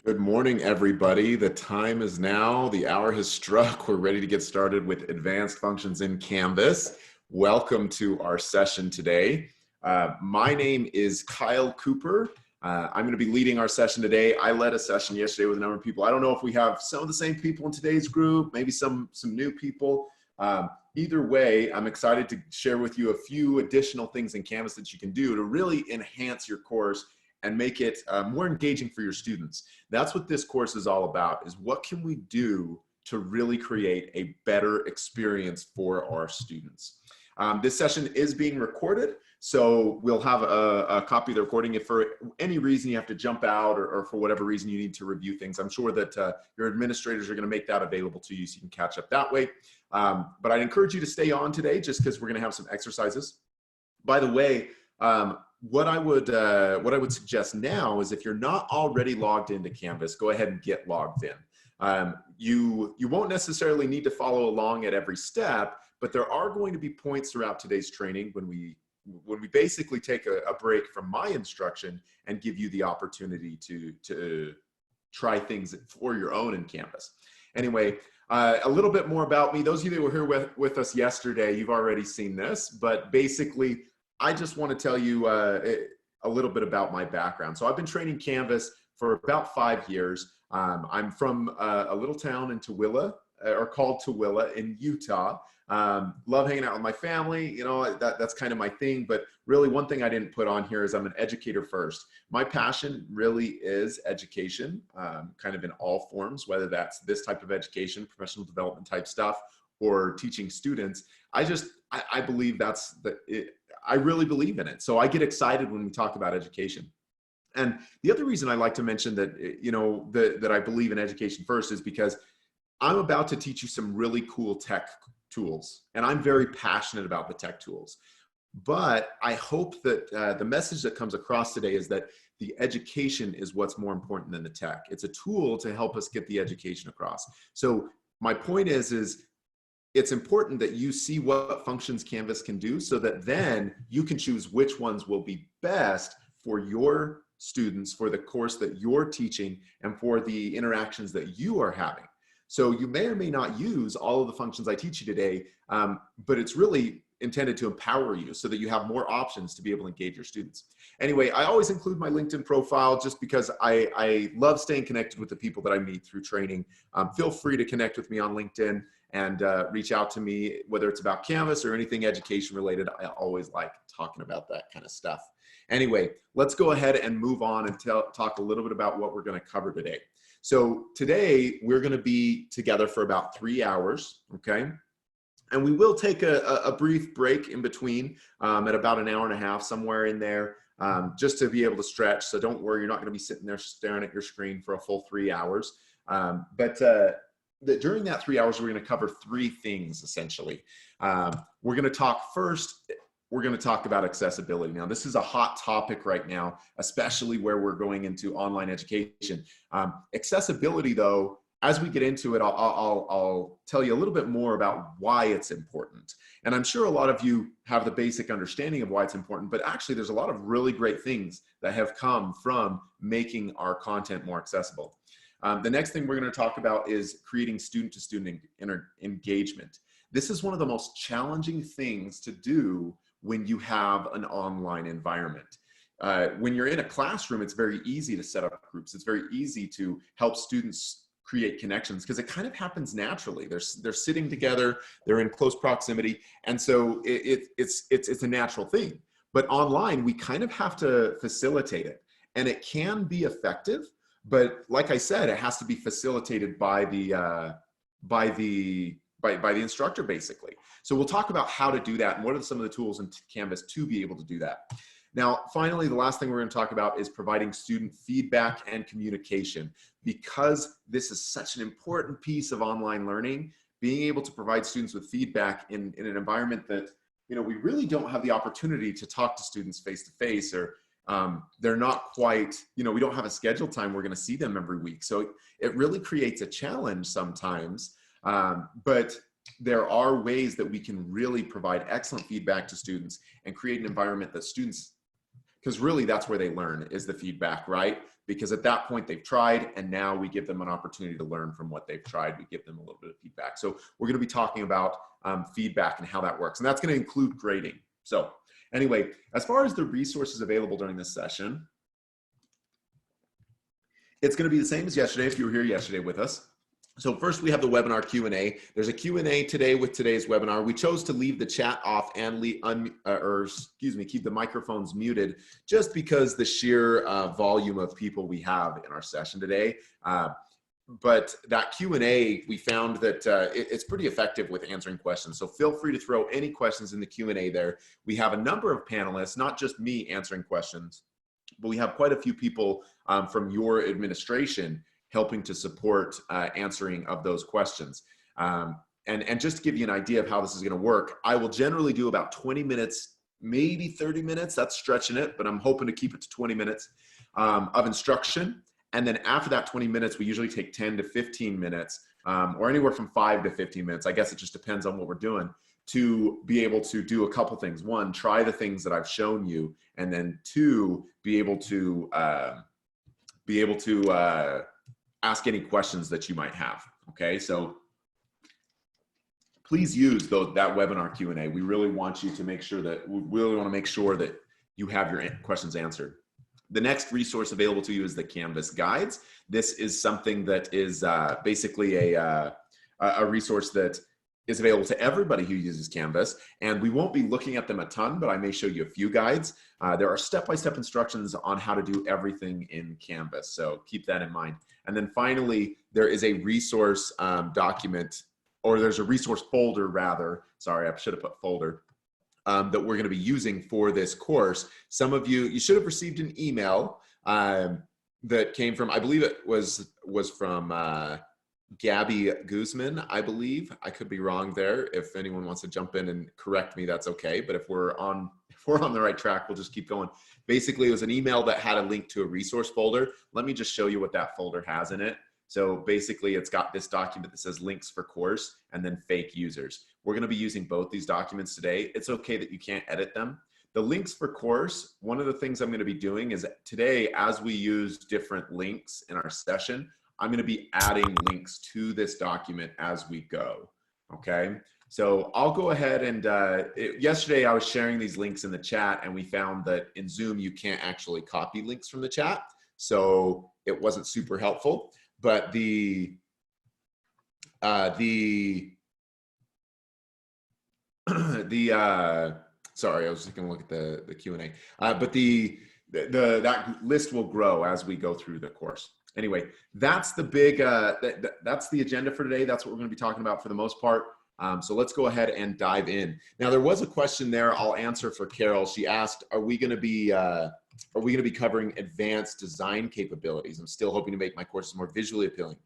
Good morning, everybody. The time is now, the hour has struck. We're ready to get started with advanced functions in Canvas. Welcome to our session today. My name is Kyle Cooper. I'm going to be leading our session today. I led a session yesterday with a number of people. I don't know if we have some of the same people in today's group, maybe some new people. Either way, I'm excited to share with you a few additional things in Canvas that you can do to really enhance your course and make it more engaging for your students. That's what this course is all about, is what can we do to really create a better experience for our students. This session is being recorded, so we'll have a copy of the recording. If for any reason you have to jump out or for whatever reason you need to review things, I'm sure that your administrators are going to make that available to you so you can catch up that way. But I'd encourage you to stay on today just because we're going to have some exercises. By the way, what I would suggest now is if you're not already logged into Canvas, go ahead and get logged in. You won't necessarily need to follow along at every step, but there are going to be points throughout today's training when we basically take a break from my instruction and give you the opportunity to try things for your own in Canvas. Anyway, a little bit more about me. Those of you that were here with us yesterday, you've already seen this, but basically, I just want to tell you a little bit about my background. So I've been training Canvas for about 5 years. I'm from a little town in Tooele, or called Tooele in Utah. Love hanging out with my family. You know, that's kind of my thing. But really, one thing I didn't put on here is I'm an educator first. My passion really is education, kind of in all forms, whether that's this type of education, professional development type stuff, or teaching students. I believe I really believe in it. So I get excited when we talk about education. And the other reason I like to mention that, that I believe in education first is because I'm about to teach you some really cool tech tools. And I'm very passionate about the tech tools. But I hope that the message that comes across today is that the education is what's more important than the tech. It's a tool to help us get the education across. So my point is it's important that you see what functions Canvas can do so that then you can choose which ones will be best for your students, for the course that you're teaching, and for the interactions that you are having. So you may or may not use all of the functions I teach you today, but it's really intended to empower you so that you have more options to be able to engage your students. Anyway, I always include my LinkedIn profile just because I love staying connected with the people that I meet through training. Feel free to connect with me on LinkedIn and reach out to me, whether it's about Canvas or anything education related. I always like talking about that kind of stuff. Anyway, let's go ahead and move on and talk a little bit about what we're going to cover today. So today we're going to be together for about 3 hours, okay? And we will take a brief break in between at about an hour and a half, somewhere in there, just to be able to stretch. So don't worry, you're not going to be sitting there staring at your screen for a full 3 hours. During that 3 hours, we're going to cover 3 things, essentially. We're going to talk first, we're going to talk about accessibility. Now, this is a hot topic right now, especially where we're going into online education. Accessibility, though, as we get into it, I'll tell you a little bit more about why it's important. And I'm sure a lot of you have the basic understanding of why it's important, but actually there's a lot of really great things that have come from making our content more accessible. The next thing we're going to talk about is creating student-to-student engagement. This is one of the most challenging things to do when you have an online environment. When you're in a classroom, it's very easy to set up groups. It's very easy to help students create connections because it kind of happens naturally. They're sitting together, they're in close proximity, and so it's a natural thing. But online, we kind of have to facilitate it, and it can be effective. But like I said, it has to be facilitated by the instructor, basically. So we'll talk about how to do that and what are some of the tools in Canvas to be able to do that. Now, finally, the last thing we're going to talk about is providing student feedback and communication. Because this is such an important piece of online learning, being able to provide students with feedback in an environment that, we really don't have the opportunity to talk to students face-to-face, or they're not quite, we don't have a scheduled time we're going to see them every week. So it really creates a challenge sometimes, but there are ways that we can really provide excellent feedback to students and create an environment that students, because really that's where they learn, is the feedback, right? because at that point they've tried, and now we give them an opportunity to learn from what they've tried. We give them a little bit of feedback. So we're going to be talking about feedback and how that works, and that's going to include grading. So anyway, as far as the resources available during this session, it's going to be the same as yesterday if you were here yesterday with us. So first we have the webinar Q&A. There's a Q&A today with today's webinar. We chose to leave the chat off and keep the microphones muted just because the sheer volume of people we have in our session today. But that Q&A, we found that it's pretty effective with answering questions. So feel free to throw any questions in the Q&A there. We have a number of panelists, not just me answering questions, but we have quite a few people from your administration helping to support answering of those questions. And just to give you an idea of how this is going to work, I will generally do about 20 minutes, maybe 30 minutes. That's stretching it, but I'm hoping to keep it to 20 minutes of instruction. And then after that 20 minutes, we usually take 10 to 15 minutes or anywhere from 5 to 15 minutes. I guess it just depends on what we're doing, to be able to do a couple things. One, try the things that I've shown you. And then two, be able to ask any questions that you might have. Okay, so please use that webinar Q&A. We really want you to make sure that you have your questions answered. The next resource available to you is the Canvas guides. This is something that is basically a resource that is available to everybody who uses Canvas, and we won't be looking at them a ton, but I may show you a few guides. There are step-by-step instructions on how to do everything in Canvas, so keep that in mind. And then finally, there is a resource document, or there's a resource folder rather, sorry, I should have put folder, that we're gonna be using for this course. Some of you should have received an email that came from, I believe it was from Gabby Guzman, I believe. I could be wrong there. If anyone wants to jump in and correct me, that's okay. But if we're on the right track, we'll just keep going. Basically, it was an email that had a link to a resource folder. Let me just show you what that folder has in it. So basically, it's got this document that says links for course and then fake users. We're going to be using both these documents today. It's okay that you can't edit them. The links for course, one of the things I'm going to be doing is today, as we use different links in our session, I'm going to be adding links to this document as we go. Okay, so I'll go ahead and yesterday I was sharing these links in the chat, and we found that in Zoom you can't actually copy links from the chat, so it wasn't super helpful. But sorry, I was just going to look at the Q&A. But that list will grow as we go through the course. Anyway, that's the big, that's the agenda for today. That's what we're going to be talking about for the most part. So let's go ahead and dive in. Now, there was a question there I'll answer for Carol. She asked, are we going to be covering advanced design capabilities? I'm still hoping to make my courses more visually appealing.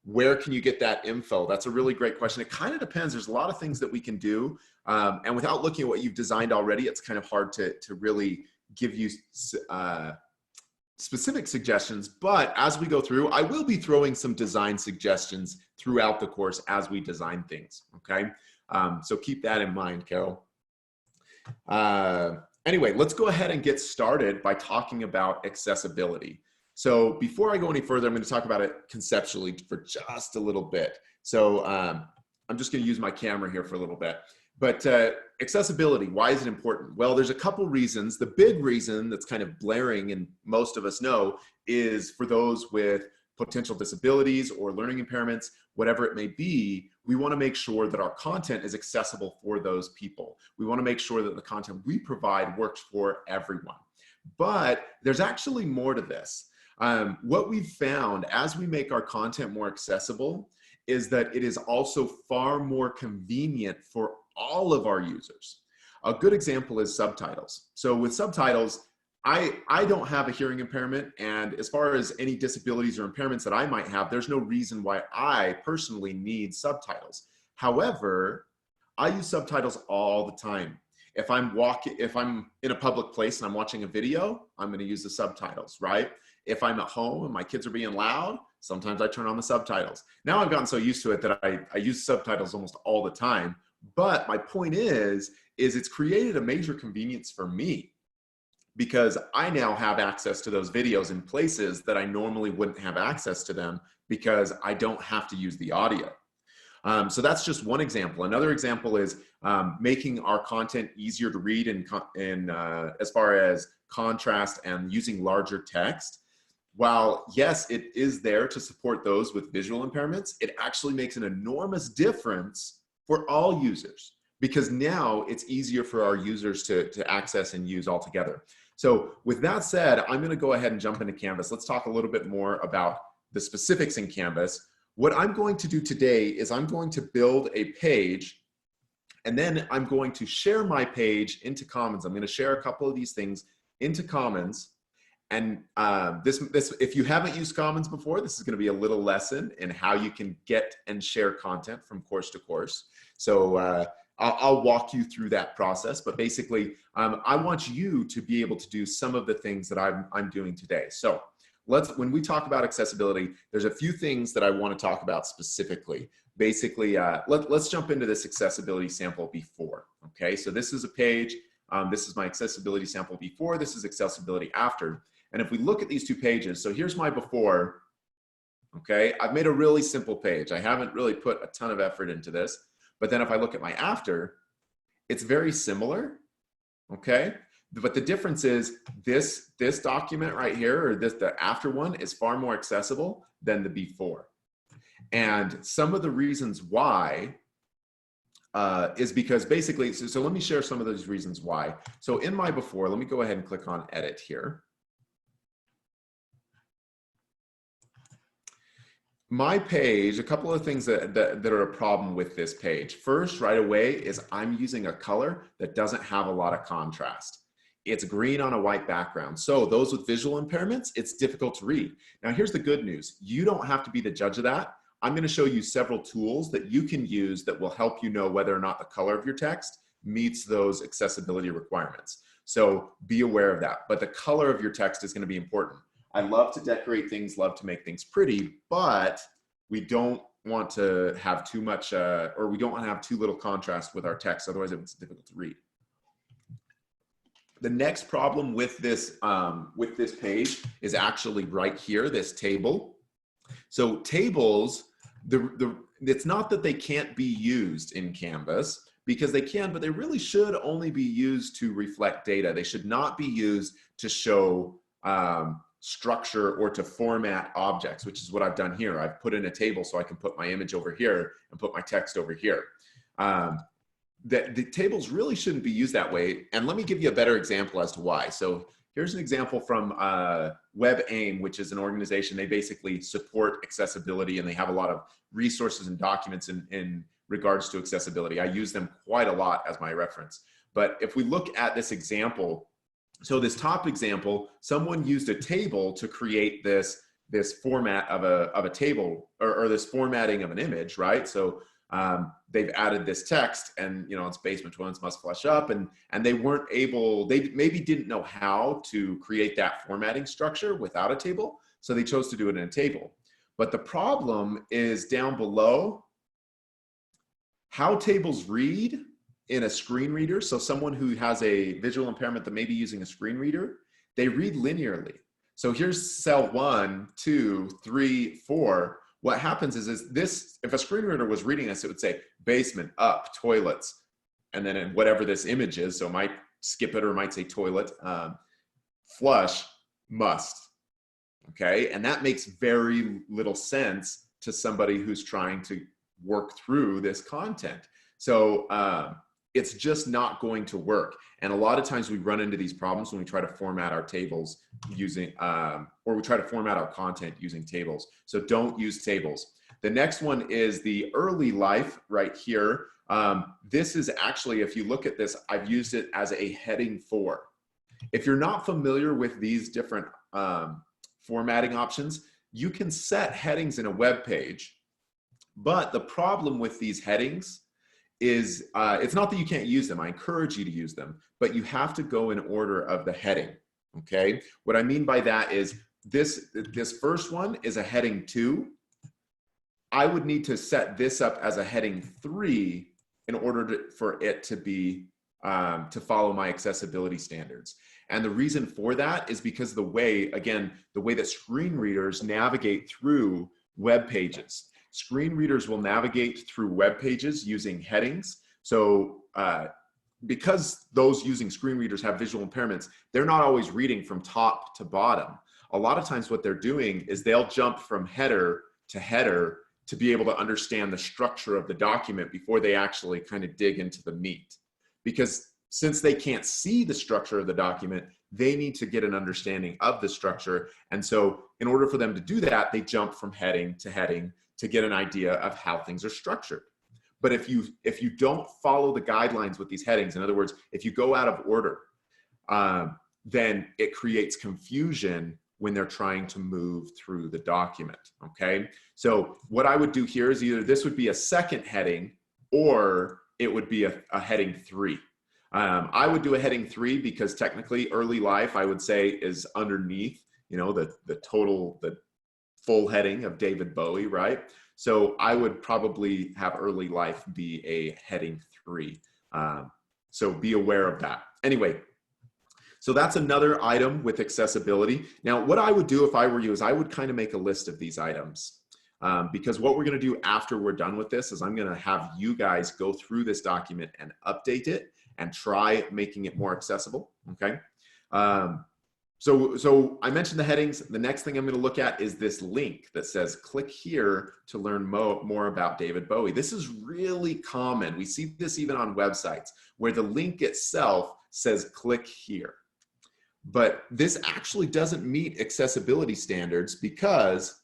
Where can you get that info? That's a really great question. It kind of depends. There's a lot of things that we can do. And without looking at what you've designed already, it's kind of hard to really give you specific suggestions, but as we go through, I will be throwing some design suggestions throughout the course as we design things, okay? So keep that in mind, Carol. Anyway, let's go ahead and get started by talking about accessibility. So before I go any further, I'm going to talk about it conceptually for just a little bit. So I'm just going to use my camera here for a little bit. But accessibility, why is it important? Well, there's a couple reasons. The big reason that's kind of blaring and most of us know is for those with potential disabilities or learning impairments, whatever it may be, we want to make sure that our content is accessible for those people. We want to make sure that the content we provide works for everyone. But there's actually more to this. What we've found as we make our content more accessible is that it is also far more convenient for all of our users. A good example is subtitles. So with subtitles, I don't have a hearing impairment, and as far as any disabilities or impairments that I might have, there's no reason why I personally need subtitles. However, I use subtitles all the time. If I'm in a public place and I'm watching a video, I'm going to use the subtitles, right? If I'm at home and my kids are being loud, sometimes I turn on the subtitles. Now I've gotten so used to it that I use subtitles almost all the time. But my point is it's created a major convenience for me. because I now have access to those videos in places that I normally wouldn't have access to them because I don't have to use the audio. So that's just one example. Another example is making our content easier to read as far as contrast and using larger text. While yes, it is there to support those with visual impairments, it actually makes an enormous difference for all users, because now it's easier for our users to access and use altogether. So with that said, I'm going to go ahead and jump into Canvas. Let's talk a little bit more about the specifics in Canvas. What I'm going to do today is I'm going to build a page, and then I'm going to share my page into Commons. I'm going to share a couple of these things into Commons. And if you haven't used Commons before, this is going to be a little lesson in how you can get and share content from course to course. So I'll walk you through that process. But basically, I want you to be able to do some of the things that I'm doing today. So when we talk about accessibility, there's a few things that I want to talk about specifically. Basically, let's jump into this accessibility sample before. Okay, so this is a page. This is my accessibility sample before. This is accessibility after. And if we look at these two pages, so here's my before. Okay, I've made a really simple page. I haven't really put a ton of effort into this. But then if I look at my after, it's very similar. Okay. But the difference is this document right here, or the after one, is far more accessible than the before. And some of the reasons why is because basically, so let me share some of those reasons why. So in my before, let me go ahead and click on edit here. My page, a couple of things that are a problem with this page. First, right away, is I'm using a color that doesn't have a lot of contrast. It's green on a white background. So those with visual impairments, it's difficult to read. Now, here's the good news. You don't have to be the judge of that. I'm going to show you several tools that you can use that will help you know whether or not the color of your text meets those accessibility requirements. So be aware of that. But the color of your text is going to be important. I love to decorate things, love to make things pretty, but we don't want to have too much, or we don't want to have too little contrast with our text. Otherwise, it's difficult to read. The next problem with this page is actually right here, this table. So tables, it's not that they can't be used in Canvas, because they can, but they really should only be used to reflect data. They should not be used to show structure or to format objects, which is what I've done here. I've put in a table so I can put my image over here and put my text over here. The tables really shouldn't be used that way. And let me give you a better example as to why. So here's an example from WebAIM, which is an organization. They basically support accessibility, and they have a lot of resources and documents in regards to accessibility. I use them quite a lot as my reference. But if we look at this example, so this top example, someone used a table to create this format of a table, or this formatting of an image, right? So they've added this text, and it's basement toilets must flush up, and they weren't able, they maybe didn't know how to create that formatting structure without a table, so they chose to do it in a table. But the problem is down below, how tables read in a screen reader. So someone who has a visual impairment that may be using a screen reader, they read linearly. So here's cell 1, 2, 3, 4. What happens is this, if a screen reader was reading this, it would say basement, up, toilets, and then in whatever this image is, so it might skip it or it might say toilet, flush, must, okay? And that makes very little sense to somebody who's trying to work through this content. So it's just not going to work. And a lot of times we run into these problems when we try to format our tables using, or we try to format our content using tables. So don't use tables. The next one is the early life right here. This is actually, if you look at this, I've used it as a heading 4. If you're not familiar with these different formatting options, you can set headings in a web page. But the problem with these headings is it's not that you can't use them. I encourage you to use them, but you have to go in order of the heading, okay? What I mean by that is this first one is a heading 2. I would need to set this up as a heading 3 in order for it to be to follow my accessibility standards. And the reason for that is because the way that screen readers navigate through web pages. Screen readers will navigate through web pages using headings. So because those using screen readers have visual impairments, they're not always reading from top to bottom. A lot of times what they're doing is they'll jump from header to be able to understand the structure of the document before they actually kind of dig into the meat. Because since they can't see the structure of the document, they need to get an understanding of the structure. And so in order for them to do that, they jump from heading to get an idea of how things are structured. But if you don't follow the guidelines with these headings, in other words, if you go out of order, then it creates confusion when they're trying to move through the document, okay? So what I would do here is either this would be a second heading or it would be a heading 3. I would do a heading 3 because technically early life, I would say, is underneath, the full heading of David Bowie, right? So I would probably have early life be a heading 3. So be aware of that. Anyway, so that's another item with accessibility. Now, what I would do if I were you is I would kind of make a list of these items. Because what we're going to do after we're done with this is I'm going to have you guys go through this document and update it and try making it more accessible, okay? So I mentioned the headings. The next thing I'm going to look at is this link that says, click here to learn more about David Bowie. This is really common. We see this even on websites where the link itself says, click here. But this actually doesn't meet accessibility standards because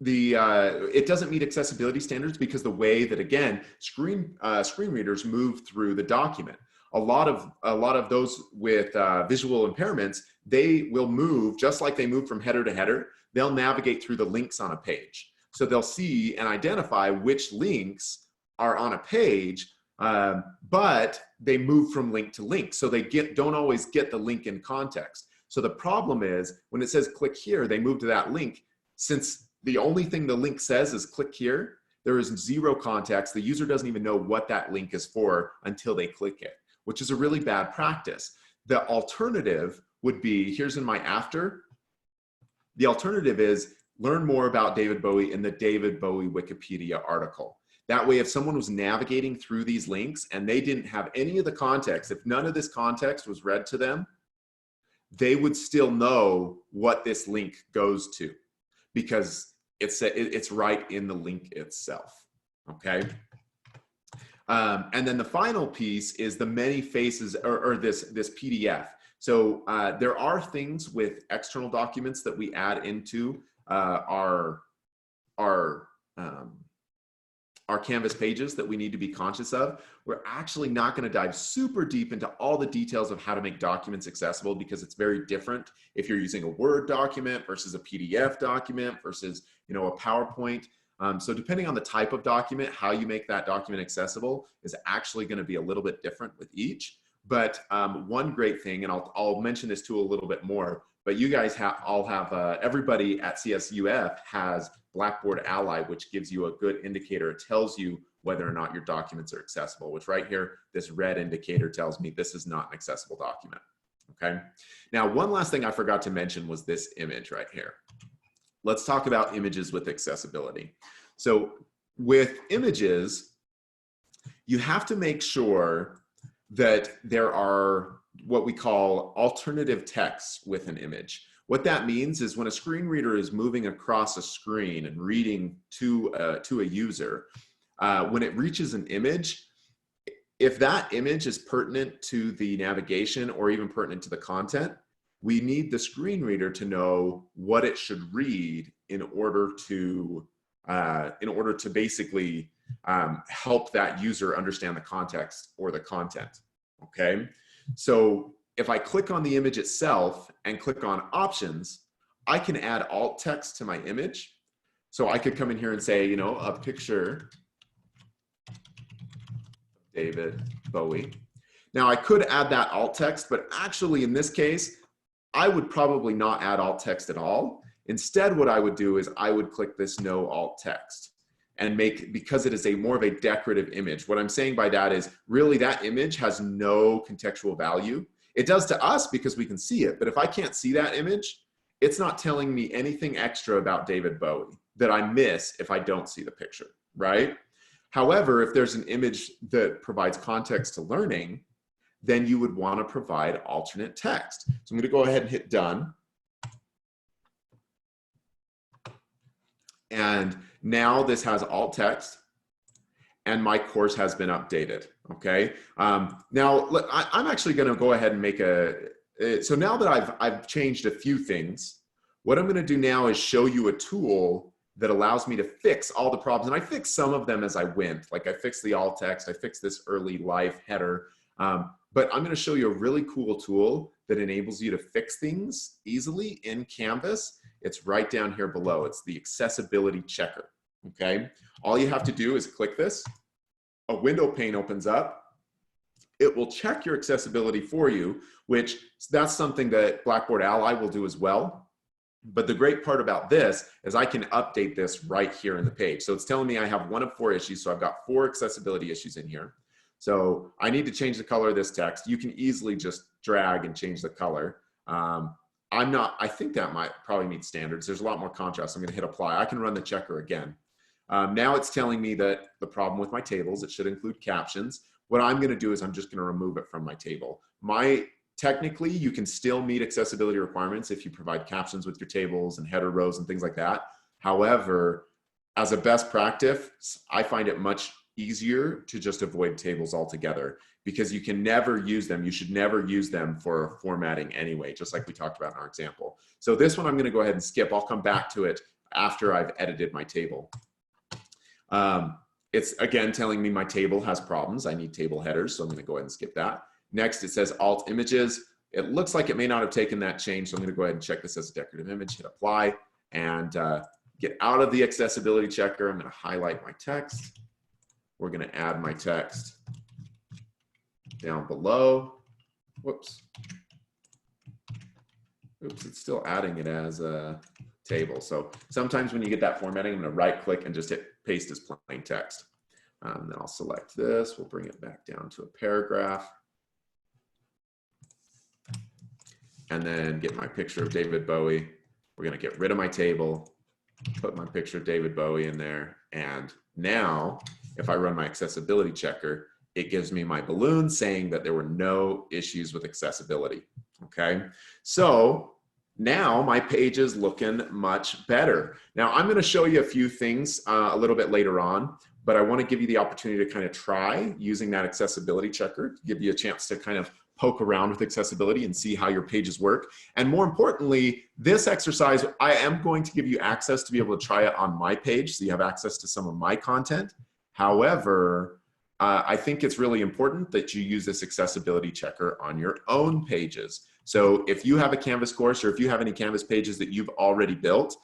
it doesn't meet accessibility standards because the way that, again, screen readers move through the document. A lot of those with visual impairments, they will move just like they move from header to header. They'll navigate through the links on a page. So they'll see and identify which links are on a page, but they move from link to link. So they don't always get the link in context. So the problem is when it says click here, they move to that link. Since the only thing the link says is click here, there is zero context. The user doesn't even know what that link is for until they click it, which is a really bad practice. The alternative would be, here's in my after, the alternative is learn more about David Bowie in the David Bowie Wikipedia article. That way, if someone was navigating through these links and they didn't have any of the context, if none of this context was read to them, they would still know what this link goes to because it's right in the link itself, okay? And then the final piece is the many faces, or this PDF. So there are things with external documents that we add into our Canvas pages that we need to be conscious of. We're actually not going to dive super deep into all the details of how to make documents accessible because it's very different if you're using a Word document versus a PDF document versus a PowerPoint. So depending on the type of document, how you make that document accessible is actually going to be a little bit different with each. But one great thing, and I'll mention this too a little bit more, but you guys all have, everybody at CSUF has Blackboard Ally, which gives you a good indicator. It tells you whether or not your documents are accessible, which right here, this red indicator tells me this is not an accessible document, okay? Now, one last thing I forgot to mention was this image right here. Let's talk about images with accessibility. So with images, you have to make sure that there are what we call alternative texts with an image. What that means is when a screen reader is moving across a screen and reading to a user, when it reaches an image, if that image is pertinent to the navigation or even pertinent to the content, we need the screen reader to know what it should read in order to basically help that user understand the context or the content, okay? So if I click on the image itself and click on options, I can add alt text to my image. So I could come in here and say, a picture of David Bowie. Now I could add that alt text, but actually in this case, I would probably not add alt text at all. Instead, what I would do is I would click this no alt text. and because it is more of a decorative image. What I'm saying by that is really that image has no contextual value. It does to us because we can see it, but if I can't see that image, it's not telling me anything extra about David Bowie that I miss if I don't see the picture, right? However, if there's an image that provides context to learning, then you would want to provide alternate text. So I'm going to go ahead and hit done. And now this has alt text and my course has been updated. Okay. Now I'm actually going to go ahead and make so now that I've changed a few things, what I'm going to do now is show you a tool that allows me to fix all the problems. And I fixed some of them as I went. Like I fixed the alt text, I fixed this early life header. But I'm going to show you a really cool tool that enables you to fix things easily in Canvas. It's right down here below. It's the accessibility checker. Okay. All you have to do is click this. A window pane opens up. It will check your accessibility for you, which that's something that Blackboard Ally will do as well. But the great part about this is I can update this right here in the page. So it's telling me I have 1 of 4 issues. So I've got 4 accessibility issues in here. So I need to change the color of this text. You can easily just drag and change the color. I think that might probably meet standards. There's a lot more contrast. I'm going to hit apply. I can run the checker again. Now it's telling me that the problem with my tables, it should include captions. What I'm going to do is I'm just going to remove it from my table. Technically, you can still meet accessibility requirements if you provide captions with your tables and header rows and things like that. However, as a best practice, I find it much easier to just avoid tables altogether because you can never use them. You should never use them for formatting anyway, just like we talked about in our example. So this one I'm going to go ahead and skip. I'll come back to it after I've edited my table. It's again telling me my table has problems. I need table headers, so I'm going to go ahead and skip that. Next, it says alt images. It looks like it may not have taken that change, so I'm going to go ahead and check this as a decorative image, hit apply, and get out of the accessibility checker. I'm going to highlight my text. We're going to add my text down below. Whoops. Oops, it's still adding it as a table. So sometimes when you get that formatting, I'm going to right click and just hit paste as plain text. Then I'll select this. We'll bring it back down to a paragraph. And then get my picture of David Bowie. We're going to get rid of my table, put my picture of David Bowie in there. And now, if I run my accessibility checker, it gives me my balloon saying that there were no issues with accessibility. Okay. So now my page is looking much better. Now I'm going to show you a few things a little bit later on, but I want to give you the opportunity to kind of try using that accessibility checker, give you a chance to kind of poke around with accessibility and see how your pages work. And more importantly, this exercise, I am going to give you access to be able to try it on my page, so you have access to some of my content. However, I think it's really important that you use this accessibility checker on your own pages. So if you have a Canvas course or if you have any Canvas pages that you've already built,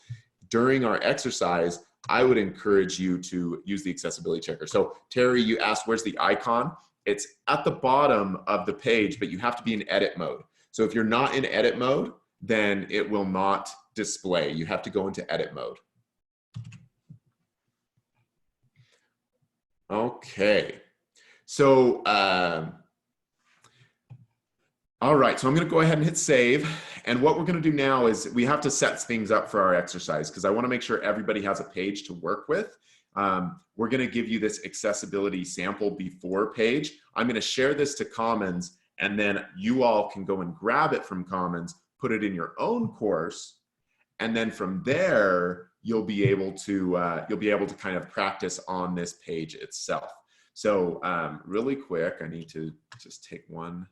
during our exercise, I would encourage you to use the accessibility checker. So Terry, you asked, where's the icon? It's at the bottom of the page, but you have to be in edit mode. So if you're not in edit mode, then it will not display. You have to go into edit mode. Okay. So, all right, so I'm going to go ahead and hit save. And what we're going to do now is we have to set things up for our exercise because I want to make sure everybody has a page to work with. We're going to give you this accessibility sample before page. I'm going to share this to Commons, and then you all can go and grab it from Commons, put it in your own course, and then from there you'll be able to kind of practice on this page itself. So really quick, I need to just take one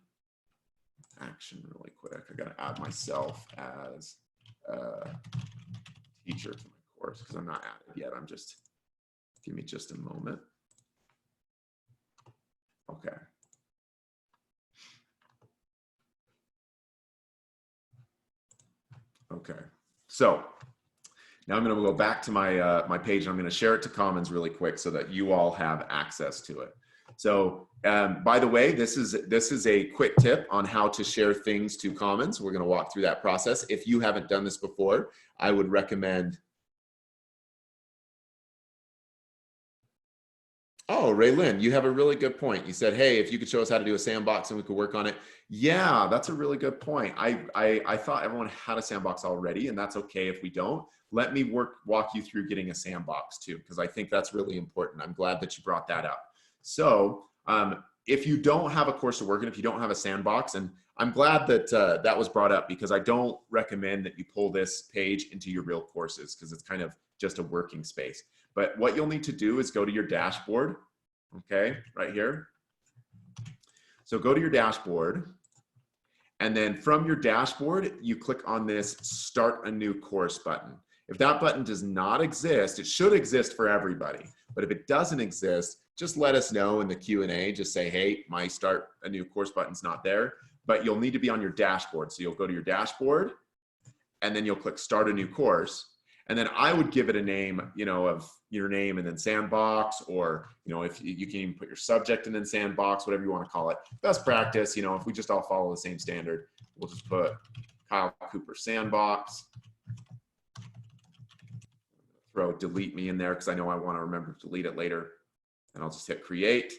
action really quick. I got to add myself as a teacher to my course because I'm not added yet. I'm just, give me just a moment. Okay. Okay. So now I'm going to go back to my my page and I'm going to share it to Commons really quick so that you all have access to it. So by the way, this is a quick tip on how to share things to Commons. We're going to walk through that process. If you haven't done this before, I would recommend Oh, Raylyn, you have a really good point. You said, hey, if you could show us how to do a sandbox and we could work on it. Yeah, that's a really good point. I thought everyone had a sandbox already, and that's okay if we don't. Let me walk you through getting a sandbox too, because I think that's really important. I'm glad that you brought that up. So if you don't have a course to work in, if you don't have a sandbox, and I'm glad that that was brought up, because I don't recommend that you pull this page into your real courses, because it's kind of just a working space. But what you'll need to do is go to your dashboard, okay, right here. So go to your dashboard, and then from your dashboard, you click on this Start a New Course button. If that button does not exist, it should exist for everybody. But if it doesn't exist, just let us know in the Q&A. Just say, hey, my Start a New Course button's not there. But you'll need to be on your dashboard. So you'll go to your dashboard, and then you'll click Start a New Course. And then I would give it a name, you know, of your name and then sandbox, or, you know, if you can even put your subject and then sandbox, whatever you want to call it. Best practice, you know, if we just all follow the same standard, we'll just put Kyle Cooper sandbox. Throw delete me in there because I know I want to remember to delete it later. And I'll just hit create.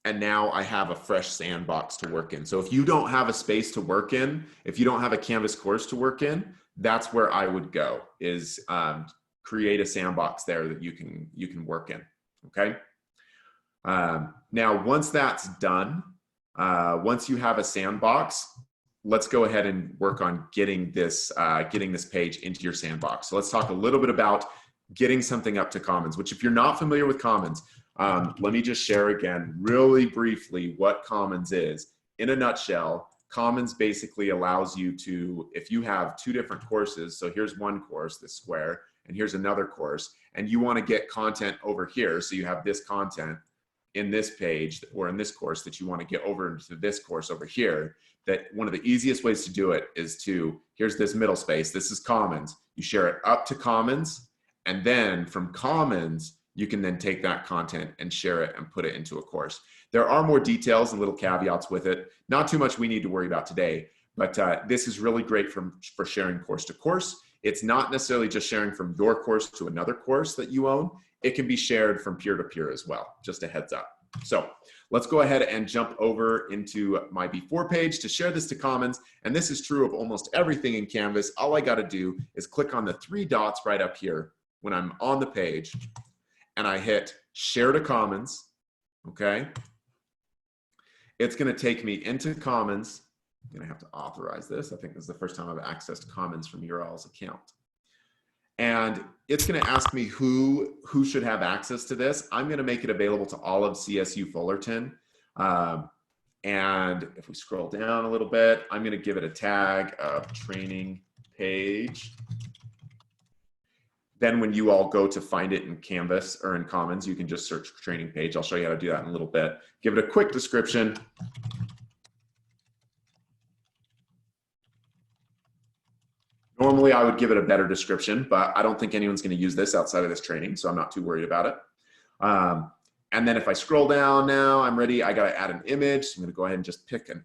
And now I have a fresh sandbox to work in. So if you don't have a space to work in, if you don't have a Canvas course to work in, that's where I would go, is create a sandbox there that you can work in, okay? Now, once that's done, once you have a sandbox, let's go ahead and work on getting this page into your sandbox. So let's talk a little bit about getting something up to Commons, which if you're not familiar with Commons, let me just share again really briefly what Commons is. In a nutshell, Commons basically allows you to, if you have two different courses, so here's one course, this square, and here's another course, and you want to get content over here, so you have this content in this page or in this course that you want to get over into this course over here, that one of the easiest ways to do it is to, here's this middle space, this is Commons, you share it up to Commons, and then from Commons, you can then take that content and share it and put it into a course. There are more details and little caveats with it. Not too much we need to worry about today, but this is really great for sharing course to course. It's not necessarily just sharing from your course to another course that you own. It can be shared from peer to peer as well, just a heads up. So let's go ahead and jump over into my before page to share this to Commons. And this is true of almost everything in Canvas. All I got to do is click on the three dots right up here when I'm on the page, and I hit share to Commons, okay? It's gonna take me into Commons. I'm gonna have to authorize this. I think this is the first time I've accessed Commons from URL's account. And it's gonna ask me who should have access to this. I'm gonna make it available to all of CSU Fullerton. And if we scroll down a little bit, I'm gonna give it a tag of training page. Then when you all go to find it in Canvas or in Commons, you can just search training page. I'll show you how to do that in a little bit. Give it a quick description. Normally I would give it a better description, but I don't think anyone's going to use this outside of this training, so I'm not too worried about it. And then if I scroll down now, I'm ready. I got to add an image. So I'm going to go ahead and just pick kind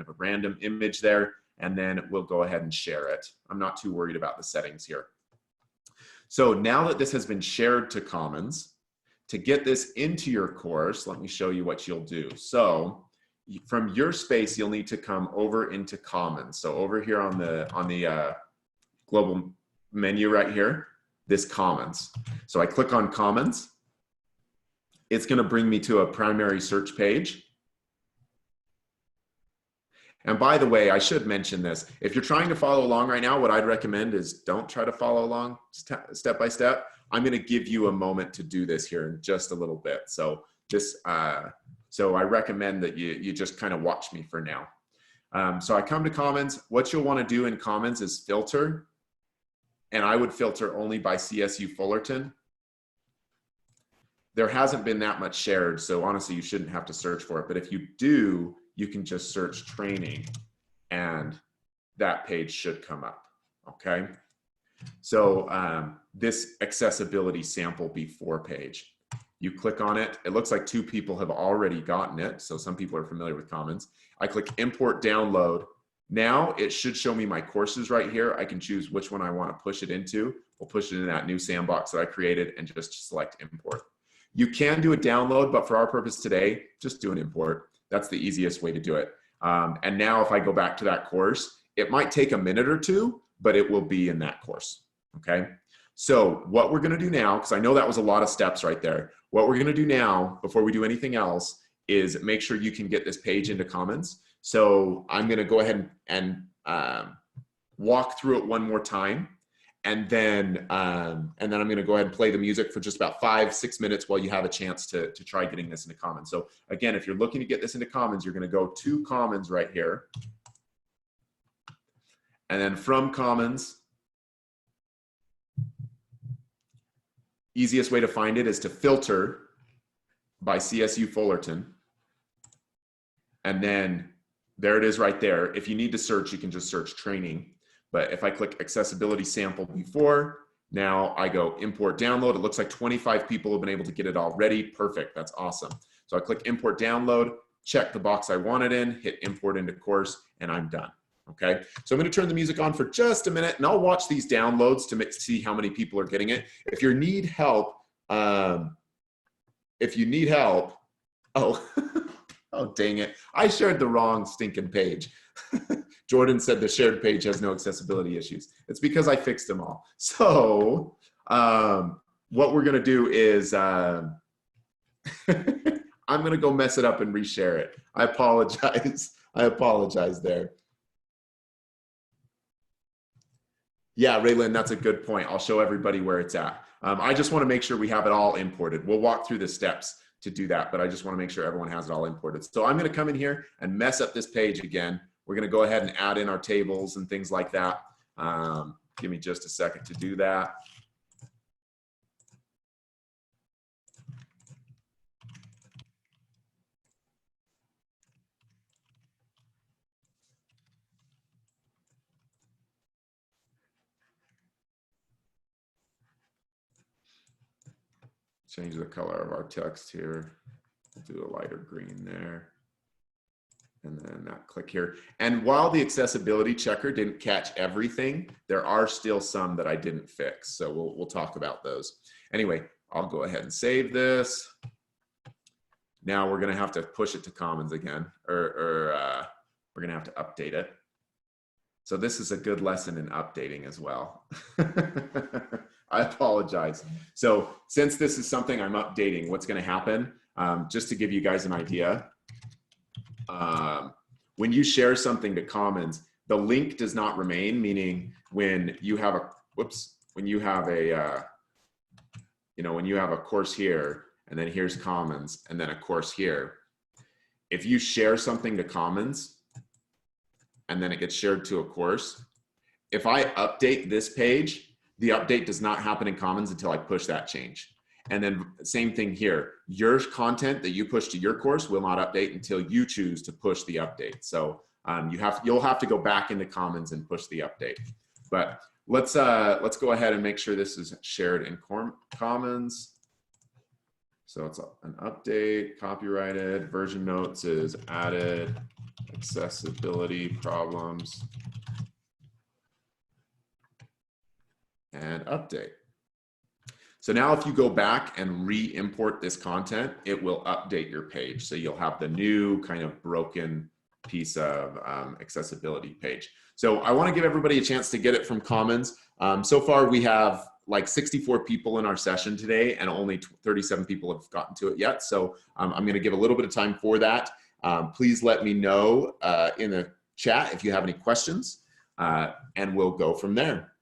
of a random image there, and then we'll go ahead and share it. I'm not too worried about the settings here. So now that this has been shared to Commons, to get this into your course, let me show you what you'll do. So from your space, you'll need to come over into Commons. So over here on the global menu right here, this Commons. So I click on Commons. It's going to bring me to a primary search page. And by the way, I should mention this. If you're trying to follow along right now, what I'd recommend is don't try to follow along step by step. I'm going to give you a moment to do this here in just a little bit. So so I recommend that you just kind of watch me for now. So I come to Commons. What you'll want to do in Commons is filter. And I would filter only by CSU Fullerton. There hasn't been that much shared, so honestly, you shouldn't have to search for it. But if you do, you can just search training and that page should come up, okay? So this accessibility sample before page, you click on it. It looks like 2 people have already gotten it, so some people are familiar with Commons. I click import download, Now it should show me my courses right here. I can choose which one I want to push it into. We'll push it in that new sandbox that I created and just select import. You can do a download, but for our purpose today, just do an import. That's the easiest way to do it. And now if I go back to that course, it might take a minute or two, but it will be in that course, okay? So what we're gonna do now, because I know that was a lot of steps right there, what we're gonna do now, before we do anything else, is make sure you can get this page into Commons. So I'm gonna go ahead and walk through it one more time. And then I'm going to go ahead and play the music for just about 5-6 minutes while you have a chance to try getting this into Commons. So again, if you're looking to get this into Commons, you're going to go to Commons right here. And then from Commons, easiest way to find it is to filter by CSU Fullerton. And then there it is right there. If you need to search, you can just search training. But if I click accessibility sample before, now I go import download. It looks like 25 people have been able to get it already. Perfect, that's awesome. So I click import download, check the box I want it in, hit import into course, and I'm done, okay? So I'm gonna turn the music on for just a minute and I'll watch these downloads to see how many people are getting it. If you need help, oh, oh dang it, I shared the wrong stinking page. Jordan said the shared page has no accessibility issues. It's because I fixed them all. So what we're gonna do is I'm gonna go mess it up and reshare it. I apologize. I apologize there. Yeah, Raylyn, that's a good point. I'll show everybody where it's at. I just wanna make sure we have it all imported. We'll walk through the steps to do that, but I just wanna make sure everyone has it all imported. So I'm gonna come in here and mess up this page again. We're gonna go ahead and add in our tables and things like that. Give me just a second to do that. Change the color of our text here. We'll do a lighter green there. And then that click here. And while the accessibility checker didn't catch everything, there are still some that I didn't fix. So we'll talk about those. Anyway, I'll go ahead and save this. Now we're gonna have to push it to Commons again, or we're gonna have to update it. So this is a good lesson in updating as well. I apologize. So since this is something I'm updating, what's gonna happen, just to give you guys an idea, when you share something to Commons, the link does not remain, meaning when you have a, when you have a, when you have a course here, and then here's Commons, and then a course here, if you share something to Commons, and then it gets shared to a course, if I update this page, the update does not happen in Commons until I push that change. And then same thing here, your content that you push to your course will not update until you choose to push the update. So you'll have to go back into Commons and push the update. But let's go ahead and make sure this is shared in Commons. So it's an update, copyrighted, version notes is added, accessibility problems, and update. So now if you go back and re-import this content, it will update your page. So you'll have the new kind of broken piece of accessibility page. So I want to give everybody a chance to get it from Commons. So far we have like 64 people in our session today and only 37 people have gotten to it yet. So I'm going to give a little bit of time for that. Please let me know in the chat if you have any questions and we'll go from there.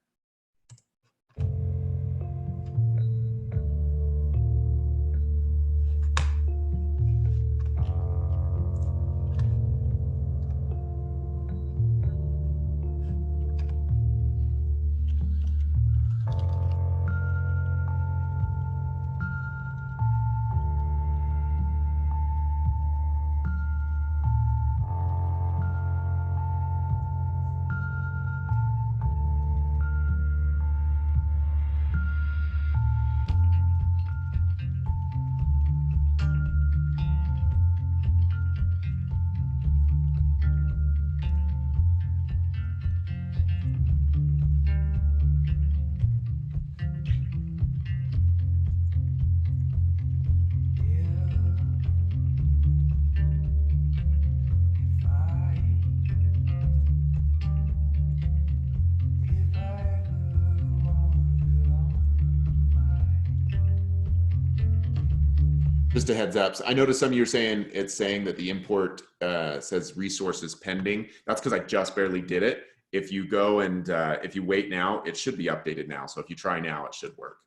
Just a heads up. I noticed some of you are saying it's saying that the import says resources pending. That's because I just barely did it. If you go and if you wait now, it should be updated now. So if you try now, it should work.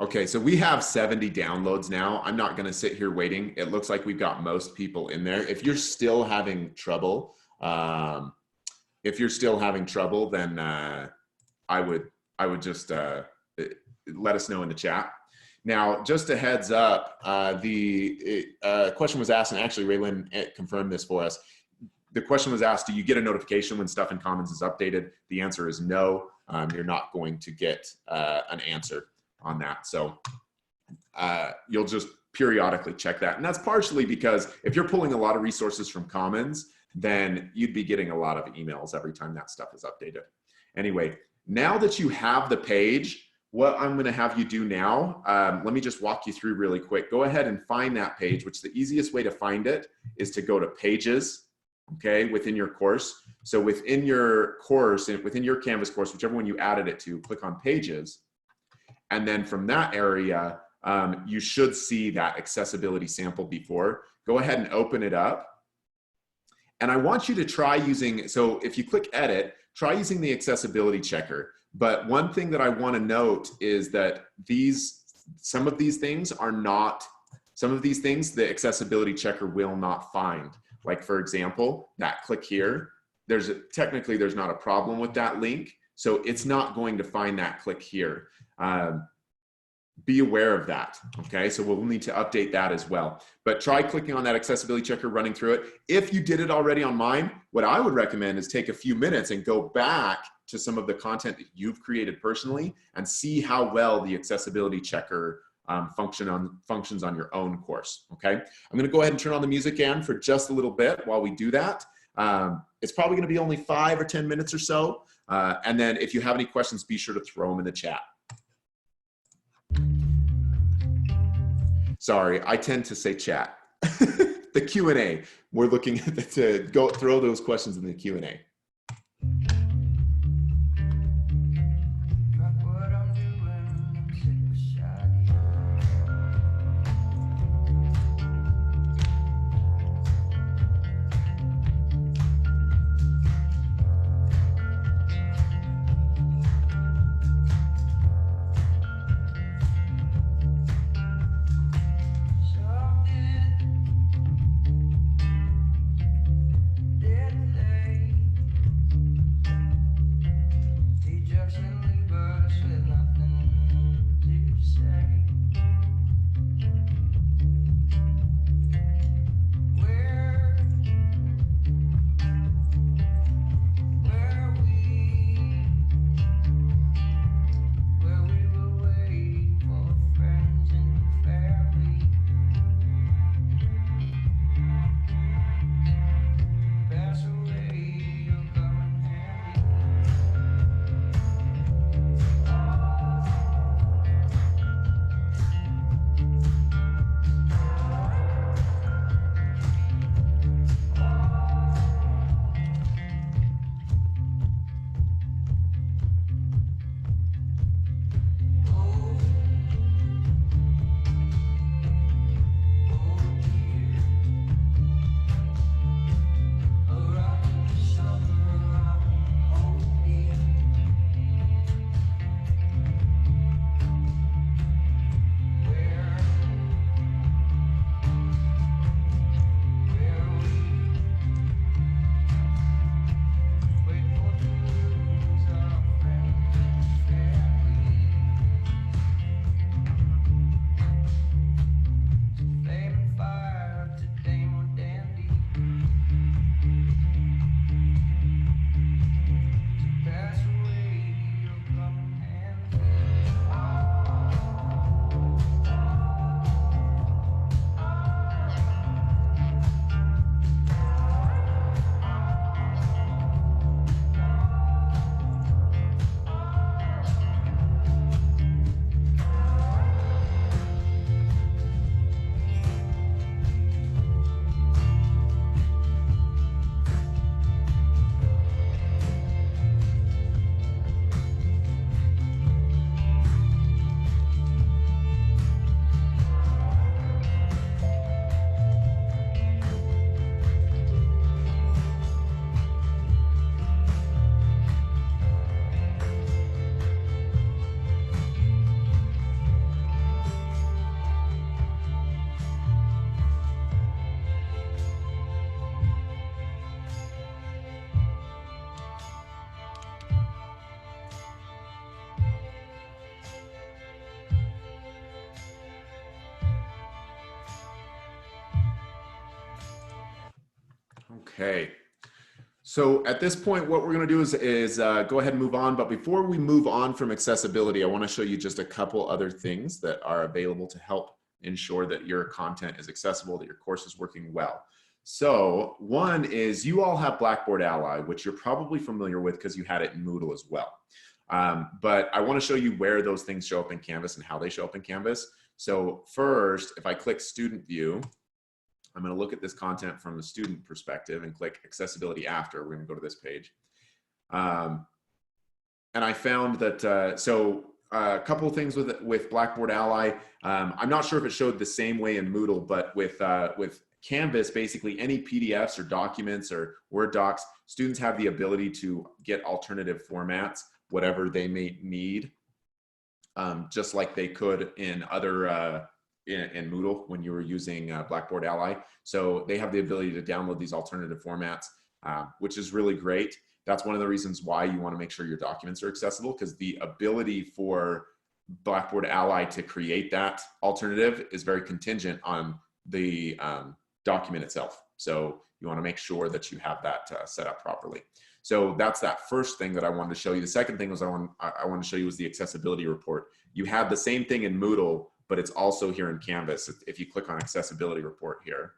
Okay, so we have 70 downloads now. I'm not going to sit here waiting. It looks like we've got most people in there. If you're still having trouble, then I would just let us know in the chat. Now, just a heads up, the question was asked, and actually Raylyn confirmed this for us. The question was asked, do you get a notification when stuff in Commons is updated? The answer is no. You're not going to get an answer on that. So you'll just periodically check that. And that's partially because if you're pulling a lot of resources from Commons, then you'd be getting a lot of emails every time that stuff is updated. Anyway, now that you have the page, what I'm going to have you do now, let me just walk you through really quick. Go ahead and find that page, which the easiest way to find it is to go to Pages, okay, within your course. So within your course, within your Canvas course, whichever one you added it to, click on Pages. And then from that area, you should see that accessibility sample before. Go ahead and open it up. And I want you to try using, so if you click Edit, try using the accessibility checker. But one thing that I want to note is that some of these things the accessibility checker will not find. Like for example, that click here, technically there's not a problem with that link. So it's not going to find that click here. Be aware of that, okay? So we'll need to update that as well. But try clicking on that accessibility checker, running through it. If you did it already on mine, what I would recommend is take a few minutes and go back to some of the content that you've created personally and see how well the accessibility checker functions on your own course, okay? I'm gonna go ahead and turn on the music again for just a little bit while we do that. It's probably gonna be only 5 or 10 minutes or so. And then if you have any questions, be sure to throw them in the chat. Sorry, I tend to say chat. The Q&A, we're looking to go throw those questions in the Q&A. Okay. So at this point, what we're going to do is go ahead and move on. But before we move on from accessibility, I want to show you just a couple other things that are available to help ensure that your content is accessible, that your course is working well. So one is you all have Blackboard Ally, which you're probably familiar with because you had it in Moodle as well. But I want to show you where those things show up in Canvas and how they show up in Canvas. So first, if I click Student View, I'm going to look at this content from the student perspective and click accessibility after. We're going to go to this page. And I found that, a couple of things with Blackboard Ally. I'm not sure if it showed the same way in Moodle, but with Canvas, basically any PDFs or documents or Word docs, students have the ability to get alternative formats, whatever they may need, just like they could in other in Moodle when you were using Blackboard Ally. So they have the ability to download these alternative formats, which is really great. That's one of the reasons why you want to make sure your documents are accessible, because the ability for Blackboard Ally to create that alternative is very contingent on the document itself. So you want to make sure that you have that set up properly. So that's that first thing that I wanted to show you. The second thing was I wanted to show you was the accessibility report. You have the same thing in Moodle, but it's also here in Canvas. If you click on accessibility report here,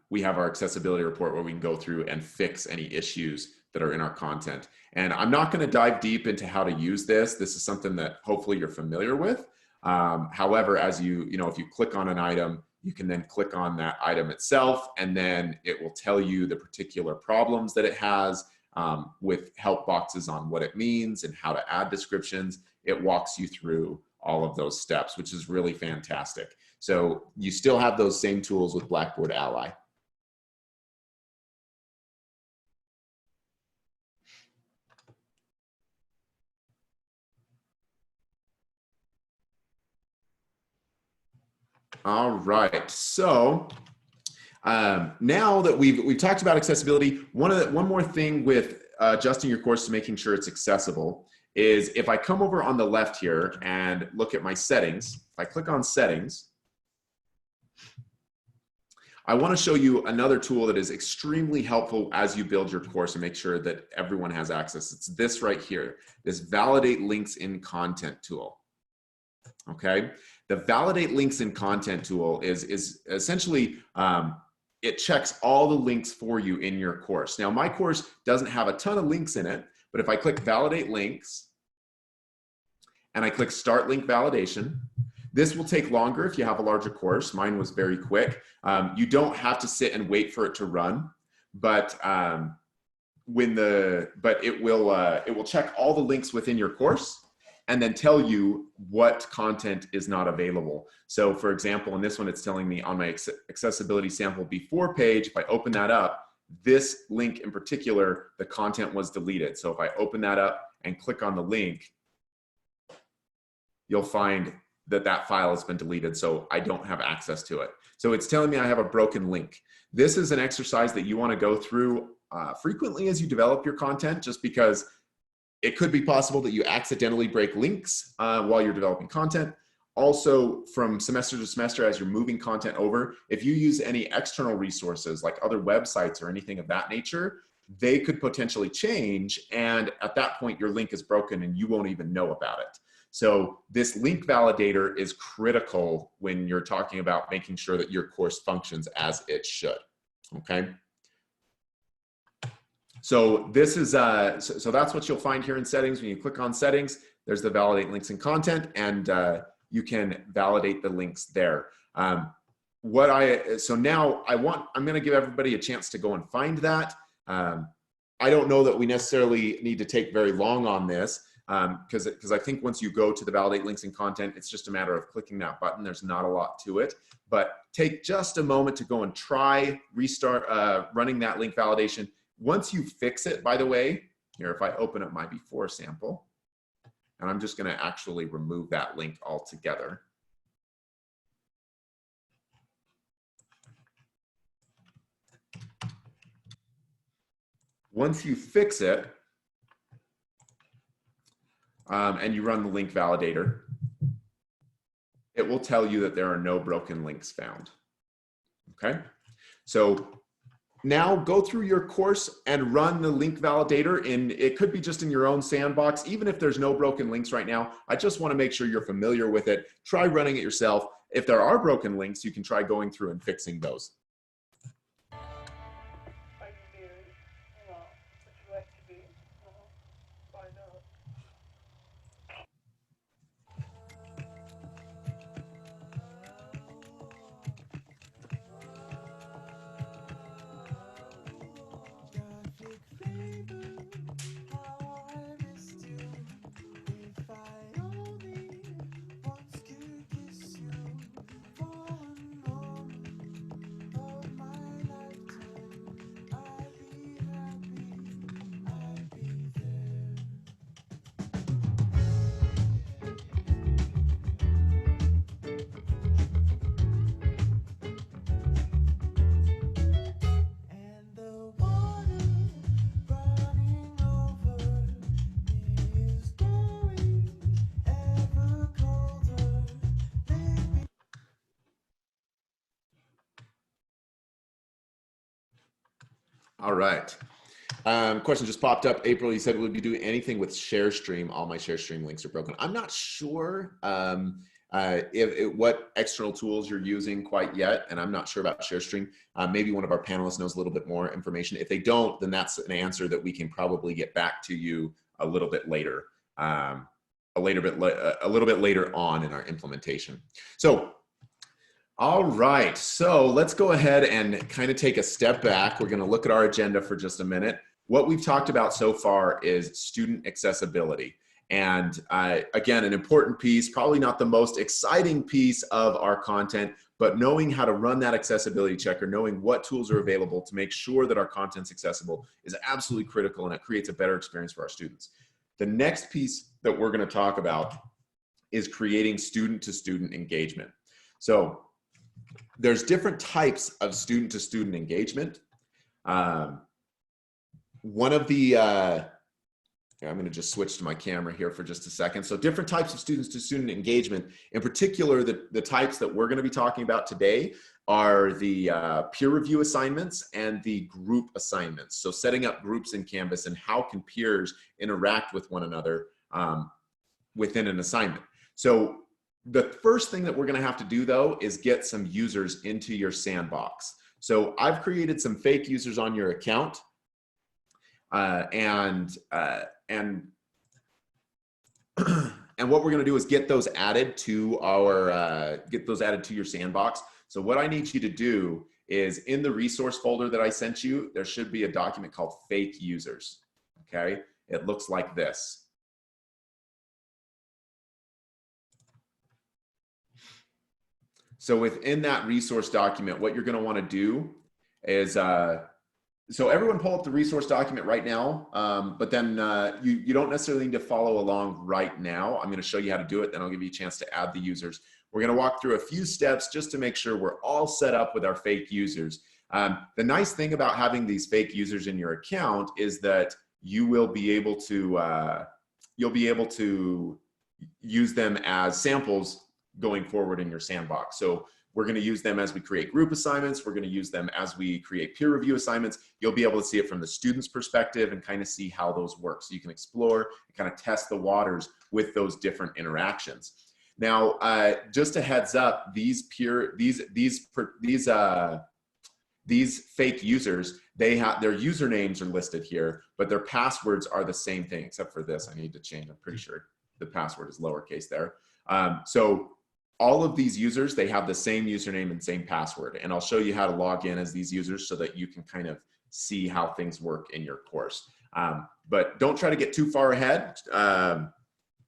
we have our accessibility report where we can go through and fix any issues that are in our content. And I'm not going to dive deep into how to use this. This is something that hopefully you're familiar with. However, as if you click on an item, you can then click on that item itself, and then it will tell you the particular problems that it has with help boxes on what it means and how to add descriptions. It walks you through all of those steps, which is really fantastic. So you still have those same tools with Blackboard Ally. All right, so now that we've talked about accessibility, one more thing with adjusting your course to making sure it's accessible is if I come over on the left here and look at my settings, if I click on settings, I want to show you another tool that is extremely helpful as you build your course and make sure that everyone has access. It's this right here, this validate links in content tool. Okay, the validate links in content tool is essentially it checks all the links for you in your course. Now, my course doesn't have a ton of links in it, but if I click validate links and I click start link validation, this will take longer if you have a larger course. Mine was very quick. You don't have to sit and wait for it to run, but it will check all the links within your course and then tell you what content is not available. So for example, in this one, it's telling me on my accessibility sample before page, if I open that up, this link in particular, the content was deleted. So if I open that up and click on the link, you'll find that that file has been deleted, so I don't have access to it. So it's telling me I have a broken link. This is an exercise that you want to go through frequently as you develop your content, just because it could be possible that you accidentally break links while you're developing content. Also, from semester to semester, as you're moving content over, if you use any external resources like other websites or anything of that nature, they could potentially change, and at that point, your link is broken and you won't even know about it. So this link validator is critical when you're talking about making sure that your course functions as it should, okay? So this is, so that's what you'll find here in settings. When you click on settings, there's the validate links and content, and you can validate the links there. So now I'm gonna give everybody a chance to go and find that. I don't know that we necessarily need to take very long on this, because I think once you go to the validate links and content, it's just a matter of clicking that button. There's not a lot to it, but take just a moment to go and try restart running that link validation. Once you fix it, by the way, here, if I open up my before sample, and I'm just going to actually remove that link altogether. Once you fix it, and you run the link validator, it will tell you that there are no broken links found. okay? So now go through your course and run the link validator it could be just in your own sandbox. Even if there's no broken links right now, I just want to make sure you're familiar with it. Try running it yourself. If there are broken links, you can try going through and fixing those. All right. Question just popped up. April, you said, would you do anything with ShareStream? All my ShareStream links are broken. I'm not sure what external tools you're using quite yet, and I'm not sure about ShareStream. Maybe one of our panelists knows a little bit more information. If they don't, then that's an answer that we can probably get back to you a little bit later, a little bit later on in our implementation. So, all right, so let's go ahead and kind of take a step back. We're going to look at our agenda for just a minute. What we've talked about so far is student accessibility. And again, an important piece, probably not the most exciting piece of our content, but knowing how to run that accessibility checker, knowing what tools are available to make sure that our content's accessible is absolutely critical, and it creates a better experience for our students. The next piece that we're going to talk about is creating student-to-student engagement. So there's different types of student-to-student engagement. One of the, I'm going to just switch to my camera here for just a second. So different types of student-to-student engagement. In particular, the types that we're going to be talking about today are the peer review assignments and the group assignments. So setting up groups in Canvas and how can peers interact with one another within an assignment. So the first thing that we're going to have to do, though, is get some users into your sandbox. So I've created some fake users on your account, and what we're going to do is get those added to our your sandbox. So what I need you to do is, in the resource folder that I sent you, there should be a document called fake users. Okay, it looks like this. So within that resource document, what you're going to want to do is, so everyone pull up the resource document right now, but then you don't necessarily need to follow along right now. I'm going to show you how to do it, then I'll give you a chance to add the users. We're going to walk through a few steps just to make sure we're all set up with our fake users. The nice thing about having these fake users in your account is that you will be able to, use them as samples going forward in your sandbox. So we're going to use them as we create group assignments. We're going to use them as we create peer review assignments. You'll be able to see it from the student's perspective and kind of see how those work. So you can explore and kind of test the waters with those different interactions. Now, just a heads up, these fake users, they have their usernames are listed here, but their passwords are the same thing, except for this. I need to change. I'm pretty sure the password is lowercase there. So all of these users, they have the same username and same password. And I'll show you how to log in as these users so that you can kind of see how things work in your course. But don't try to get too far ahead,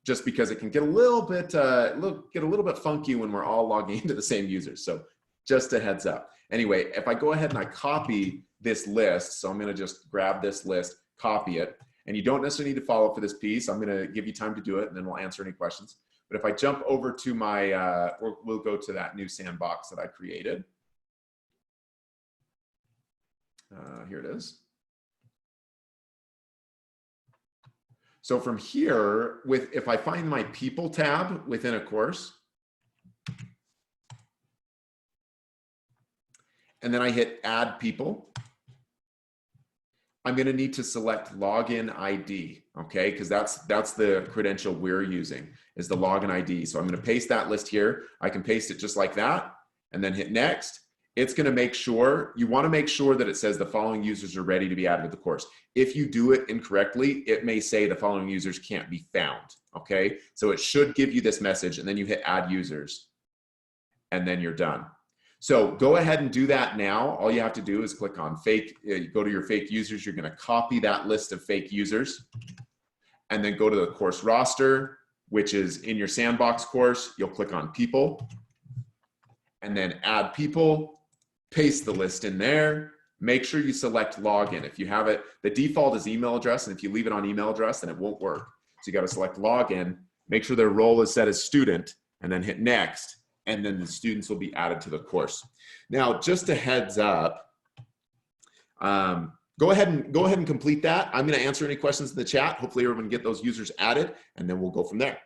just because it can get a little bit funky when we're all logging into the same users. So just a heads up. Anyway, if I go ahead and I copy this list, so I'm going to just grab this list, copy it, and you don't necessarily need to follow for this piece. I'm going to give you time to do it, and then we'll answer any questions. But if I jump over to my, we'll go to that new sandbox that I created. Here it is. So from here, if I find my people tab within a course, and then I hit add people. I'm going to need to select login ID, okay? Because that's the credential we're using, is the login ID. So I'm going to paste that list here. I can paste it just like that and then hit next. It's going to make sure, you want to make sure that it says the following users are ready to be added to the course. If you do it incorrectly, it may say the following users can't be found, okay? So it should give you this message, and then you hit add users, and then you're done. So go ahead and do that now. All you have to do is click on fake, you go to your fake users, you're gonna copy that list of fake users, and then go to the course roster, which is in your sandbox course. You'll click on people, and then add people, paste the list in there. Make sure you select login. If you have it, the default is email address, and if you leave it on email address, then it won't work. So you gotta select login, make sure their role is set as student, and then hit next, and then the students will be added to the course. Now, just a heads up, go ahead and complete that. I'm going to answer any questions in the chat. Hopefully everyone can get those users added, and then we'll go from there.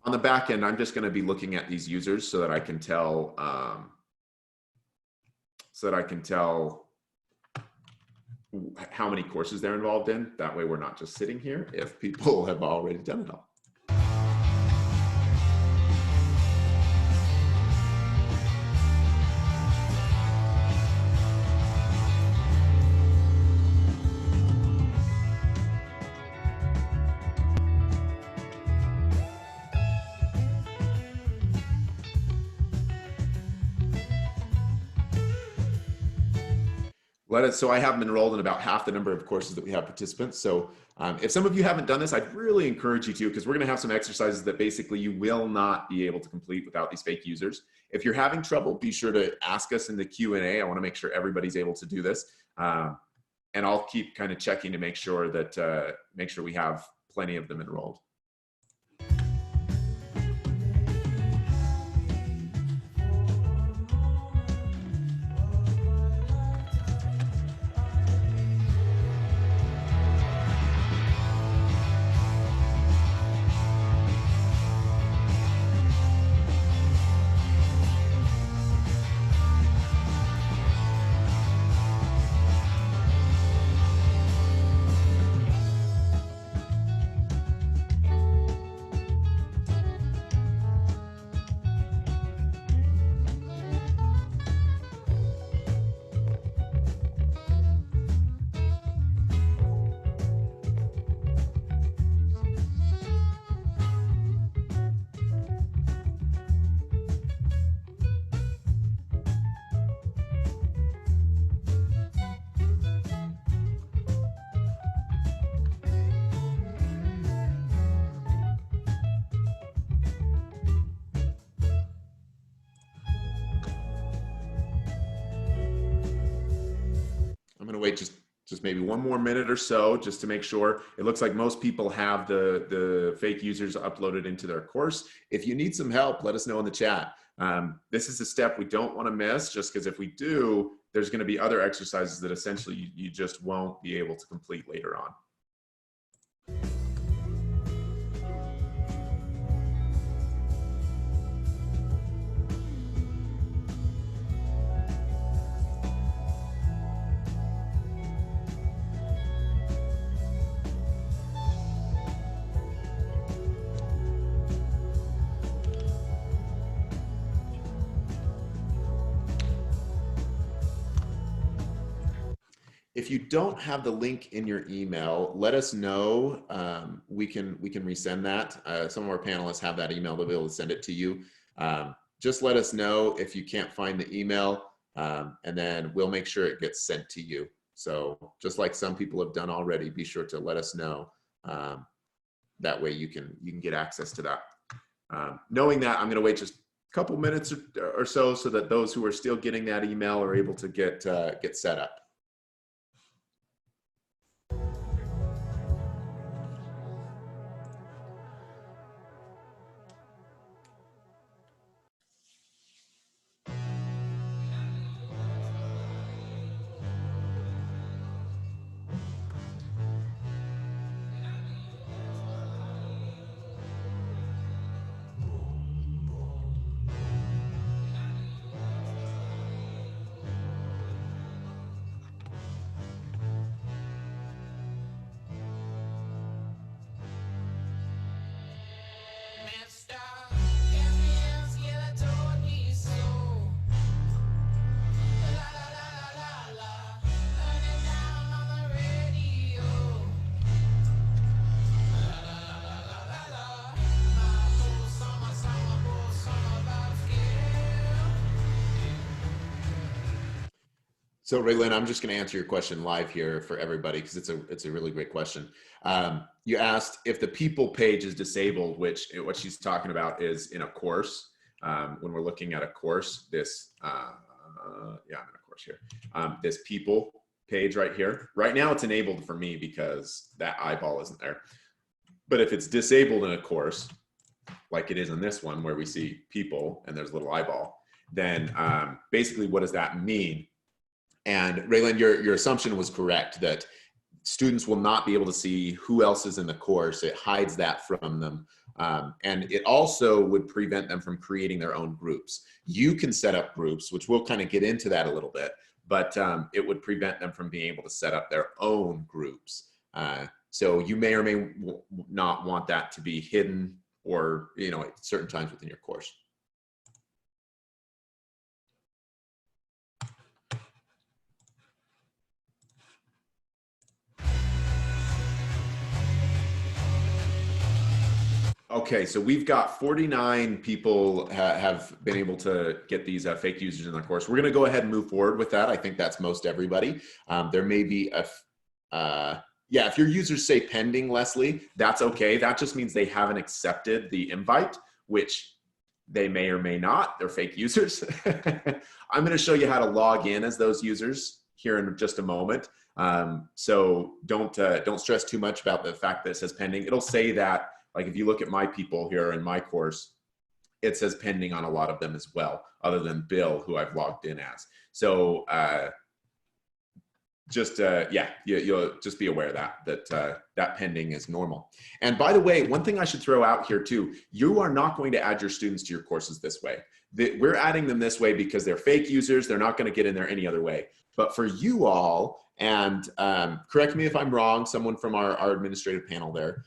On the back end, I'm just going to be looking at these users so that I can tell how many courses they're involved in. That way we're not just sitting here if people have already done it all. So I have them enrolled in about half the number of courses that we have participants. So if some of you haven't done this, I'd really encourage you to, because we're going to have some exercises that basically you will not be able to complete without these fake users. If you're having trouble, be sure to ask us in the Q&A. I want to make sure everybody's able to do this. And I'll keep kind of checking to make sure that we have plenty of them enrolled. I'm going to wait just maybe one more minute or so just to make sure. It looks like most people have the fake users uploaded into their course. If you need some help, let us know in the chat. This is a step we don't want to miss, just because if we do, there's going to be other exercises that essentially you just won't be able to complete later on. If you don't have the link in your email, let us know. We can resend that. Some of our panelists have that email. They'll be able to send it to you. Just let us know if you can't find the email, and then we'll make sure it gets sent to you. So just like some people have done already, be sure to let us know. That way you can get access to that. Knowing that, I'm going to wait just a couple minutes or so that those who are still getting that email are able to get set up. So Raylan, I'm just going to answer your question live here for everybody because it's a really great question. You asked if the people page is disabled, which what she's talking about is in a course. When we're looking at a course, this yeah, I'm in a course here. This people page right here. Right now it's enabled for me because that eyeball isn't there. But if it's disabled in a course, like it is in this one where we see people and there's a little eyeball, then basically what does that mean? And Raylan, your assumption was correct that students will not be able to see who else is in the course. It hides that from them. And it also would prevent them from creating their own groups. You can set up groups, which we'll kind of get into that a little bit, but it would prevent them from being able to set up their own groups. So you may or may not want that to be hidden or, you know, at certain times within your course. Okay, so we've got 49 people have been able to get these fake users in their course. We're going to go ahead and move forward with that. I think that's most everybody. There may be a, yeah, if your users say pending, Leslie, that's okay. That just means they haven't accepted the invite, which they may or may not. They're fake users. I'm going to show you how to log in as those users here in just a moment. So don't stress too much about the fact that it says pending. It'll say that. Like if you look at my people here in my course, it says pending on a lot of them as well, other than Bill, who I've logged in as. So yeah, you'll just be aware that pending is normal. And by the way, one thing I should throw out here too, you are not going to add your students to your courses this way. We're adding them this way because they're fake users. They're not going to get in there any other way. But for you all, and correct me if I'm wrong, someone from our administrative panel there,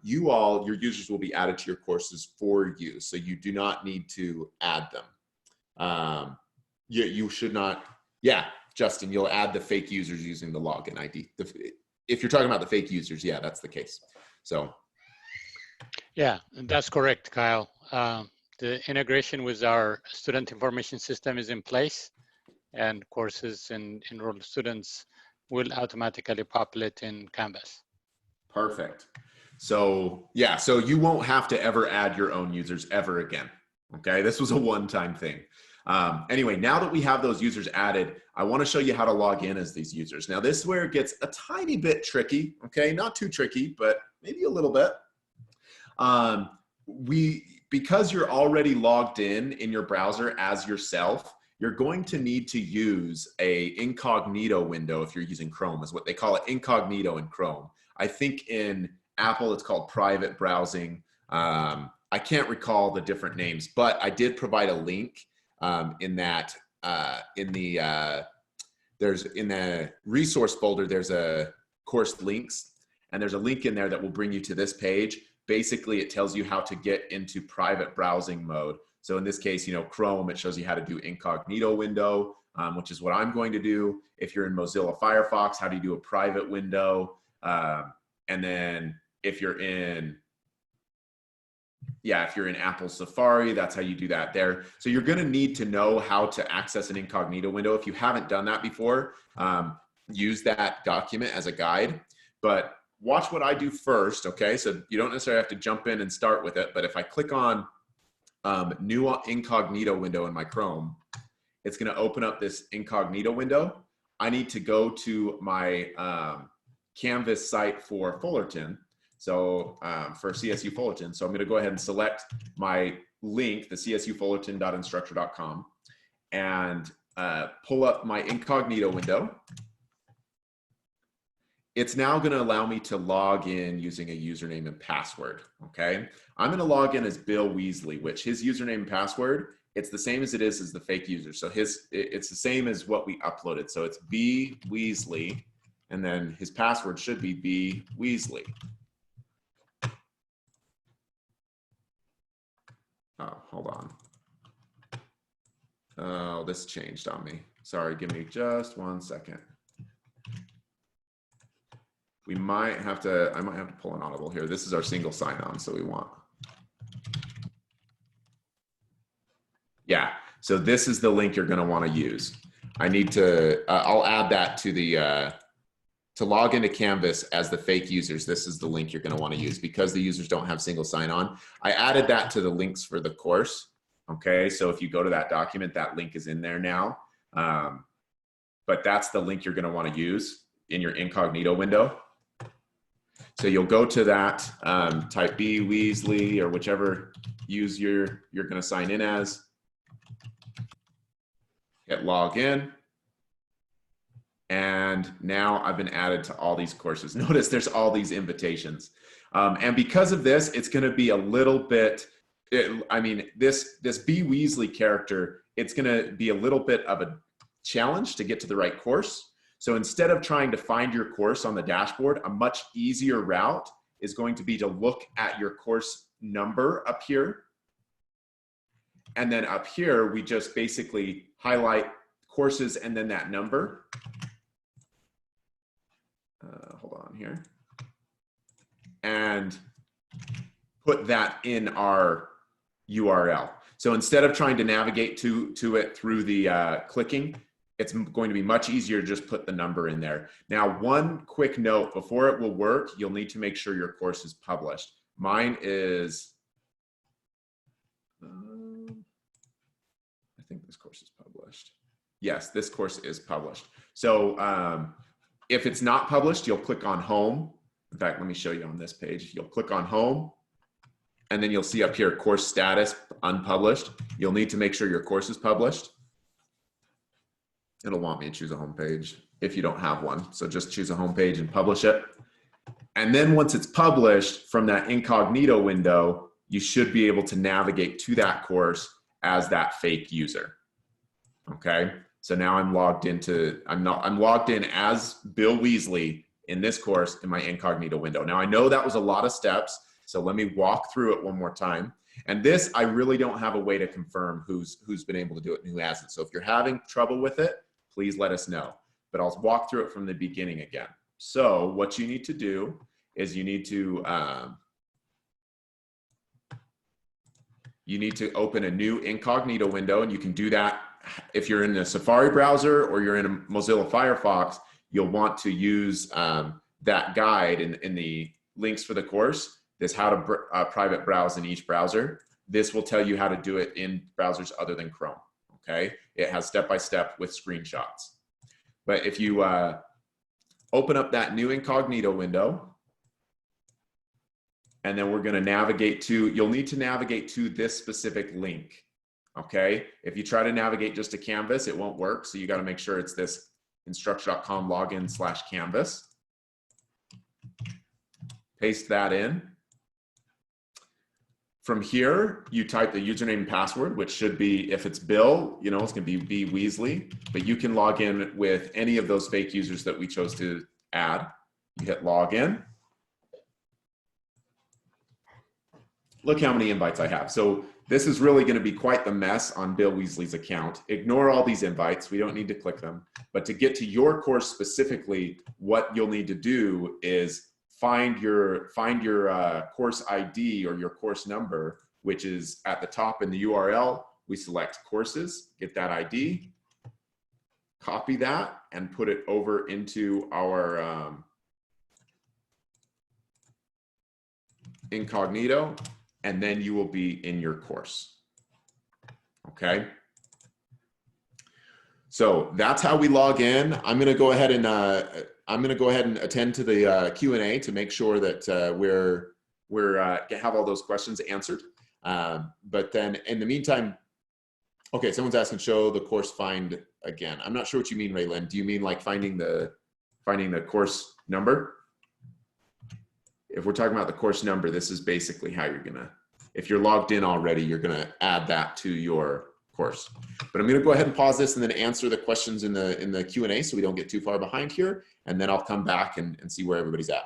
you all, your users will be added to your courses for you. So you do not need to add them. You should not, yeah, Justin, you'll add the fake users using the login ID. If you're talking about the fake users, yeah, that's the case. So. Yeah, that's correct, Kyle. The integration with our student information system is in place, and courses and enrolled students will automatically populate in Canvas. Perfect. So yeah, so you won't have to ever add your own users ever again. Okay, this was a one-time thing. Anyway, now that we have those users added, I want to show you how to log in as these users. Now this is where it gets a tiny bit tricky. Okay, not too tricky, but maybe a little bit. Because you're already logged in your browser as yourself, you're going to need to use a incognito window. If you're using Chrome, is what they call it, incognito in Chrome. I think in Apple it's called private browsing. I can't recall the different names, but I did provide a link in that in the resource folder. There's a course links, and there's a link in there that will bring you to this page. Basically, it tells you how to get into private browsing mode. So in this case, you know, Chrome, it shows you how to do incognito window, which is what I'm going to do. If you're in Mozilla Firefox, how do you do a private window? And then if you're in, yeah, if you're in Apple Safari, that's how you do that there. So you're going to need to know how to access an incognito window. If you haven't done that before, use that document as a guide. But watch what I do first, okay? So you don't necessarily have to jump in and start with it, but if I click on new incognito window in my Chrome, it's gonna open up this incognito window. I need to go to my Canvas site for Fullerton, so for CSU Fullerton. So I'm gonna go ahead and select my link, the csufullerton.instructure.com, and pull up my incognito window. It's now going to allow me to log in using a username and password, okay? I'm going to log in as Bill Weasley, which his username and password, it's the same as it is as the fake user. So it's the same as what we uploaded. So it's B Weasley, and then his password should be B Weasley. Oh, hold on. Oh, this changed on me. Sorry, give me just 1 second. We might have to, I might have to pull an audible here. This is our single sign-on, so we want. Yeah, so this is the link you're gonna wanna use. I need to, I'll add that to the, to log into Canvas as the fake users. This is the link you're going to want to use because the users don't have single sign-on. I added that to the links for the course. Okay, so if you go to that document, that link is in there now. But that's the link you're going to want to use in your incognito window. So you'll go to that, type B Weasley or whichever user you're going to sign in as. Hit log in. And now I've been added to all these courses. Notice there's all these invitations. And because of this, it's going to be a little bit, I mean, this B Weasley character, it's going to be a little bit of a challenge to get to the right course. So instead of trying to find your course on the dashboard, a much easier route is going to be to look at your course number up here. And then up here, we just basically highlight courses and then that number. Hold on here. And put that in our URL. So instead of trying to navigate to it through the clicking, it's going to be much easier to just put the number in there. Now, one quick note, before it will work, you'll need to make sure your course is published. Mine is, I think this course is published. Yes, this course is published. So if it's not published, you'll click on home. In fact, let me show you on this page. You'll click on home, and then you'll see up here, course status, unpublished. You'll need to make sure your course is published. It'll want me to choose a home page if you don't have one. So just choose a home page and publish it. And then once it's published from that incognito window, you should be able to navigate to that course as that fake user. Okay. So now I'm logged into, I'm logged in as Bill Weasley in this course in my incognito window. Now I know that was a lot of steps, so let me walk through it one more time. And this, I really don't have a way to confirm who's been able to do it and who hasn't. So if you're having trouble with it, please let us know. But I'll walk through it from the beginning again. So what you need to do is you need to open a new incognito window, and you can do that if you're in a Safari browser or you're in a Mozilla Firefox. You'll want to use that guide in the links for the course. This how to private browse in each browser. This will tell you how to do it in browsers other than Chrome. Okay, it has step-by-step with screenshots. But if you open up that new incognito window, and then we're going to navigate to, you'll need to navigate to this specific link. Okay, if you try to navigate just to Canvas, it won't work. So you got to make sure it's this instructure.com login/Canvas. Paste that in. From here, you type the username and password, which should be, if it's Bill, you know, it's going to be B Weasley, but you can log in with any of those fake users that we chose to add. You hit login. Look how many invites I have. So this is really going to be quite the mess on Bill Weasley's account. Ignore all these invites. We don't need to click them. But to get to your course specifically, what you'll need to do is find your course ID or your course number, which is at the top in the URL. We select courses, get that ID, copy that, and put it over into our incognito, and then you will be in your course. Okay. So that's how we log in. I'm going to go ahead and attend to the Q&A to make sure that we have all those questions answered. But then in the meantime, okay, someone's asking, show the course find again. I'm not sure what you mean, Raylan. Do you mean like finding the course number? If we're talking about the course number, this is basically how you're gonna, if you're logged in already, you're gonna add that to your course. But I'm gonna go ahead and pause this and then answer the questions in the Q&A so we don't get too far behind here. And then I'll come back and see where everybody's at.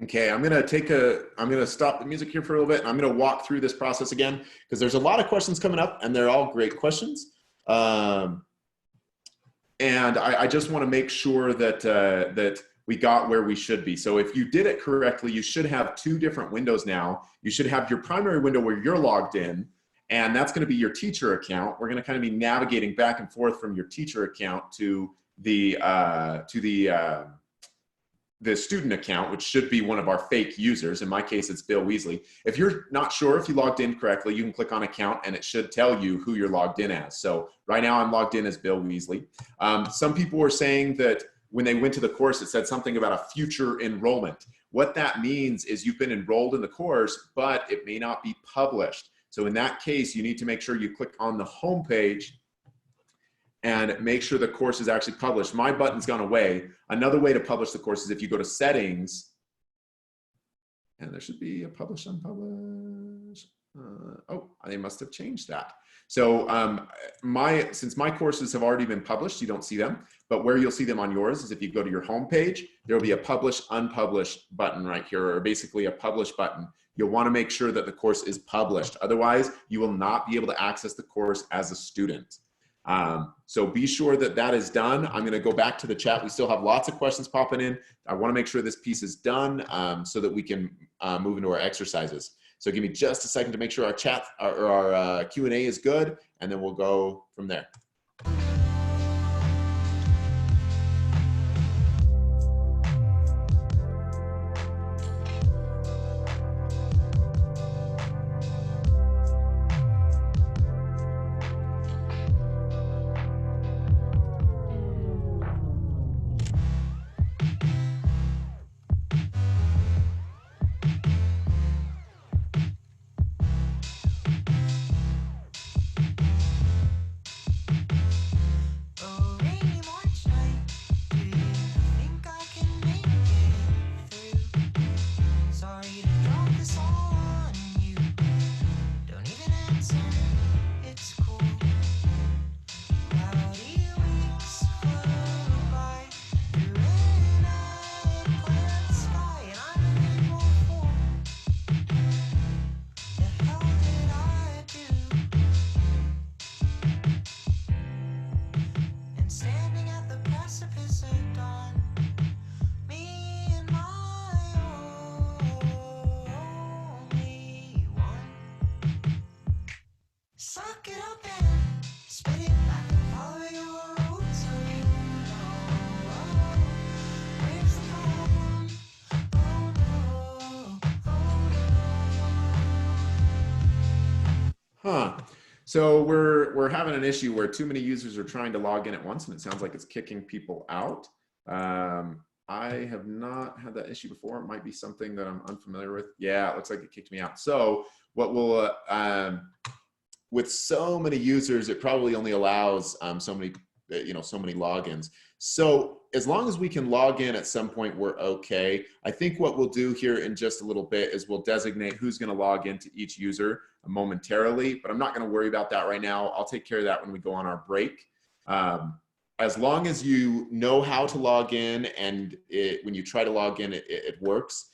Okay, I'm gonna stop the music here for a little bit, and I'm gonna walk through this process again, because there's a lot of questions coming up, and they're all great questions. And I just wanna make sure that, that we got where we should be. So if you did it correctly, you should have two different windows now. You should have your primary window where you're logged in, and that's gonna be your teacher account. We're gonna kind of be navigating back and forth from your teacher account to the student account, which should be one of our fake users. In my case, it's Bill Weasley. If you're not sure if you logged in correctly, you can click on account and it should tell you who you're logged in as. So right now I'm logged in as Bill Weasley. Some people were saying that when they went to the course, it said something about a future enrollment. What that means is you've been enrolled in the course, but it may not be published. So in that case, you need to make sure you click on the home page and make sure the course is actually published. My button's gone away. Another way to publish the course is if you go to settings, and there should be a publish, unpublish. Oh, they must have changed that. So since my courses have already been published, you don't see them, but where you'll see them on yours is if you go to your home page, there'll be a publish, unpublished button right here, or basically a publish button. You'll want to make sure that the course is published. Otherwise, you will not be able to access the course as a student. So be sure that that is done. I'm going to go back to the chat. We still have lots of questions popping in. I want to make sure this piece is done so that we can move into our exercises. So give me just a second to make sure our chat or our Q&A is good, and then we'll go from there. So we're having an issue where too many users are trying to log in at once, and it sounds like it's kicking people out. I have not had that issue before. It might be something that I'm unfamiliar with. Yeah, it looks like it kicked me out. So what will, with so many users, it probably only allows so many logins. So as long as we can log in at some point, we're okay. I think what we'll do here in just a little bit is we'll designate who's going to log into each user momentarily, but I'm not going to worry about that right now. I'll take care of that when we go on our break. As long as you know how to log in and when you try to log in, it works.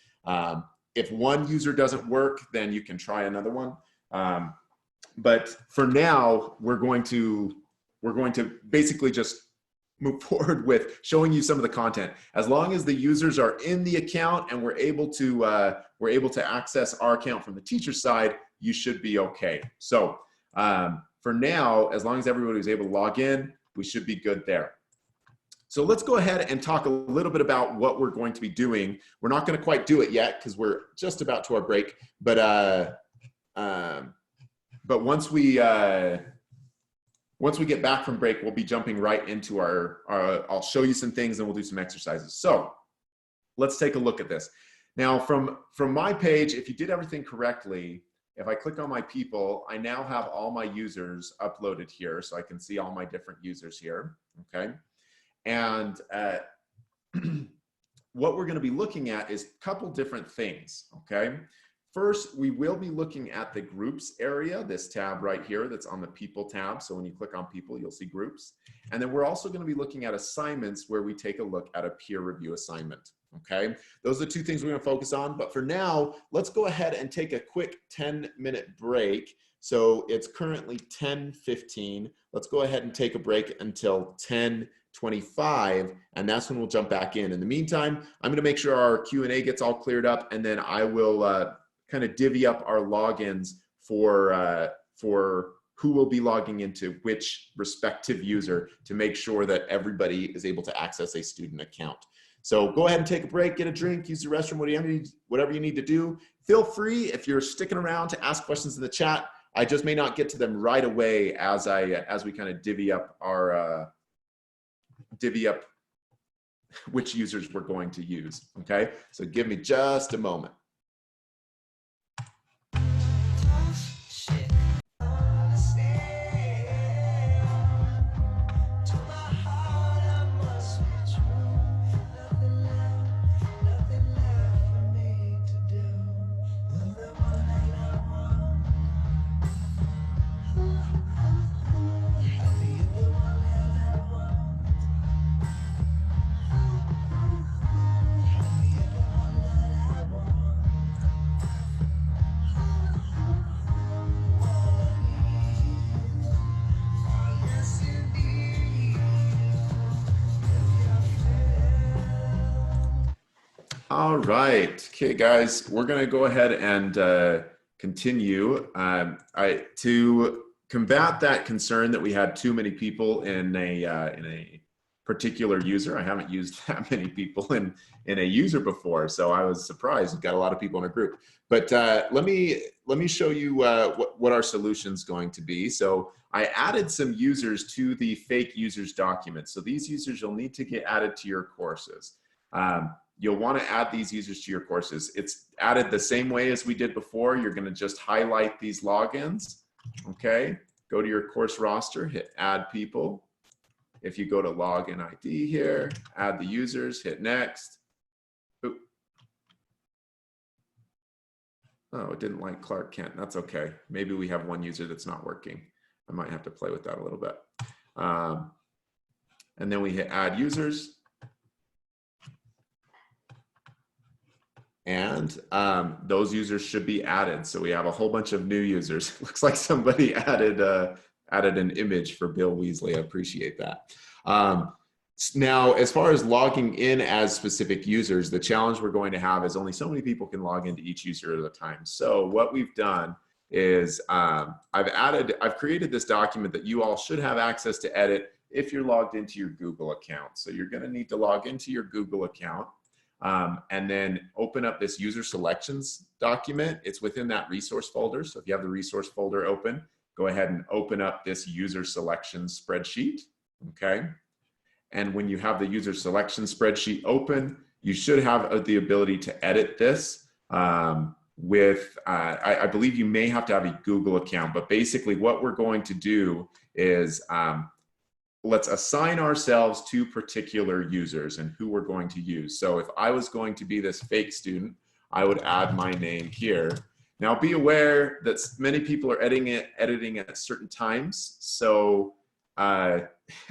If one user doesn't work, then you can try another one. But for now, we're going to basically just move forward with showing you some of the content. As long as the users are in the account and we're able to access our account from the teacher side, you should be okay. So for now, as long as everybody was able to log in, we should be good there. So let's go ahead and talk a little bit about what we're going to be doing. We're not going to quite do it yet because we're just about to our break, but once we get back from break, we'll be jumping right into I'll show you some things and we'll do some exercises. So let's take a look at this. Now from my page, if you did everything correctly, if I click on my people, I now have all my users uploaded here. So I can see all my different users here, okay? And what we're gonna be looking at is a couple different things, okay? First, we will be looking at the groups area, this tab right here that's on the people tab. So when you click on people, you'll see groups. And then we're also going to be looking at assignments where we take a look at a peer review assignment. Okay, those are the two things we're going to focus on. But for now, let's go ahead and take a quick 10-minute break. So it's currently 10:15. Let's go ahead and take a break until 10:25, and that's when we'll jump back in. In the meantime, I'm going to make sure our Q&A gets all cleared up, and then I will kind of divvy up our logins for who will be logging into which respective user to make sure that everybody is able to access a student account. So go ahead and take a break, get a drink, use the restroom, whatever you need to do. Feel free, if you're sticking around, to ask questions in the chat. I just may not get to them right away as we kind of divvy up which users we're going to use. Okay, so give me just a moment. All right, okay, guys, we're going to go ahead and continue. To combat that concern that we had too many people in a particular user. I haven't used that many people in a user before, so I was surprised. We've got a lot of people in a group. But let me show you what our solution is going to be. So I added some users to the fake users document. So these users you'll need to get added to your courses. You'll want to add these users to your courses. It's added the same way as we did before. You're going to just highlight these logins. Okay, go to your course roster, hit add people. If you go to login ID here, add the users, hit next. Oop. Oh, it didn't like Clark Kent. That's okay. Maybe we have one user that's not working. I might have to play with that a little bit. And then we hit add users. And those users should be added. So we have a whole bunch of new users. Looks like somebody added an image for Bill Weasley. I appreciate that. Now, as far as logging in as specific users, the challenge we're going to have is only so many people can log into each user at a time. So what we've done is I've created this document that you all should have access to edit if you're logged into your Google account. So you're going to need to log into your Google account. And then open up this user selections document. It's within that resource folder. So if you have the resource folder open, go ahead and open up this user selection spreadsheet. Okay. And when you have the user selection spreadsheet open, you should have the ability to edit this I believe you may have to have a Google account, but basically what we're going to do is let's assign ourselves to particular users and who we're going to use. So if I was going to be this fake student, I would add my name here. Now be aware that many people are editing at certain times. So we're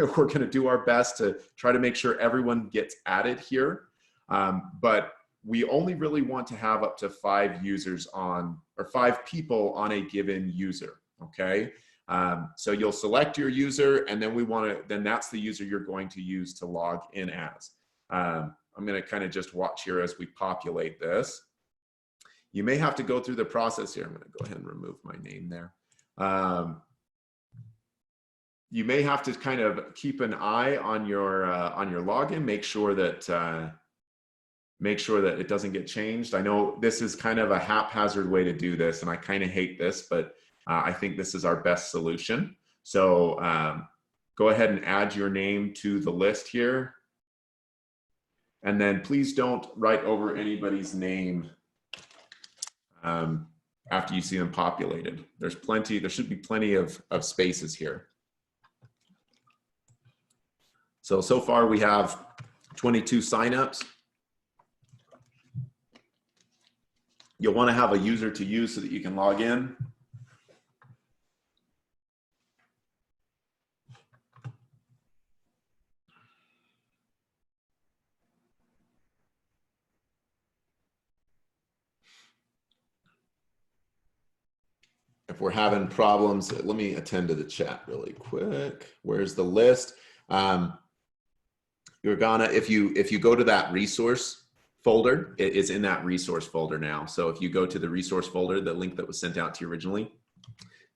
going to do our best to try to make sure everyone gets added here. But we only really want to have up to 5 users on, or 5 people on a given user, okay? So you'll select your user, and then that's the user you're going to use to log in as. I'm going to kind of just watch here as we populate this. You may have to go through the process here. I'm going to go ahead and remove my name there. You may have to kind of keep an eye on your login. Make sure that it doesn't get changed. I know this is kind of a haphazard way to do this, and I kind of hate this, but I think this is our best solution. So go ahead and add your name to the list here. And then please don't write over anybody's name after you see them populated. There should be plenty of spaces here. So far we have 22 signups. You'll want to have a user to use so that you can log in. If we're having problems, let me attend to the chat really quick. Where's the list? You're gonna, if you go to that resource folder, it is in that resource folder now. So if you go to the resource folder, the link that was sent out to you originally,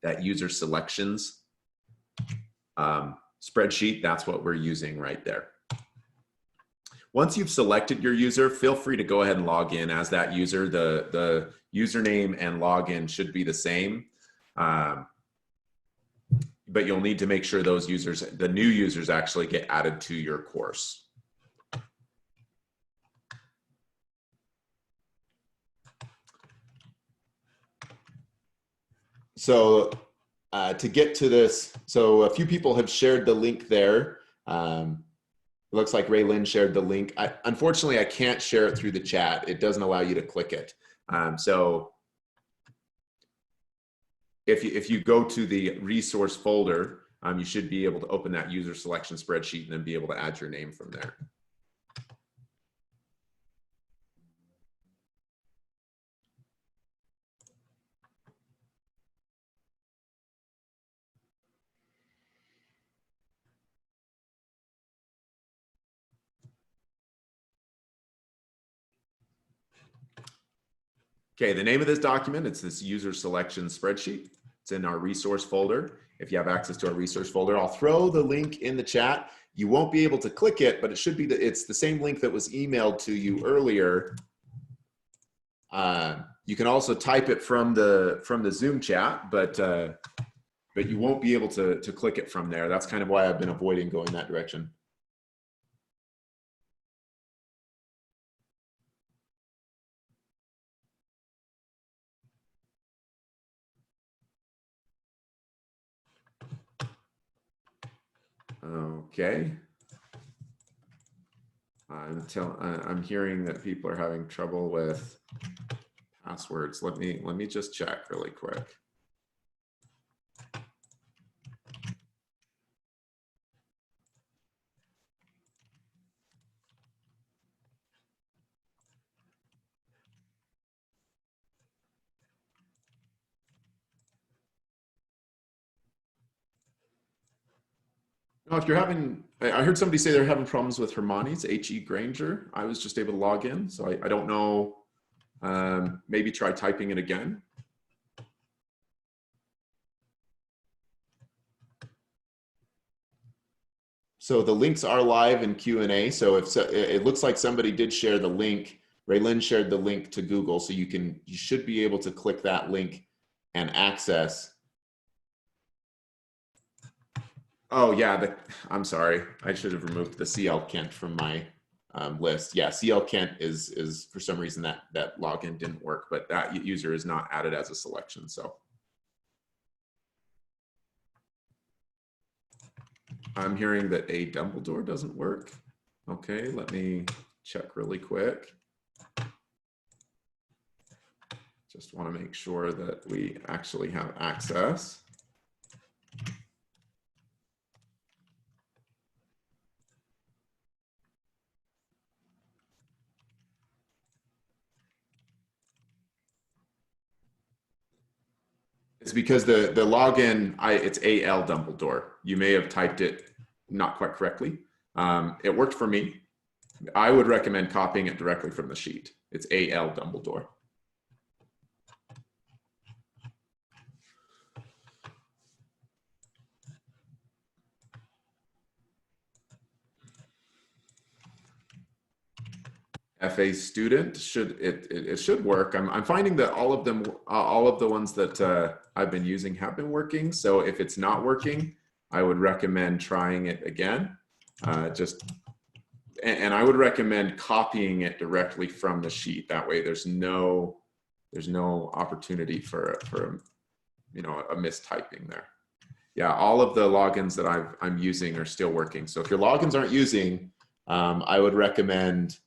that user selections spreadsheet, that's what we're using right there. Once you've selected your user, feel free to go ahead and log in as that user. The username and login should be the same. But you'll need to make sure those users, the new users, actually get added to your course. So to get to this, so a few people have shared the link there. It looks like Raylyn shared the link. Unfortunately, I can't share it through the chat. It doesn't allow you to click it. So if you go to the resource folder, you should be able to open that user selection spreadsheet and then be able to add your name from there. Okay, the name of this document, it's this user selection spreadsheet. It's in our resource folder. If you have access to our resource folder, I'll throw the link in the chat. You won't be able to click it, but it should be, it's the same link that was emailed to you earlier. You can also type it from the Zoom chat, but you won't be able to click it from there. That's kind of why I've been avoiding going that direction. Okay. I'm hearing that people are having trouble with passwords. Let me just check really quick. No, if you're having, I heard somebody say they're having problems with Hermione's, H.E. Granger. I was just able to log in, so I don't know. Maybe try typing it again. So the links are live in Q&A. So if it looks like somebody did share the link, Raylyn shared the link to Google, so you should be able to click that link and access. Oh yeah, I'm sorry. I should have removed the CL Kent from my list. Yeah, CL Kent is for some reason that login didn't work, but that user is not added as a selection. So I'm hearing that a Dumbledore doesn't work. Okay, let me check really quick. Just want to make sure that we actually have access. It's because the login, it's AL Dumbledore. You may have typed it not quite correctly. It worked for me. I would recommend copying it directly from the sheet. It's AL Dumbledore. FA student it should work. I'm finding that all of the ones that I've been using have been working. So if it's not working, I would recommend trying it again. And I would recommend copying it directly from the sheet. That way, there's no opportunity for a mistyping there. Yeah, all of the logins that I'm using are still working. So if your logins aren't using, I would recommend.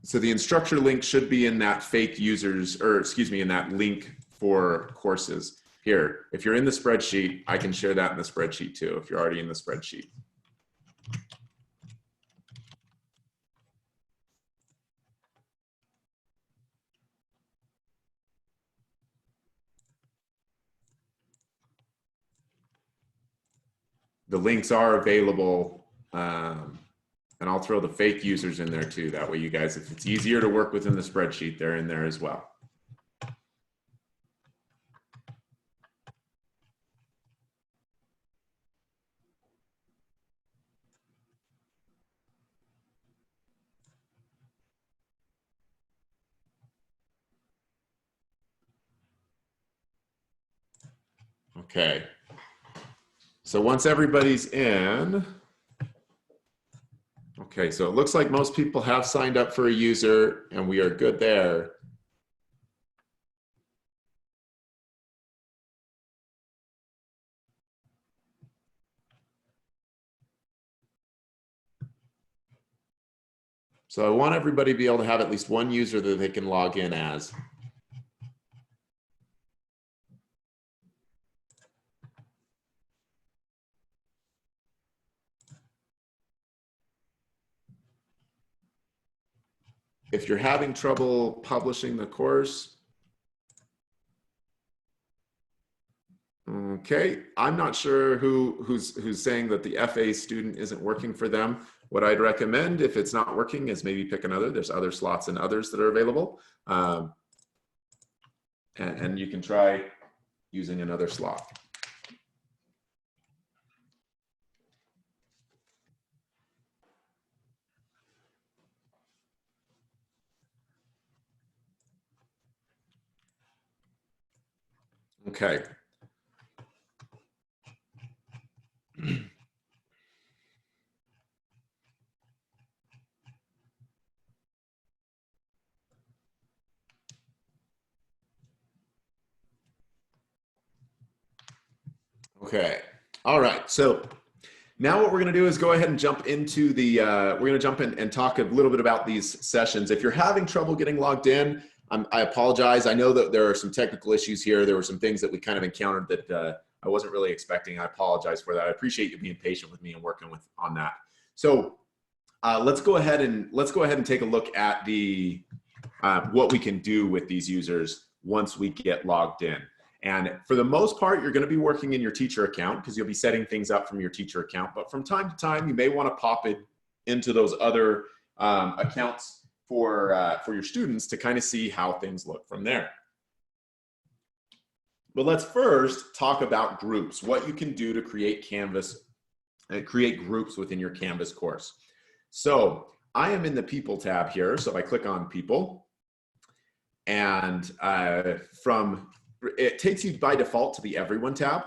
So the instructor link should be in that fake users, or excuse me, in that link for courses. Here, if you're in the spreadsheet, I can share that in the spreadsheet too, if you're already in the spreadsheet. the links are available. And I'll throw the fake users in there too. That way you guys, if it's easier to work within the spreadsheet, they're in there as well. Okay. So once everybody's in, okay, so it looks like most people have signed up for a user and we are good there. So I want everybody to be able to have at least one user that they can log in as. If you're having trouble publishing the course, okay, I'm not sure who's saying that the FA student isn't working for them. What I'd recommend, if it's not working, is maybe pick another. There's other slots and others that are available. And you can try using another slot. Okay. Okay. All right. So now what we're going to do is go ahead and jump into the, we're going to jump in and talk a little bit about these sessions. If you're having trouble getting logged in, I apologize. I know that there are some technical issues here. There were some things that we kind of encountered that I wasn't really expecting. I apologize for that. I appreciate you being patient with me and working on that. So let's go ahead and take a look at the what we can do with these users once we get logged in. And for the most part, you're going to be working in your teacher account because you'll be setting things up from your teacher account. But from time to time, you may want to pop it into those other accounts for your students to kind of see how things look from there. But let's first talk about groups, what you can do to create Canvas and create groups within your Canvas course. So I am in the People tab here. So if I click on People, and it takes you by default to the Everyone tab.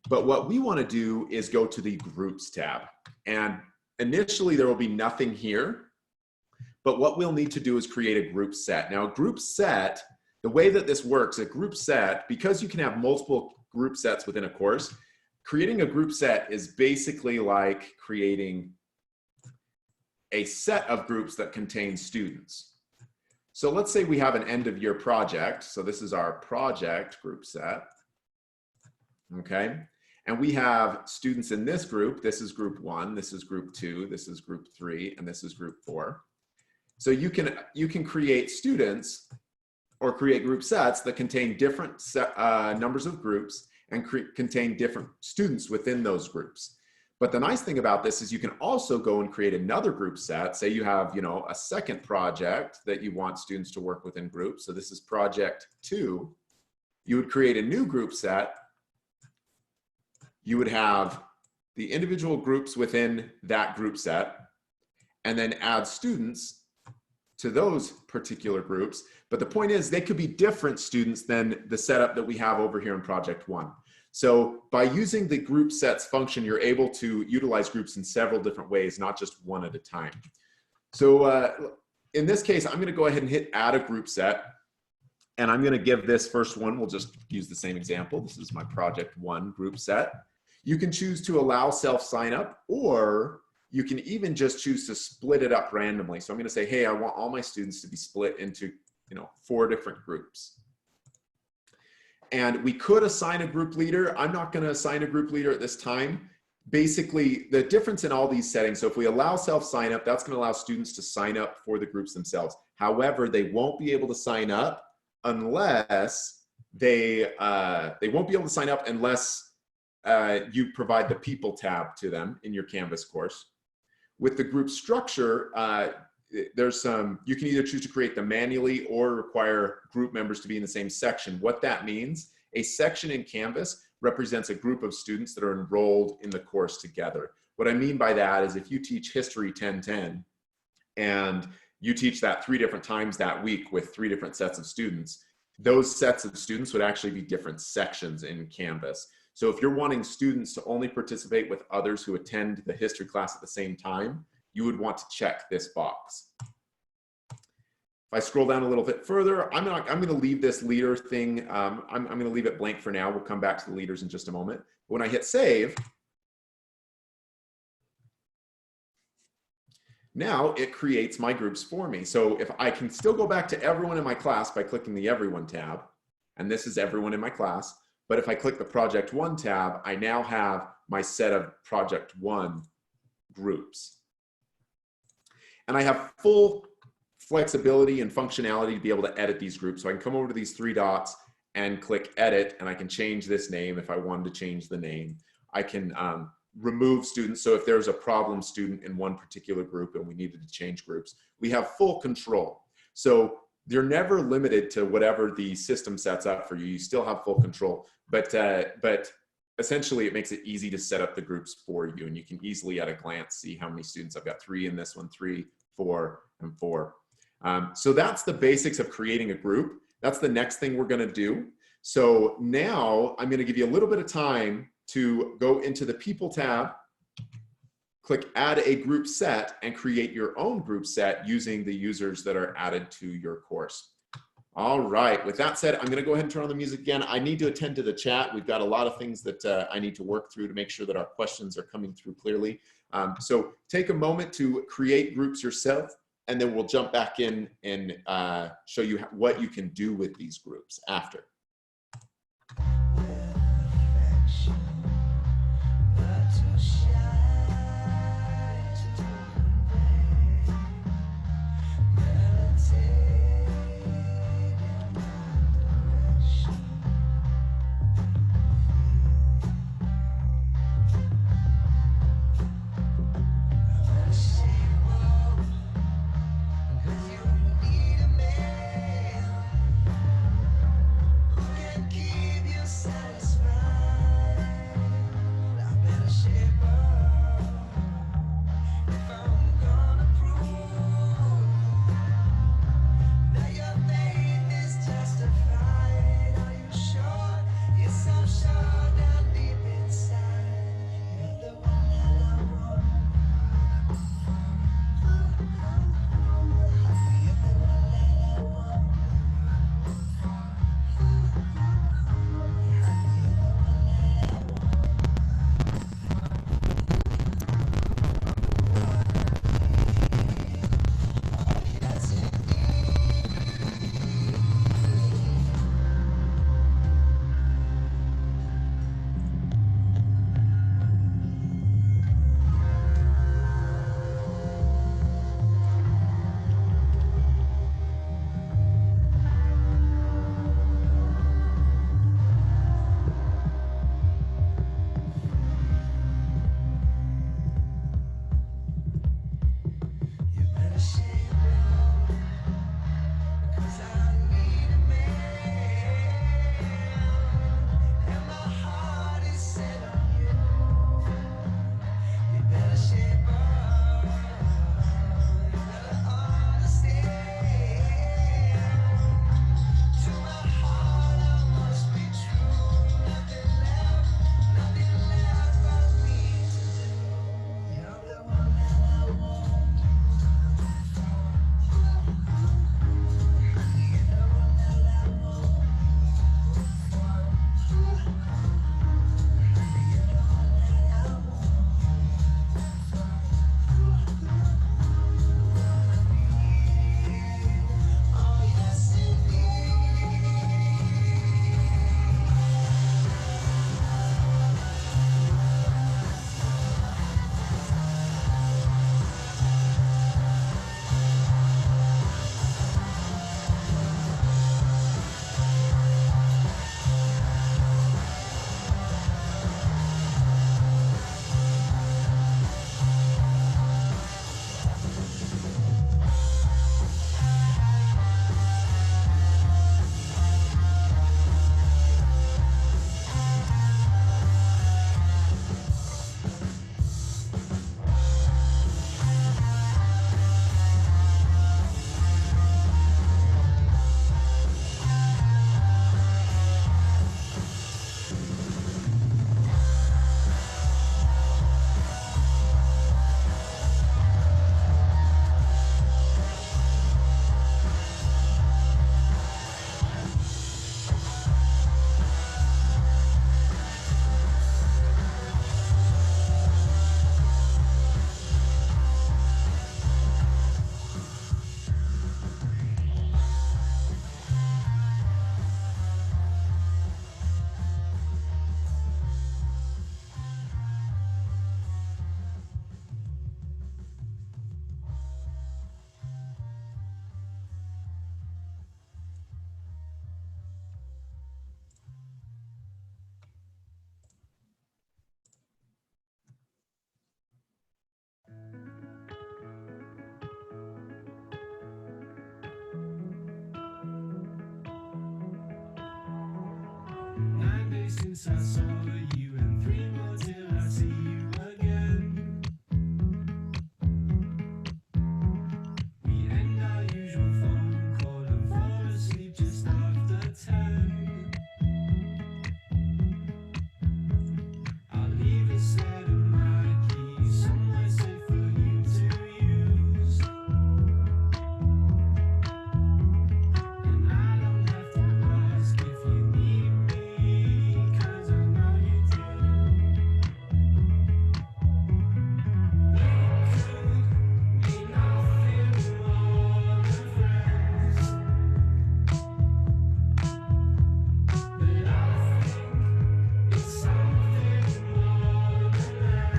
But what we want to do is go to the Groups tab. And initially there will be nothing here. But what we'll need to do is create a group set. Now, a group set, the way that this works, a group set, because you can have multiple group sets within a course, creating a group set is basically like creating a set of groups that contain students. So let's say we have an end of year project. So this is our project group set, okay? And we have students in this group. This is group 1, this is group 2, this is group 3, and this is group 4. So you can create students or create group sets that contain different numbers of groups and contain different students within those groups. But the nice thing about this is you can also go and create another group set. Say you have, a second project that you want students to work within groups. So this is project 2. You would create a new group set. You would have the individual groups within that group set and then add students to those particular groups. But the point is they could be different students than the setup that we have over here in project 1. So by using the group sets function, you're able to utilize groups in several different ways, not just one at a time. So in this case, I'm going to go ahead and hit add a group set. And I'm going to give this first one, we'll just use the same example. This is my project 1 group set. You can choose to allow self-sign up, or you can even just choose to split it up randomly. So I'm going to say, hey, I want all my students to be split into 4 different groups. And we could assign a group leader. I'm not going to assign a group leader at this time. Basically, the difference in all these settings, so if we allow self-sign up, that's going to allow students to sign up for the groups themselves. However, they won't be able to sign up unless unless you provide the people tab to them in your Canvas course. With the group structure, there's some, you can either choose to create them manually or require group members to be in the same section. What that means, a section in Canvas represents a group of students that are enrolled in the course together. What I mean by that is if you teach History 1010 and you teach that 3 different times that week with 3 different sets of students, those sets of students would actually be different sections in Canvas. So if you're wanting students to only participate with others who attend the history class at the same time, you would want to check this box. If I scroll down a little bit further, I'm going to leave this leader thing. I'm going to leave it blank for now. We'll come back to the leaders in just a moment. But when I hit save, now it creates my groups for me. So if I can still go back to everyone in my class by clicking the Everyone tab, and this is everyone in my class, but if I click the Project 1 tab, I now have my set of Project 1 groups. And I have full flexibility and functionality to be able to edit these groups. So I can come over to these 3 dots and click Edit, and I can change this name if I wanted to change the name. I can remove students. So if there's a problem student in one particular group and we needed to change groups, we have full control. So you're never limited to whatever the system sets up for you. You still have full control, but essentially it makes it easy to set up the groups for you. And you can easily at a glance see how many students I've got. 3 in this one, 3, 4, and 4. So that's the basics of creating a group. That's the next thing we're gonna do. So now I'm gonna give you a little bit of time to go into the People tab, click Add a Group Set, and create your own group set using the users that are added to your course. All right, with that said, I'm gonna go ahead and turn on the music again. I need to attend to the chat. We've got a lot of things that I need to work through to make sure that our questions are coming through clearly. So take a moment to create groups yourself, and then we'll jump back in and show you what you can do with these groups after. since I saw you, and 3 more till I see you again. We end our usual phone call and fall asleep just after 10. I'll leave a set of my keys somewhere safe for you to use. And I don't have to ask if you need me, 'cause I know you do. We could be nothing more than friends, but I think it's something more than that.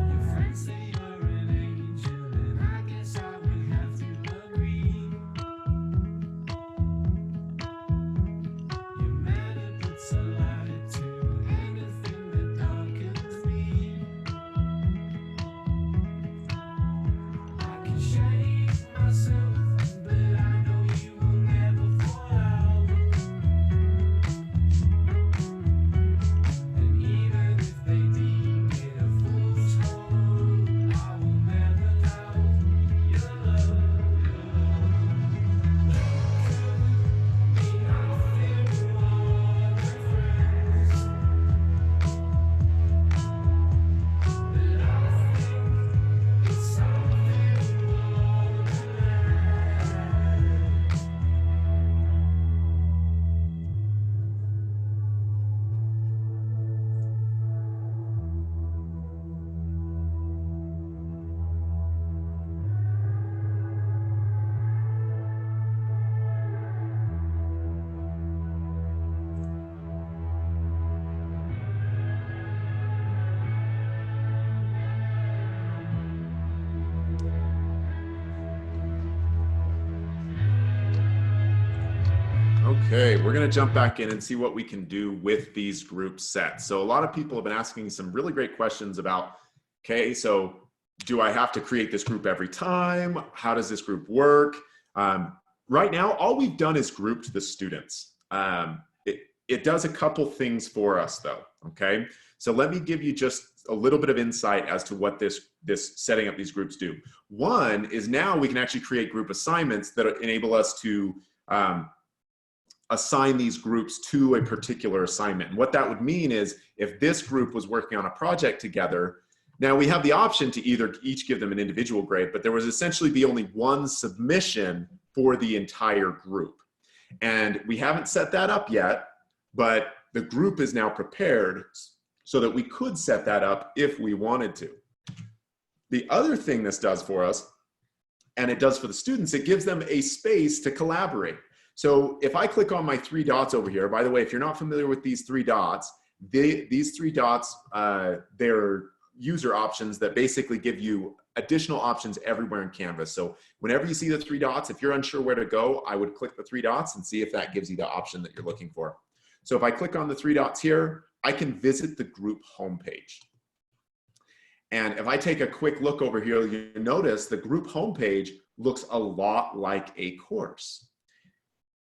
Your friends say you're an angel, and I guess I would have to agree. Your manner puts a light to anything that darkens me. I can shake myself, but I know you will never fall out. And even if they deem it a fool's hope, I will never doubt your love, your love. Be nothing more than friends, but I think it's something more than that. Okay, we're going to jump back in and see what we can do with these group sets. So a lot of people have been asking some really great questions about, okay, so do I have to create this group every time? How does this group work? Right now, all we've done is grouped the students. It does a couple things for us though, okay? So let me give you just a little bit of insight as to what this setting up these groups do. One is now we can actually create group assignments that enable us to assign these groups to a particular assignment. And what that would mean is if this group was working on a project together, now we have the option to either each give them an individual grade, but there was essentially be only one submission for the entire group. And we haven't set that up yet, but the group is now prepared so that we could set that up if we wanted to. The other thing this does for us, and it does for the students, it gives them a space to collaborate. So if I click on my 3 dots over here, by the way, if you're not familiar with these 3 dots, these 3 dots, they're user options that basically give you additional options everywhere in Canvas. So whenever you see the 3 dots, if you're unsure where to go, I would click the 3 dots and see if that gives you the option that you're looking for. So if I click on the 3 dots here, I can visit the group homepage. And if I take a quick look over here, you notice the group homepage looks a lot like a course.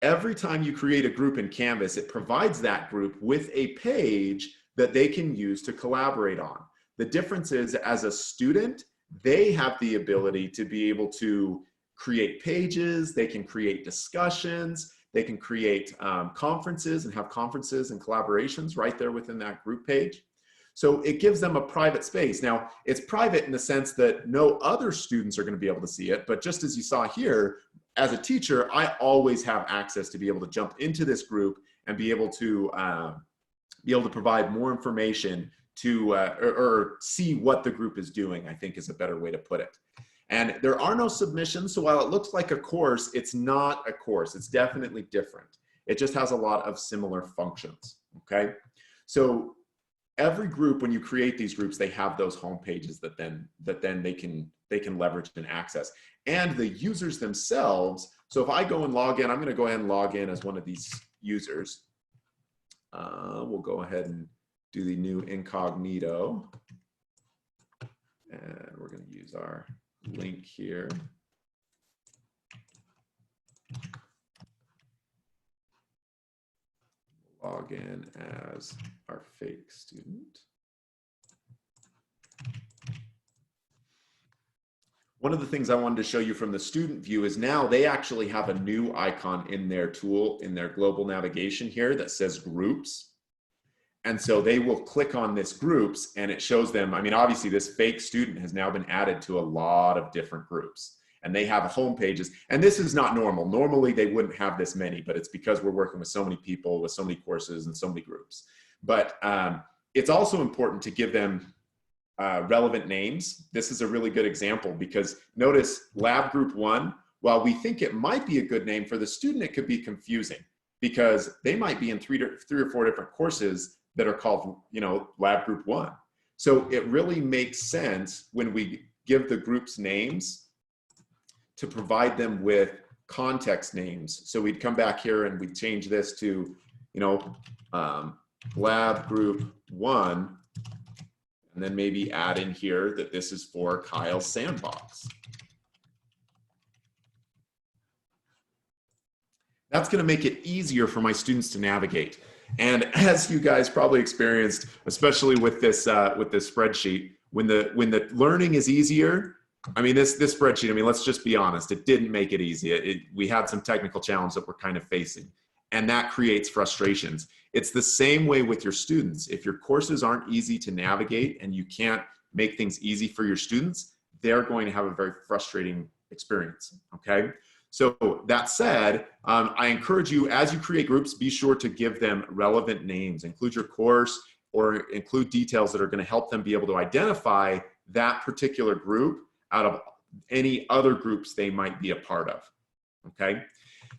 Every time you create a group in Canvas, it provides that group with a page that they can use to collaborate on. The difference is, as a student, they have the ability to be able to create pages, they can create discussions, they can create conferences and have conferences and collaborations right there within that group page. So it gives them a private space. Now, it's private in the sense that no other students are going to be able to see it, but just as you saw here, as a teacher, I always have access to be able to jump into this group and be able to provide more information to or see what the group is doing, I think is a better way to put it. And there are no submissions, so while it looks like a course, it's not a course. It's definitely different. It just has a lot of similar functions, okay? So every group, when you create these groups, they have those home pages that then they can leverage and access. And the users themselves, so if I go and log in, I'm gonna go ahead and log in as one of these users. We'll go ahead and do the new incognito. And we're gonna use our link here. log in as our fake student. One of the things I wanted to show you from the student view is now they actually have a new icon in their tool, in their global navigation here that says groups. And so they will click on this groups and it shows them, I mean, obviously this fake student has now been added to a lot of different groups and they have home pages. And this is not normal. Normally they wouldn't have this many, but it's because we're working with so many people, with so many courses and so many groups. But it's also important to give them relevant names. This is a really good example because notice lab group 1, while we think it might be a good name for the student, it could be confusing because they might be in three or four different courses that are called, you know, lab group 1. So it really makes sense when we give the groups names to provide them with context names. So we'd come back here and we'd change this to, you know, lab group 1, and then maybe add in here that this is for Kyle's sandbox. That's going to make it easier for my students to navigate. And as you guys probably experienced, especially with this spreadsheet, when the learning is easier, I mean, this spreadsheet, I mean, let's just be honest, it didn't make it easy. We had some technical challenges that we're kind of facing, and that creates frustrations. It's the same way with your students. If your courses aren't easy to navigate and you can't make things easy for your students, they're going to have a very frustrating experience, okay? So that said, I encourage you, as you create groups, be sure to give them relevant names, include your course or include details that are going to help them be able to identify that particular group out of any other groups they might be a part of, okay?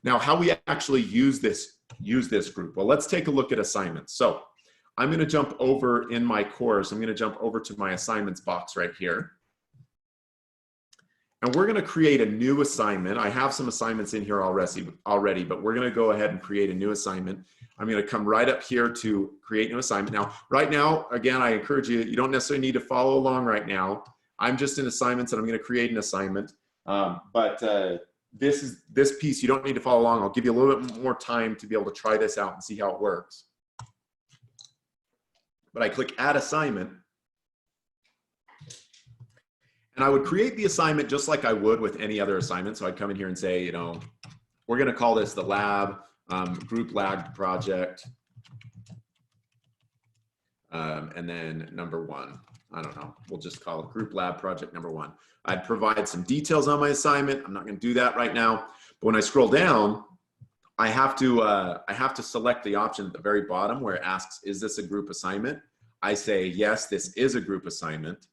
Now, how we actually use this group. Well, let's take a look at assignments. So I'm going to jump over in my course. I'm going to jump over to my assignments box right here. And we're going to create a new assignment. I have some assignments in here already, but we're going to go ahead and create a new assignment. I'm going to come right up here to create new assignment. Now, right now, again, I encourage you, you don't necessarily need to follow along right now. I'm just in assignments and I'm going to create an assignment. This piece, you don't need to follow along. I'll give you a little bit more time to be able to try this out and see how it works. But I click add assignment. And I would create the assignment just like I would with any other assignment. So I'd come in here and say, you know, we're going to call this the lab, group lab project. And then number 1, I don't know, we'll just call it group lab project number 1. I'd provide some details on my assignment. I'm not going to do that right now. But when I scroll down, I have to select the option at the very bottom where it asks, is this a group assignment? I say, yes, this is a group assignment.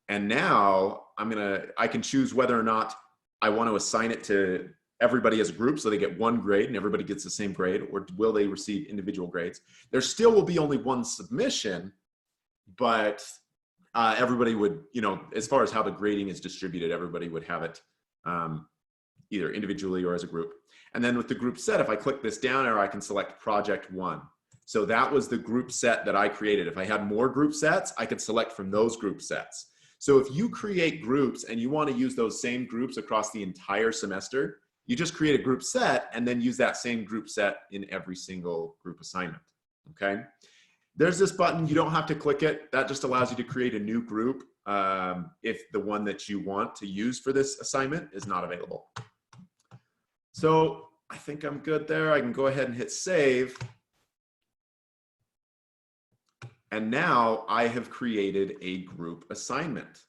And now I can choose whether or not I want to assign it to everybody as a group so they get 1 grade and everybody gets the same grade, or will they receive individual grades? There still will be only 1 submission, but everybody would, you know, as far as how the grading is distributed, everybody would have it either individually or as a group. And then with the group set, if I click this down arrow, I can select project 1. So that was the group set that I created. If I had more group sets, I could select from those group sets. So if you create groups and you want to use those same groups across the entire semester, you just create a group set and then use that same group set in every single group assignment, okay? There's this button, you don't have to click it. That just allows you to create a new group if the one that you want to use for this assignment is not available. So I think I'm good there. I can go ahead and hit save. And now I have created a group assignment,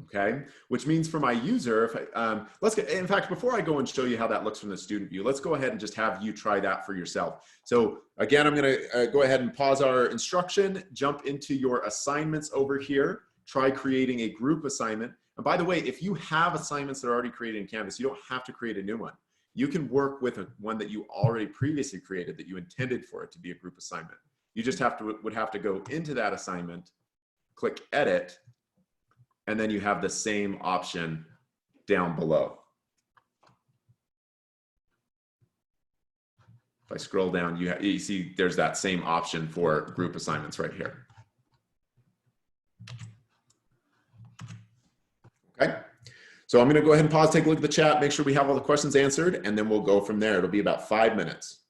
okay? Which means for my user, if in fact, before I go and show you how that looks from the student view, let's go ahead and just have you try that for yourself. So again, I'm gonna go ahead and pause our instruction, jump into your assignments over here, try creating a group assignment. And by the way, if you have assignments that are already created in Canvas, you don't have to create a new one. You can work with one that you already previously created that you intended for it to be a group assignment. You just would have to go into that assignment, click edit, and then you have the same option down below. If I scroll down, you see there's that same option for group assignments right here. Okay, so I'm gonna go ahead and pause, take a look at the chat, make sure we have all the questions answered, and then we'll go from there. It'll be about 5 minutes.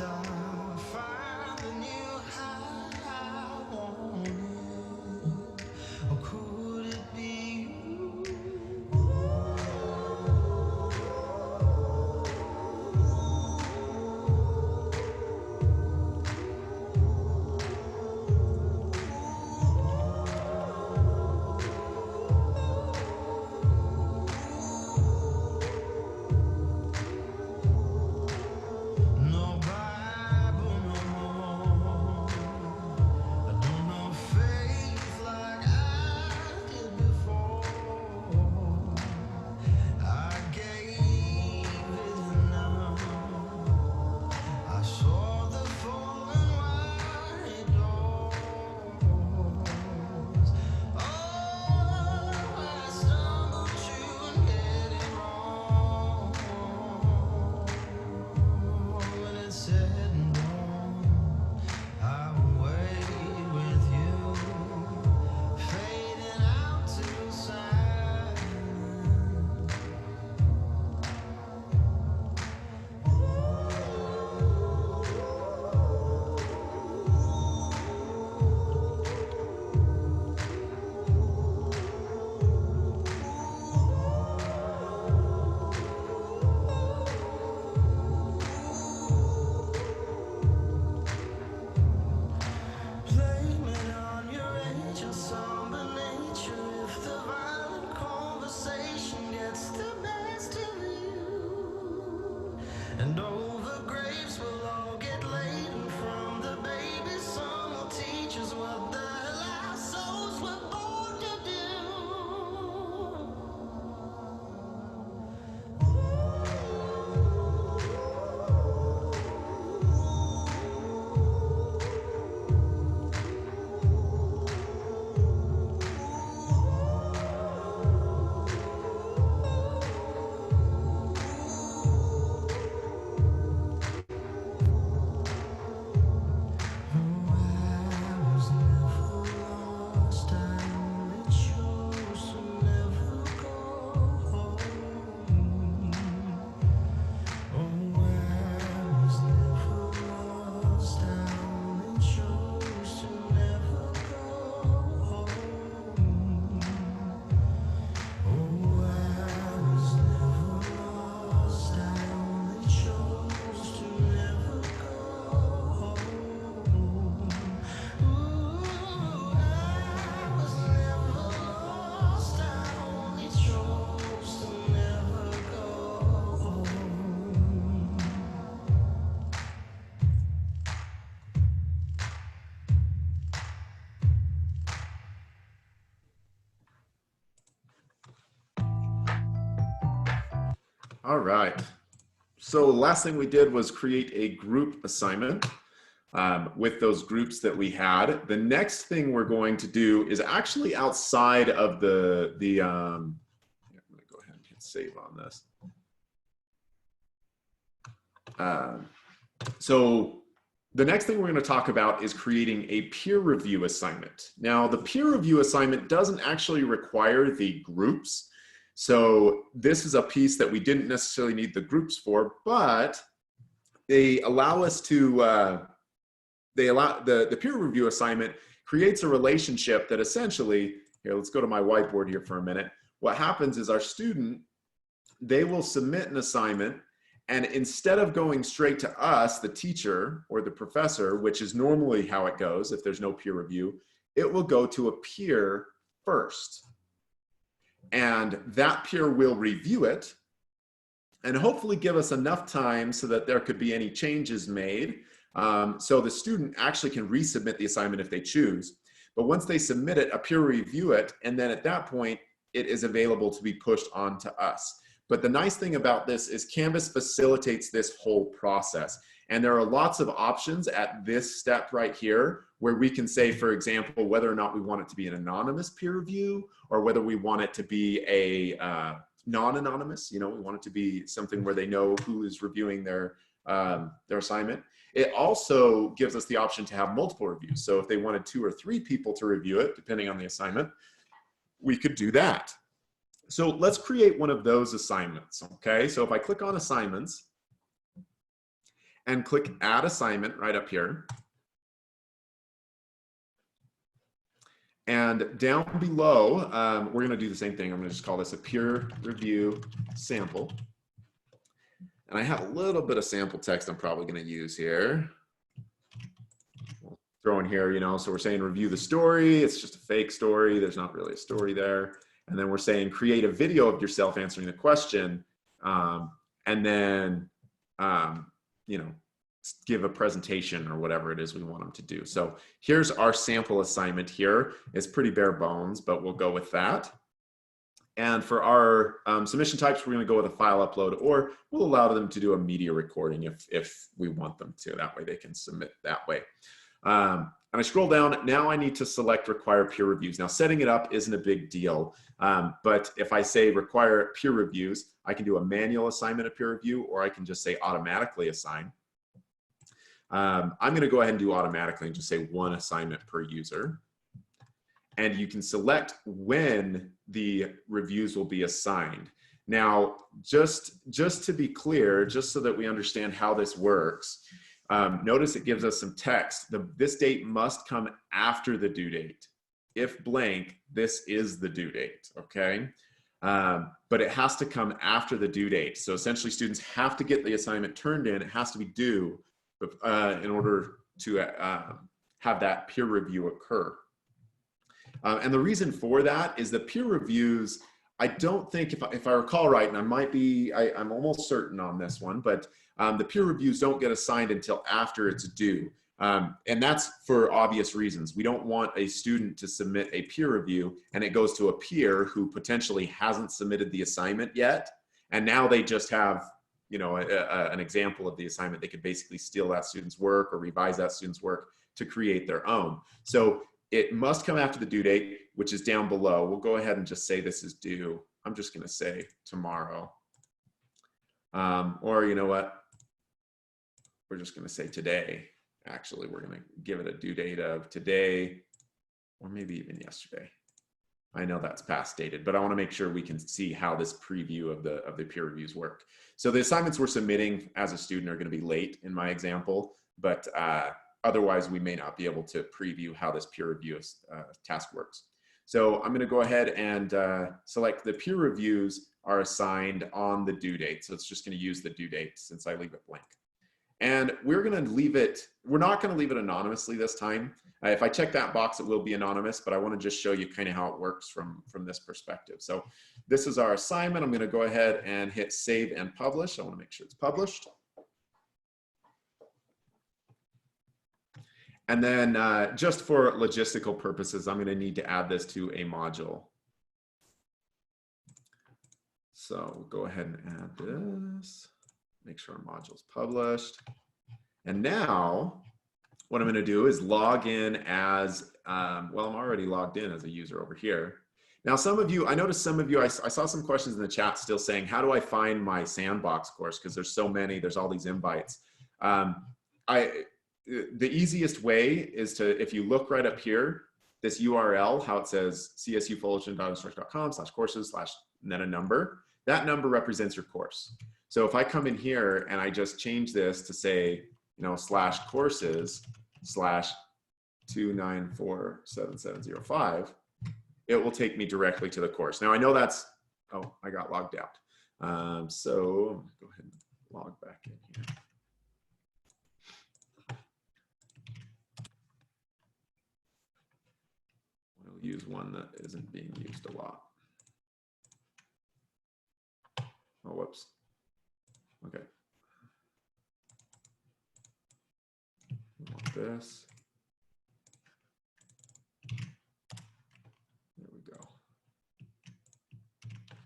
I find the new high I wanted? Or could it be you? No Bible no more. I don't know faith like I did before. I gave it enough. I saw the fallen white doors. Oh, I stumbled to and get it wrong. When it's said and done, I will wait with you, fading out to silence. Blame it on your age or somber nature if the violent conversation gets the best of you. And over graves we'll all get laden from the baby. Some will teach us what the hell our souls were born to do. I was never lost, I only chose to never go home. Oh, I was never lost, I only chose to never go home. Oh, I was never lost, I only chose to never go home. Ooh, I was never lost, I only chose to never go home. All right. So last thing we did was create a group assignment with those groups that we had. The next thing we're going to do is actually outside of I'm going to go ahead and hit save on this. So the next thing we're going to talk about is creating a peer review assignment. Now, the peer review assignment doesn't actually require the groups. So this is a piece that we didn't necessarily need the groups for, but they allow us to, the peer review assignment creates a relationship that essentially, here, let's go to my whiteboard here for a minute. What happens is our student, they will submit an assignment, and instead of going straight to us, the teacher or the professor, which is normally how it goes if there's no peer review, it will go to a peer first. And that peer will review it and hopefully give us enough time so that there could be any changes made. So the student actually can resubmit the assignment if they choose. But once they submit it, a peer will review it, and then at that point, it is available to be pushed on to us. But the nice thing about this is Canvas facilitates this whole process. And there are lots of options at this step right here where we can say, for example, whether or not we want it to be an anonymous peer review or whether we want it to be a non-anonymous, we want it to be something where they know who is reviewing their assignment. It also gives us the option to have multiple reviews. So if they wanted 2 or 3 people to review it, depending on the assignment, we could do that. So let's create one of those assignments, okay? So if I click on assignments, and click Add Assignment right up here. And down below, we're going to do the same thing. I'm going to just call this a peer review sample. And I have a little bit of sample text I'm probably going to use here. We'll throw in here, you know, so we're saying review the story. It's just a fake story. There's not really a story there. And then we're saying create a video of yourself answering the question. And then, you know, give a presentation or whatever it is we want them to do. So here's our sample assignment here. It's pretty bare bones, but we'll go with that. And for our submission types, we're going to go with a file upload, or we'll allow them to do a media recording if we want them to. That way they can submit that way. And I scroll down. Now I need to select require peer reviews. Now setting it up isn't a big deal, but if I say require peer reviews, I can do a manual assignment of peer review, or I can just say automatically assign. I'm going to go ahead and do automatically and just say one assignment per user. And you can select when the reviews will be assigned. Now, just to be clear, just so that we understand how this works, notice it gives us some text. This date must come after the due date. If blank, this is the due date, okay? But it has to come after the due date. So essentially students have to get the assignment turned in. It has to be due in order to have that peer review occur. And the reason for that is that peer reviews, I don't think, if I recall right, and I might be, I'm almost certain on this one, but the peer reviews don't get assigned until after it's due. And that's for obvious reasons. We don't want a student to submit a peer review and it goes to a peer who potentially hasn't submitted the assignment yet. And now they just have, you know, an example of the assignment. They could basically steal that student's work or revise that student's work to create their own. So it must come after the due date, which is down below. We'll go ahead and just say this is due. I'm just going to say tomorrow. Or you know what? We're just going to say today. Actually, we're going to give it a due date of today, or maybe even yesterday. I know that's past dated, but I want to make sure we can see how this preview of the peer reviews work. So the assignments we're submitting as a student are going to be late in my example, but otherwise we may not be able to preview how this peer review task works. So I'm going to go ahead and select the peer reviews are assigned on the due date. So it's just going to use the due date since I leave it blank. And we're going to leave it, we're not going to leave it anonymously this time. If I check that box, it will be anonymous, but I want to just show you kind of how it works from this perspective. So this is our assignment. I'm going to go ahead and hit save and publish. I want to make sure it's published. And then just for logistical purposes, I'm going to need to add this to a module. So we'll go ahead and add this. Make sure our module's published. And now what I'm going to do is log in as, well, I'm already logged in as a user over here. Now, some of you, I noticed some of you, I saw some questions in the chat still saying, how do I find my sandbox course? Because there's so many, there's all these invites. The easiest way is to, if you look right up here, this URL, how it says csufullerton.instruct.com/courses/ and then a number, that number represents your course. So if I come in here and I just change this to say, you know, /courses/2947705, it will take me directly to the course. Now I know that's, oh, I got logged out. So go ahead and log back in here. We'll use one that isn't being used a lot. Oh, whoops. Okay. We want this. There we go.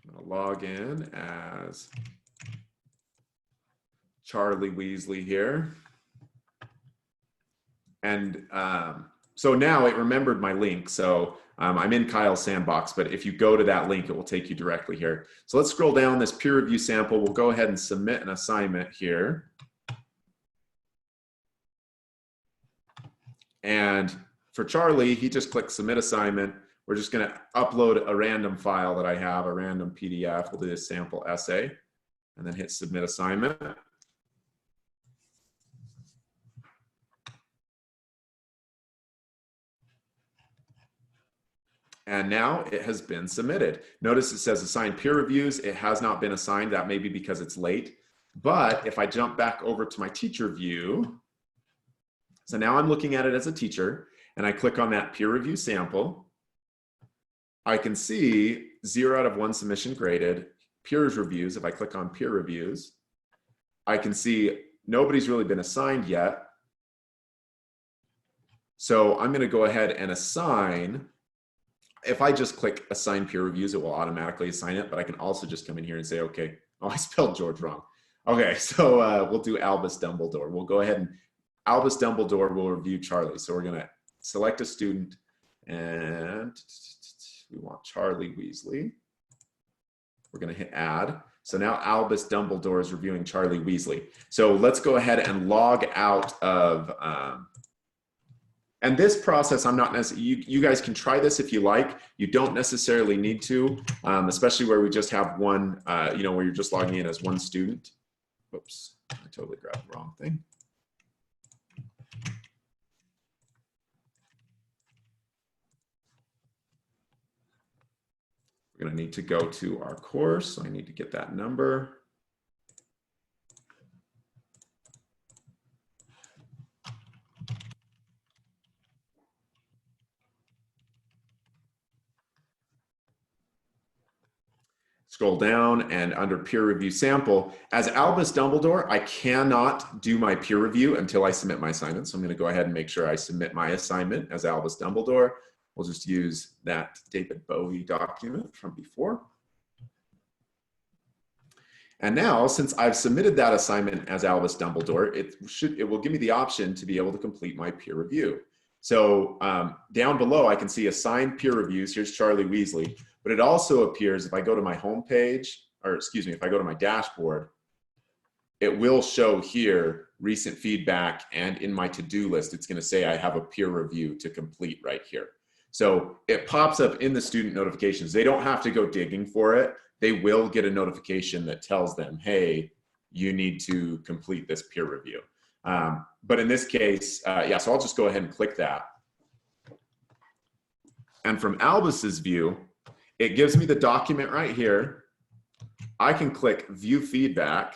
I'm going to log in as Charlie Weasley here. And so now it remembered my link. So I'm in Kyle's sandbox, but if you go to that link, it will take you directly here. So let's scroll down this peer review sample. We'll go ahead and submit an assignment here. And for Charlie, he just clicked submit assignment. We're just going to upload a random file that I have, a random PDF. We'll do this sample essay and then hit submit assignment. And now it has been submitted. Notice it says assign peer reviews. It has not been assigned. That may be because it's late. But if I jump back over to my teacher view, so now I'm looking at it as a teacher, and I click on that peer review sample, I can see 0 out of 1 submission graded, peers reviews. If I click on peer reviews, I can see nobody's really been assigned yet. So I'm going to go ahead and assign. If I just click assign peer reviews, it will automatically assign it, but I can also just come in here and say, okay, oh, I spelled George wrong. Okay, so we'll do Albus Dumbledore. We'll go ahead and Albus Dumbledore will review Charlie. So we're going to select a student, and we want Charlie Weasley. We're going to hit add. So now Albus Dumbledore is reviewing Charlie Weasley. So let's go ahead and log out of, and this process, I'm not necessarily, you guys can try this if you like. You don't necessarily need to, especially where we just have one, you know, where you're just logging in as one student. Oops, I totally grabbed the wrong thing. We're going to need to go to our course. So I need to get that number. Scroll down, and under peer review sample, as Albus Dumbledore, I cannot do my peer review until I submit my assignment. So I'm going to go ahead and make sure I submit my assignment as Albus Dumbledore. We'll just use that David Bowie document from before. And now, since I've submitted that assignment as Albus Dumbledore, it will give me the option to be able to complete my peer review. So down below, I can see assigned peer reviews. Here's Charlie Weasley. But it also appears if I go to my home page, or excuse me, if I go to my dashboard, it will show here recent feedback, and in my to-do list, it's going to say I have a peer review to complete right here. So it pops up in the student notifications. They don't have to go digging for it. They will get a notification that tells them, hey, you need to complete this peer review. But in this case, yeah, so I'll just go ahead and click that. And from Albus's view, it gives me the document right here. I can click view feedback.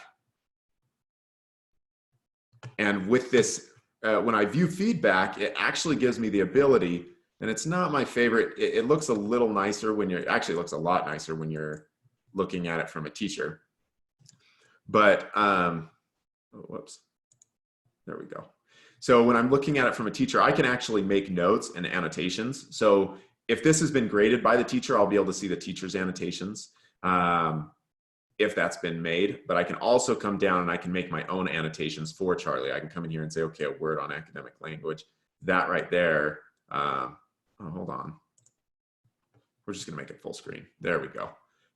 And with this, when I view feedback, it actually gives me the ability, and it's not my favorite. It looks a little nicer when you're, actually it looks a lot nicer when you're looking at it from a teacher. But, oh, whoops, there we go. So when I'm looking at it from a teacher, I can actually make notes and annotations. So if this has been graded by the teacher, I'll be able to see the teacher's annotations if that's been made. But I can also come down and I can make my own annotations for Charlie. I can come in here and say, okay, a word on academic language. That right there, oh, hold on. We're just gonna make it full screen. There we go.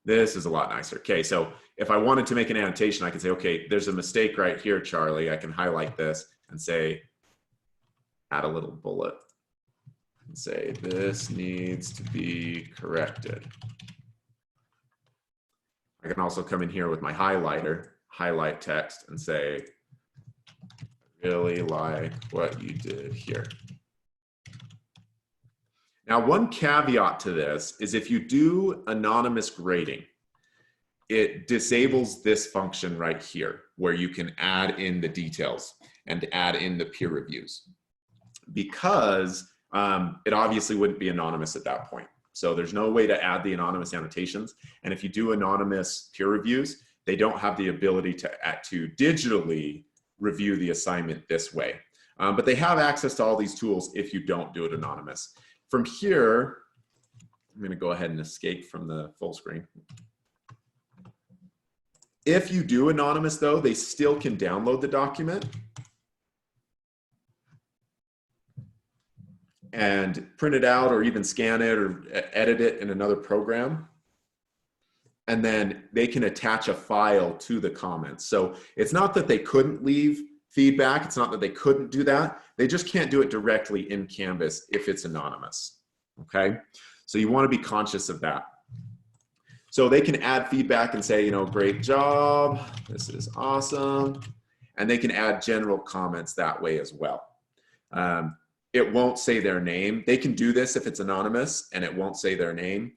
This is a lot nicer. Okay, so if I wanted to make an annotation, I could say, okay, there's a mistake right here, Charlie. I can highlight this and say, add a little bullet and say, this needs to be corrected. I can also come in here with my highlighter, highlight text and say, I really like what you did here. Now, one caveat to this is if you do anonymous grading, it disables this function right here where you can add in the details and add in the peer reviews, because it obviously wouldn't be anonymous at that point. So there's no way to add the anonymous annotations. And if you do anonymous peer reviews, they don't have the ability to digitally review the assignment this way. But they have access to all these tools if you don't do it anonymous. From here, I'm going to go ahead and escape from the full screen. If you do anonymous, though, they still can download the document and print it out or even scan it or edit it in another program. And then they can attach a file to the comments. So it's not that they couldn't leave feedback. It's not that they couldn't do that. They just can't do it directly in Canvas if it's anonymous, okay? So you want to be conscious of that. So they can add feedback and say, you know, great job, this is awesome. And they can add general comments that way as well. it won't say their name. They can do this if it's anonymous and it won't say their name.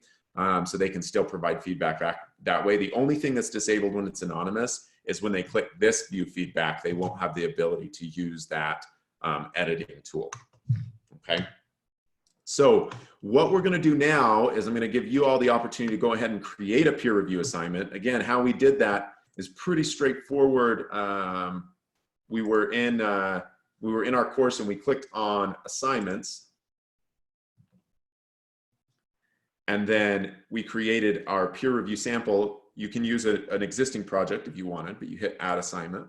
So they can still provide feedback that way. The only thing that's disabled when it's anonymous is when they click this view feedback, they won't have the ability to use that editing tool. Okay. So what we're going to do now is I'm going to give you all the opportunity to go ahead and create a peer review assignment. Again, how we did that is pretty straightforward. We were in our course and we clicked on assignments. And then we created our peer review sample. You can use an existing project if you wanted, but you hit add assignment.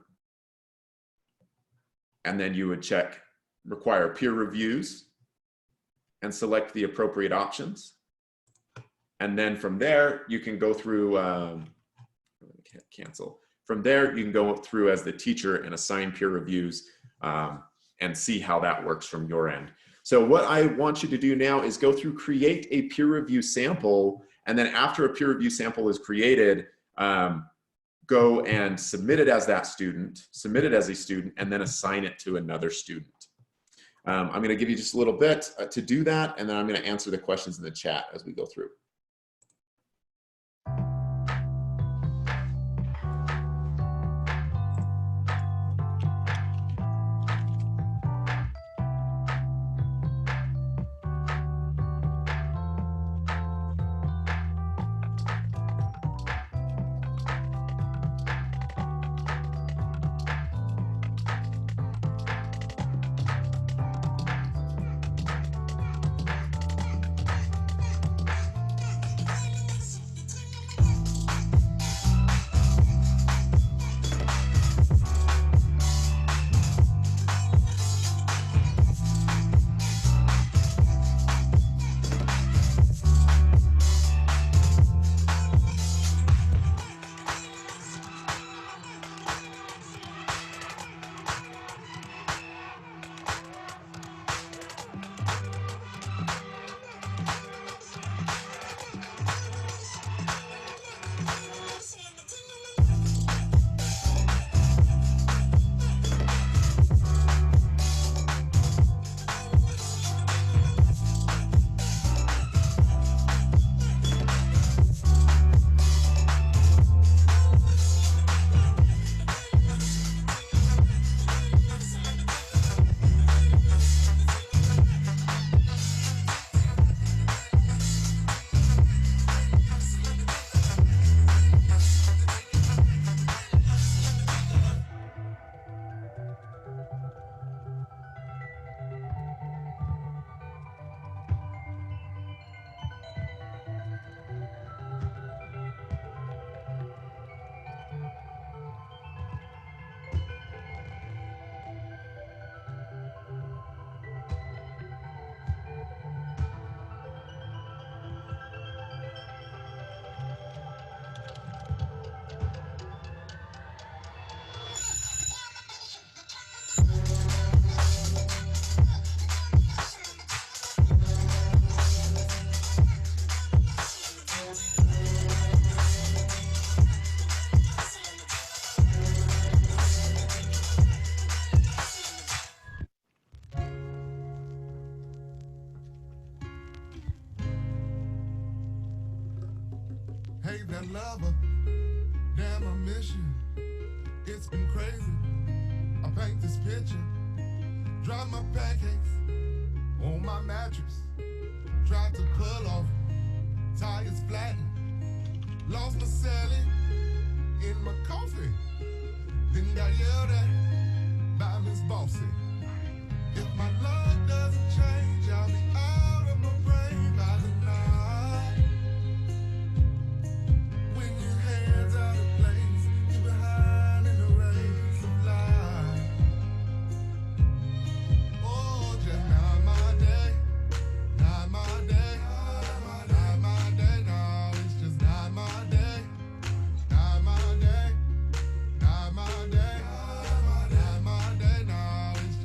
And then you would check require peer reviews and select the appropriate options. And then from there, you can go through, cancel. From there, you can go through as the teacher and assign peer reviews and see how that works from your end. So what I want you to do now is go through, create a peer review sample, and then after a peer review sample is created, go and submit it as that student, submit it as a student, and then assign it to another student. I'm going to give you just a little bit to do that, and then I'm going to answer the questions in the chat as we go through. Hey, that lover, damn, I miss you. It's been crazy. I paint this picture, drop my pancakes on my mattress. Tried to pull off, tires flattened. Lost my salad in my coffee. Then got yelled at by Miss Bossy. If my luck doesn't change, I'll be out of my brain by the night. When your hands out of place, you're behind in the race of life. Oh, just not my day, not my day, not my day, no, it's just not my day, not my day, not my day, not my day, no, it's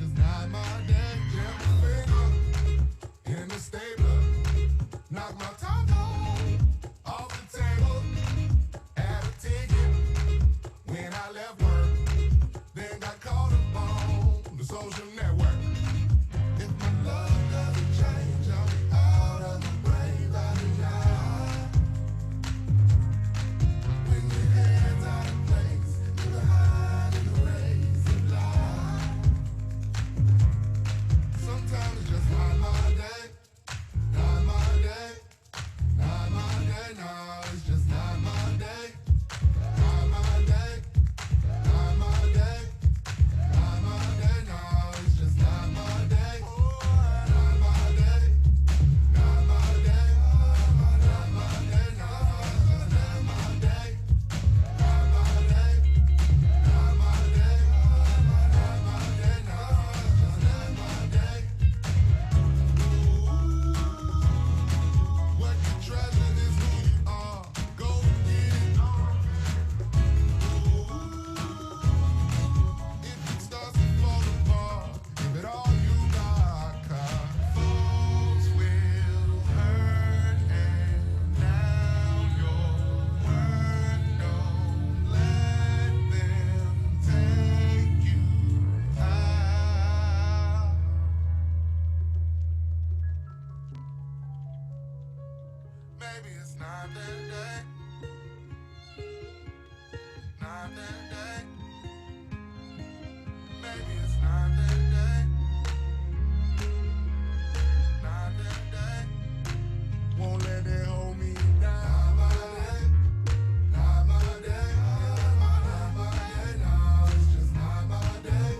Maybe it's not that day. Not that day. Maybe it's not that day. Not that day. Won't let it hold me down. Not my day. Not my day. Not my day. No, it's just not my day.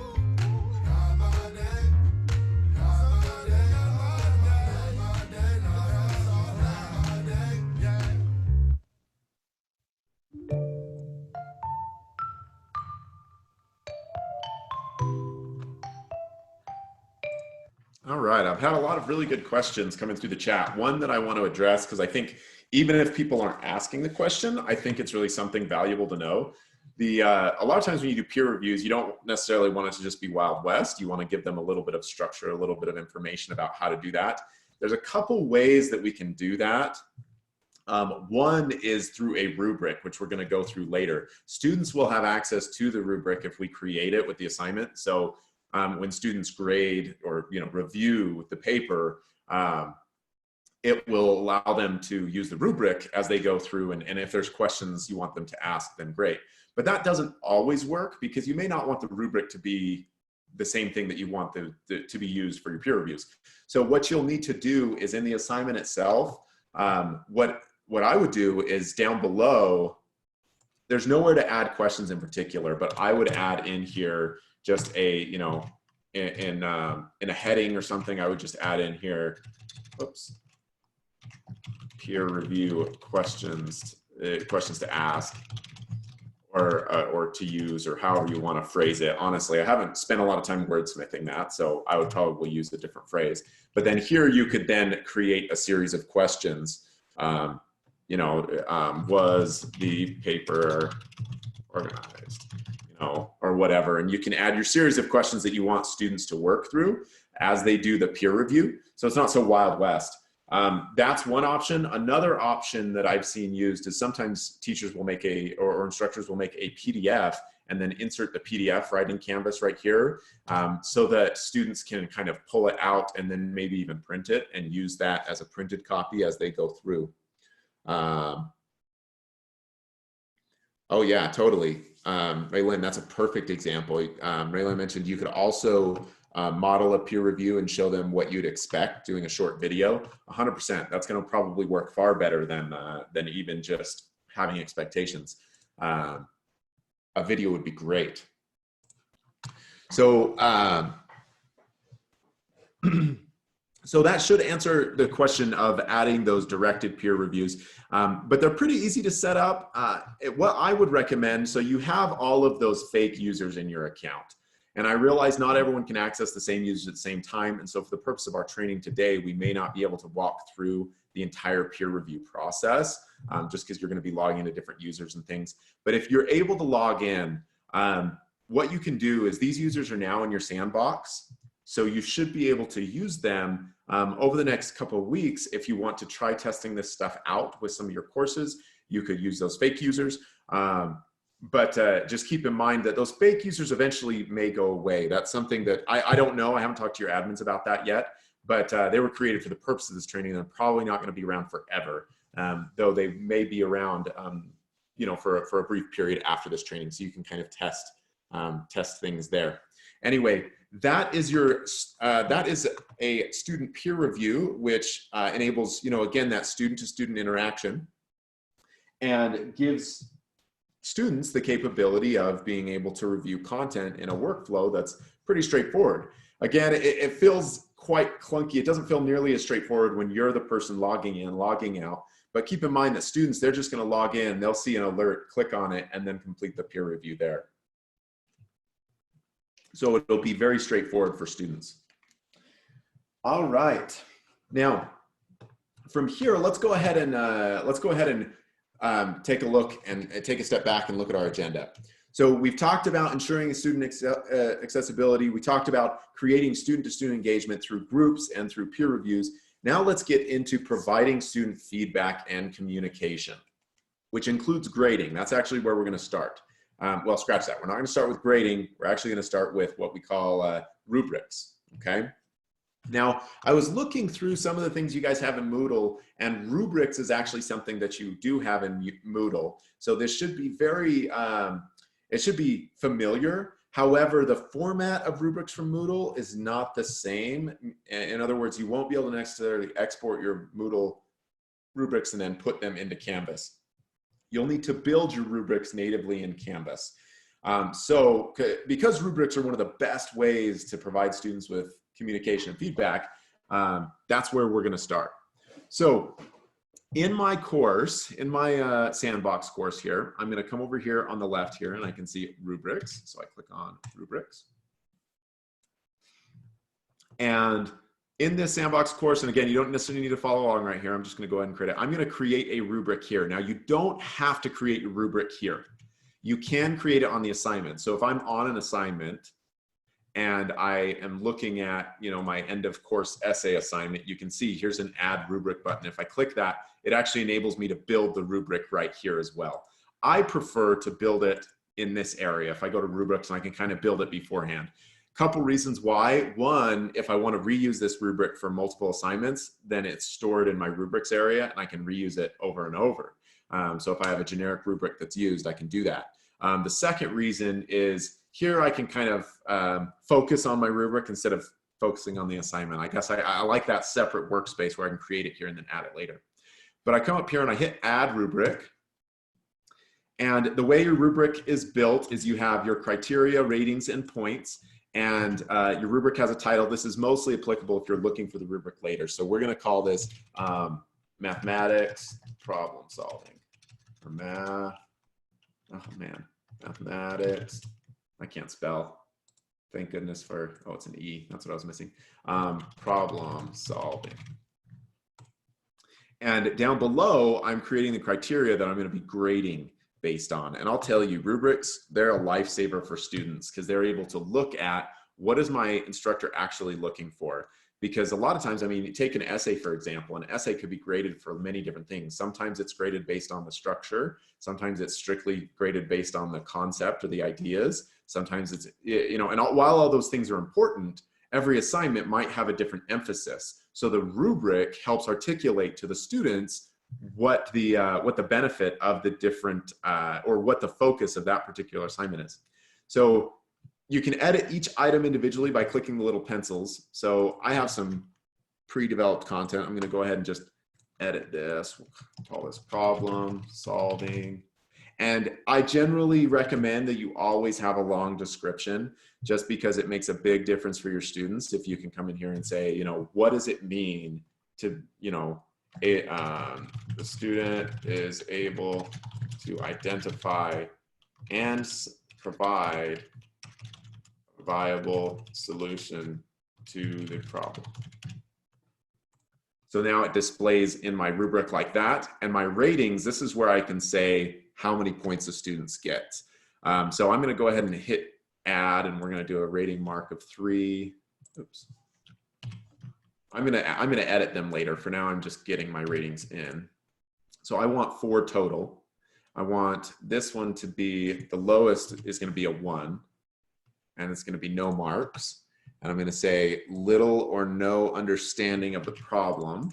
Not my day. Not my day. Not my day. No, it's all not my day. Yeah. All right, I've had a lot of really good questions coming through the chat. One that I want to address, because I think even if people aren't asking the question, I think it's really something valuable to know. A lot of times when you do peer reviews, you don't necessarily want it to just be Wild West. You want to give them a little bit of structure, a little bit of information about how to do that. There's a couple ways that we can do that. One is through a rubric, which we're going to go through later. Students will have access to the rubric if we create it with the assignment. So when students grade or review the paper, it will allow them to use the rubric as they go through, and if there's questions you want them to ask, then great. But that doesn't always work, because you may not want the rubric to be the same thing that you want to be used for your peer reviews. So what you'll need to do is in the assignment itself, what I would do is down below, there's nowhere to add questions in particular, but I would add in here just a, in a heading or something, I would just add in here, oops, peer review questions to ask, or to use, or however you want to phrase it. Honestly, I haven't spent a lot of time wordsmithing that, so I would probably use a different phrase. But then here you could then create a series of questions. Was the paper organized? Or whatever, and you can add your series of questions that you want students to work through as they do the peer review. So it's not so Wild West. That's one option. Another option that I've seen used is sometimes teachers will make or instructors will make a PDF and then insert the PDF right in Canvas right here, so that students can kind of pull it out and then maybe even print it and use that as a printed copy as they go through. Oh yeah, totally. Raylin, that's a perfect example. Raylin mentioned you could also model a peer review and show them what you'd expect doing a short video. 100%. That's going to probably work far better than even just having expectations. A video would be great. So, so that should answer the question of adding those directed peer reviews, but they're pretty easy to set up. What I would recommend, so you have all of those fake users in your account, and I realize not everyone can access the same users at the same time, and so for the purpose of our training today, we may not be able to walk through the entire peer review process, just because you're going to be logging into different users and things. But if you're able to log in, what you can do is these users are now in your sandbox, so you should be able to use them over the next couple of weeks. If you want to try testing this stuff out with some of your courses, you could use those fake users. But just keep in mind that those fake users eventually may go away. That's something that I don't know. I haven't talked to your admins about that yet, but they were created for the purpose of this training, and they're probably not going to be around forever, though they may be around for a brief period after this training, so you can kind of test things there. Anyway, that is a student peer review, which enables, again, that student-to-student interaction, and gives students the capability of being able to review content in a workflow that's pretty straightforward. Again, it feels quite clunky. It doesn't feel nearly as straightforward when you're the person logging in, logging out. But keep in mind that students, they're just going to log in, they'll see an alert, click on it, and then complete the peer review there. So it'll be very straightforward for students. All right. Now, from here, let's go ahead and take a look and take a step back and look at our agenda. So we've talked about ensuring student accessibility. We talked about creating student-to-student engagement through groups and through peer reviews. Now let's get into providing student feedback and communication, which includes grading. That's actually where we're going to start. Well, scratch that. We're not going to start with grading. We're actually going to start with what we call rubrics, okay? Now, I was looking through some of the things you guys have in Moodle, and rubrics is actually something that you do have in Moodle. So this should be very, it should be familiar. However, the format of rubrics from Moodle is not the same. In other words, you won't be able to necessarily export your Moodle rubrics and then put them into Canvas. You'll need to build your rubrics natively in Canvas. So because rubrics are one of the best ways to provide students with communication and feedback, that's where we're going to start. So in my course, in my sandbox course here, I'm going to come over here on the left here and I can see rubrics. So I click on rubrics. And in this sandbox course, and again, you don't necessarily need to follow along right here. I'm just going to go ahead and create it. I'm going to create a rubric here. Now, you don't have to create a rubric here. You can create it on the assignment. So if I'm on an assignment and I am looking at, you know, my end of course essay assignment, you can see here's an add rubric button. If I click that, it actually enables me to build the rubric right here as well. I prefer to build it in this area. If I go to rubrics, and I can kind of build it beforehand. Couple reasons why. One, if I want to reuse this rubric for multiple assignments, then it's stored in my rubrics area and I can reuse it over and over. So if I have a generic rubric that's used, I can do that. The second reason is here I can kind of focus on my rubric instead of focusing on the assignment. I guess I like that separate workspace where I can create it here and then add it later. But I come up here and I hit add rubric. And the way your rubric is built is you have your criteria, ratings, and points. And your rubric has a title. This is mostly applicable if you're looking for the rubric later. So we're going to call this mathematics problem solving. Or mathematics. I can't spell. Thank goodness for, oh, it's an E. That's what I was missing. Problem solving. And down below, I'm creating the criteria that I'm going to be grading based on. And I'll tell you, rubrics, they're a lifesaver for students because they're able to look at what is my instructor actually looking for. Because a lot of times, I mean, you take an essay, for example, an essay could be graded for many different things. Sometimes it's graded based on the structure. Sometimes it's strictly graded based on the concept or the ideas. Sometimes it's, you know, and while all those things are important, every assignment might have a different emphasis. So the rubric helps articulate to the students what the benefit of the different or what the focus of that particular assignment is. So you can edit each item individually by clicking the little pencils. So I have some pre-developed content. I'm going to go ahead and just edit this. We'll call this problem solving. And I generally recommend that you always have a long description just because it makes a big difference for your students. If you can come in here and say, you know, what does it mean to, you know, the student is able to identify and provide a viable solution to the problem. So now it displays in my rubric like that. And my ratings, this is where I can say how many points the students get. So I'm going to go ahead and hit add, and we're going to do a rating mark of 3. Oops. I'm gonna edit them later. For now, I'm just getting my ratings in. So I want 4 total. I want this one to be, the lowest is going to be a 1, and it's going to be no marks. And I'm going to say little or no understanding of the problem.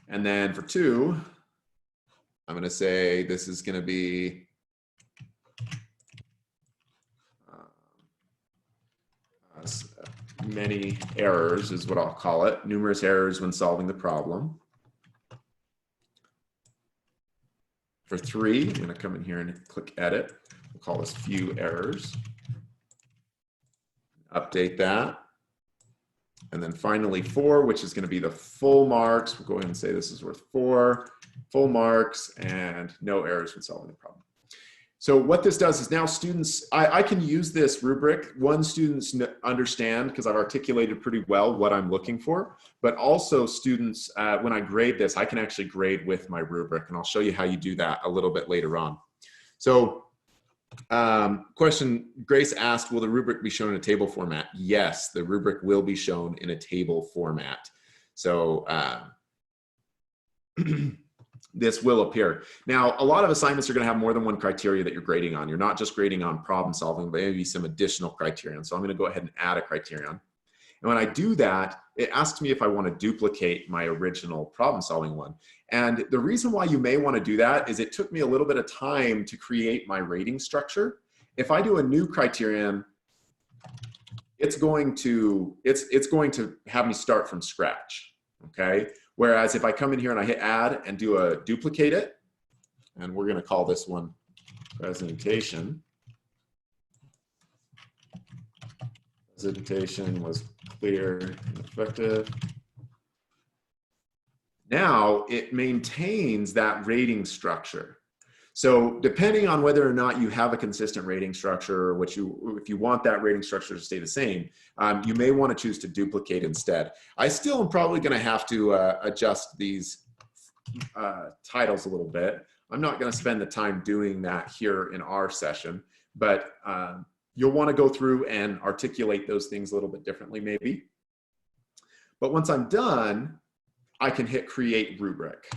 And then for 2, I'm going to say this is going to be many errors is what I'll call it. Numerous errors when solving the problem. For 3, I'm going to come in here and click edit. We'll call this few errors. Update that. And then finally 4, which is going to be the full marks. We'll go ahead and say this is worth 4, full marks, and no errors when solving the problem. So what this does is now students, I can use this rubric. One, students understand because I've articulated pretty well what I'm looking for, but also students, when I grade this, I can actually grade with my rubric, and I'll show you how you do that a little bit later on. So question, Grace asked, will the rubric be shown in a table format? Yes, the rubric will be shown in a table format. So this will appear. Now, a lot of assignments are going to have more than one criteria that you're grading on. You're not just grading on problem solving, but maybe some additional criterion. So I'm going to go ahead and add a criterion. And when I do that, it asks me if I want to duplicate my original problem solving one. And the reason why you may want to do that is it took me a little bit of time to create my rating structure. If I do a new criterion, it's going to have me start from scratch, okay? Whereas if I come in here and I hit add and do a duplicate it, and we're going to call this one presentation. Presentation was clear and effective. Now it maintains that rating structure. So depending on whether or not you have a consistent rating structure, or if you want that rating structure to stay the same, you may want to choose to duplicate instead. I still am probably going to have to adjust these titles a little bit. I'm not going to spend the time doing that here in our session, but you'll want to go through and articulate those things a little bit differently maybe. But once I'm done, I can hit create rubric.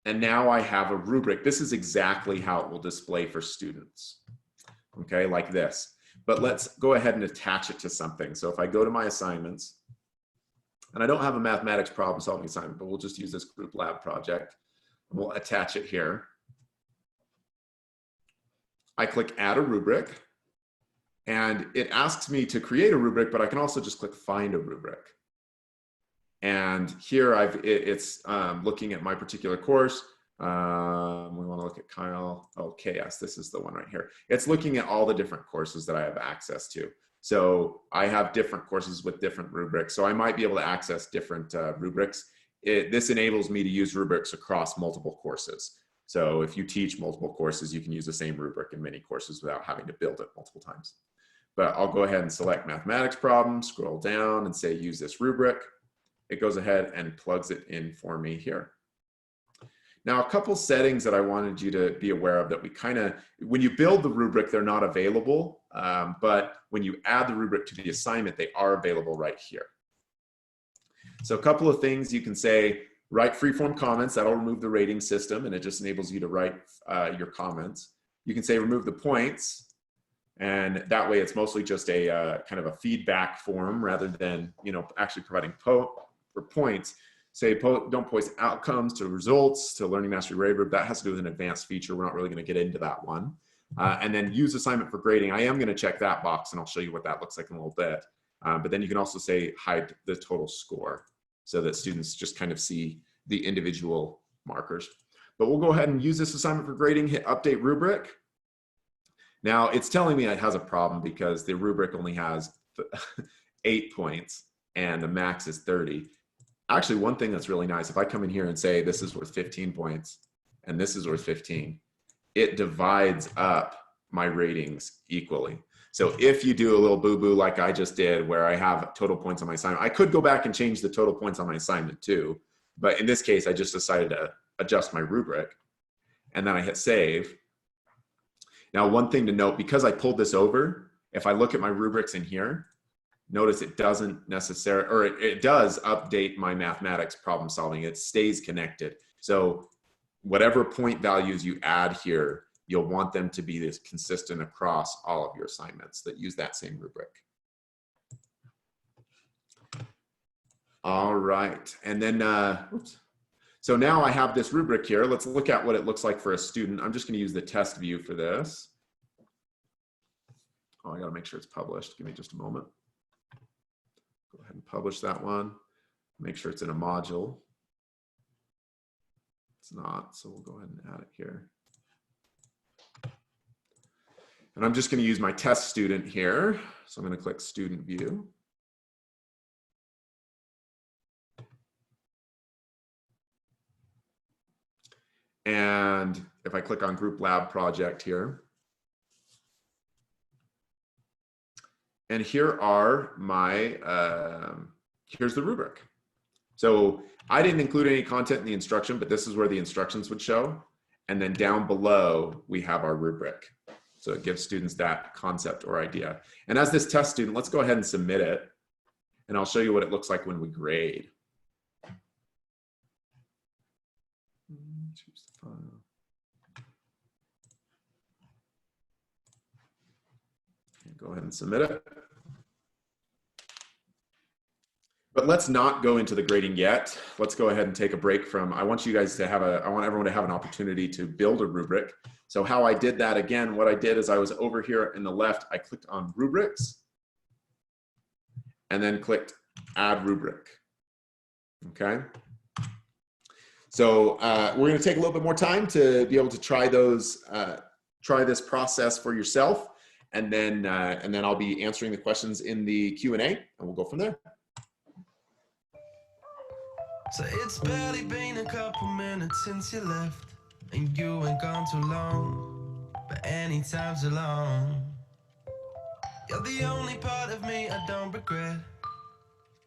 And now I have a rubric. This is exactly how it will display for students, okay, like this. But let's go ahead and attach it to something. So if I go to my assignments, and I don't have a mathematics problem solving assignment, but we'll just use this group lab project. We'll attach it here. I click add a rubric, and it asks me to create a rubric, but I can also just click find a rubric. And here it's looking at my particular course. We want to look at Kyle. Oh, KS, this is the one right here. It's looking at all the different courses that I have access to. So I have different courses with different rubrics. So I might be able to access different rubrics. This enables me to use rubrics across multiple courses. So if you teach multiple courses, you can use the same rubric in many courses without having to build it multiple times. But I'll go ahead and select mathematics problem, scroll down and say use this rubric. It goes ahead and plugs it in for me here. Now, a couple settings that I wanted you to be aware of that we when you build the rubric, they're not available, but when you add the rubric to the assignment, they are available right here. So a couple of things you can say, write freeform comments, that'll remove the rating system, and it just enables you to write your comments. You can say remove the points, and that way it's mostly just a kind of a feedback form rather than actually providing points. Say don't post outcomes to results to learning mastery rating. That has to do with an advanced feature. We're not really going to get into that one. And then use assignment for grading. I am going to check that box, and I'll show you what that looks like in a little bit. But then you can also say hide the total score so that students just kind of see the individual markers. But we'll go ahead and use this assignment for grading, hit update rubric. Now it's telling me it has a problem because the rubric only has 8 points and the max is 30. Actually, one thing that's really nice, if I come in here and say this is worth 15 points and this is worth 15, it divides up my ratings equally. So if you do a little boo-boo like I just did where I have total points on my assignment, I could go back and change the total points on my assignment too. But in this case, I just decided to adjust my rubric and then I hit save. Now, one thing to note, because I pulled this over, if I look at my rubrics in here, notice it doesn't necessarily, or it does update my mathematics problem solving. It stays connected. So whatever point values you add here, you'll want them to be this consistent across all of your assignments that use that same rubric. All right, and then, oops. So now I have this rubric here. Let's look at what it looks like for a student. I'm just gonna use the test view for this. Oh, I gotta make sure it's published. Give me just a moment. Go ahead and publish that one. Make sure it's in a module. It's not, so we'll go ahead and add it here. And I'm just going to use my test student here. So I'm going to click student view. And if I click on group lab project here, and here are my, here's the rubric. So I didn't include any content in the instruction, but this is where the instructions would show. And then down below, we have our rubric. So it gives students that concept or idea. And as this test student, let's go ahead and submit it. And I'll show you what it looks like when we grade. Choose the file. Okay, go ahead and submit it. But let's not go into the grading yet. Let's go ahead and take a break from, I want you guys to have I want everyone to have an opportunity to build a rubric. So how I did that, again, what I did is I was over here in the left, I clicked on rubrics and then clicked add rubric. Okay. So we're going to take a little bit more time to be able to try this process for yourself. And then I'll be answering the questions in the Q&A and we'll go from there. So it's barely been a couple minutes since you left, and you ain't gone too long, but any time too long. You're the only part of me I don't regret.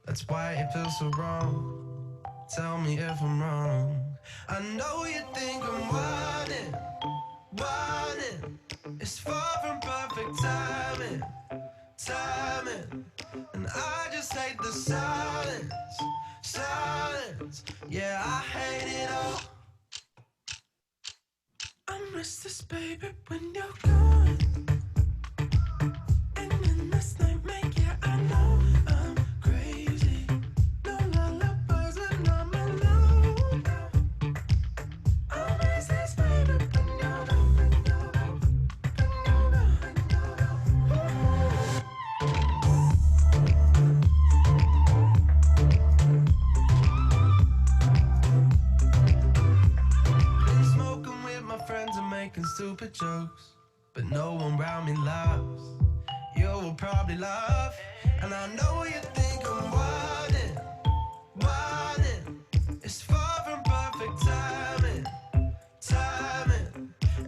That's why it feels so wrong. Tell me if I'm wrong. I know you think I'm whining. It's far from perfect timing. And I just hate the silence. Yeah, I hate it all. I'm restless, baby, when you're gone. And then this nightmare, yeah, I know I'm crazy. No lullabies when I'm alone. I'm restless, baby, when you're gone. Been smoking with my friends and making stupid jokes, but no one around me laughs. You will probably laugh, and I know you think I'm whining. It's far from perfect timing.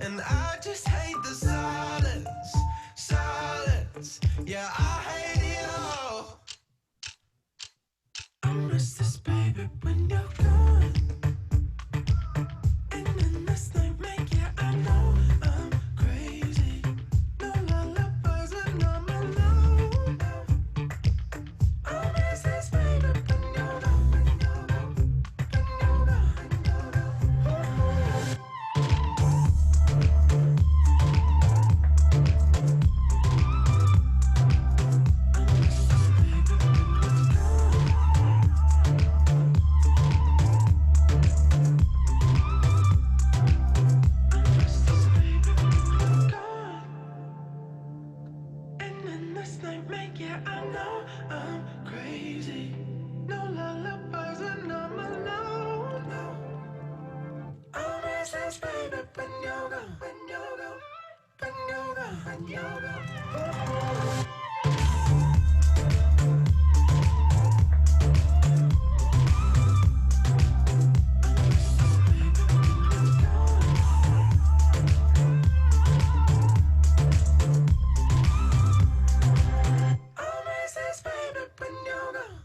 And I just hate the silence. Yeah, I hate it all. I'm restless, baby, when you're gone. And in this nightmare, yeah, I know I'm crazy. No lullabies when I'm alone. I'm restless, baby, when you're gone. And in this nightmare, yeah, I know I'm crazy. No lullabies when I'm alone. I'm restless, baby, when you're gone, when you're gone, when you're gone, when you're gone. I'm restless, baby, when you're gone.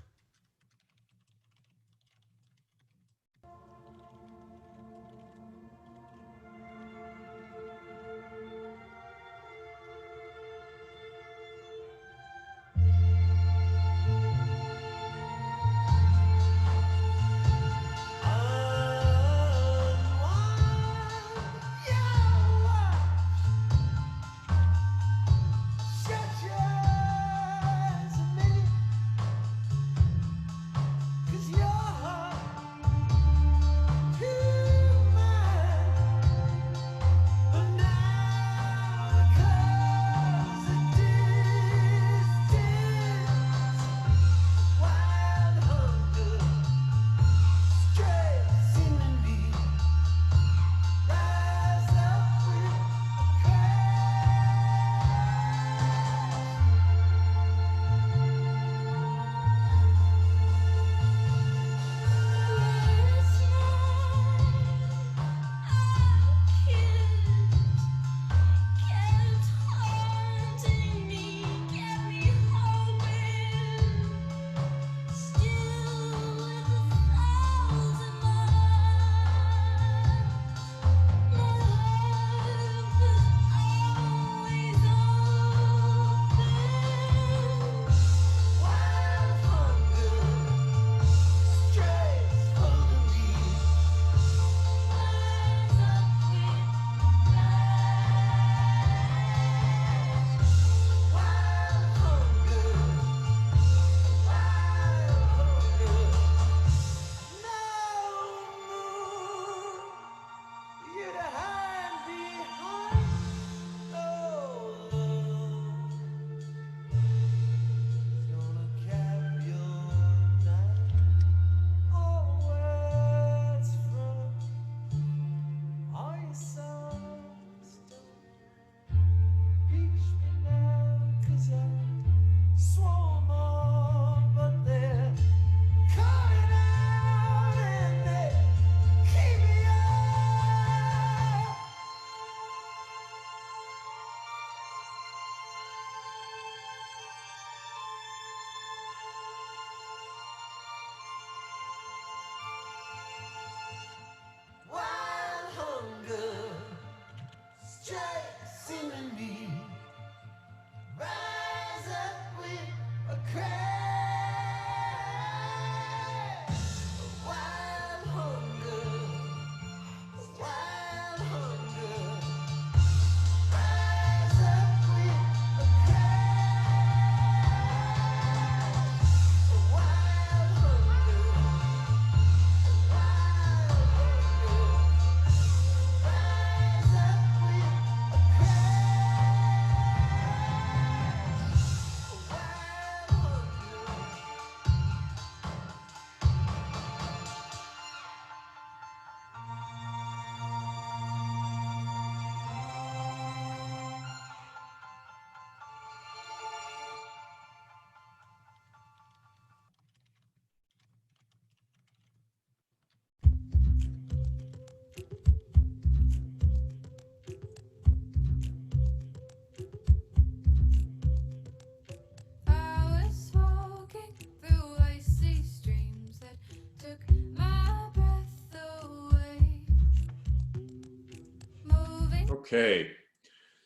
Okay.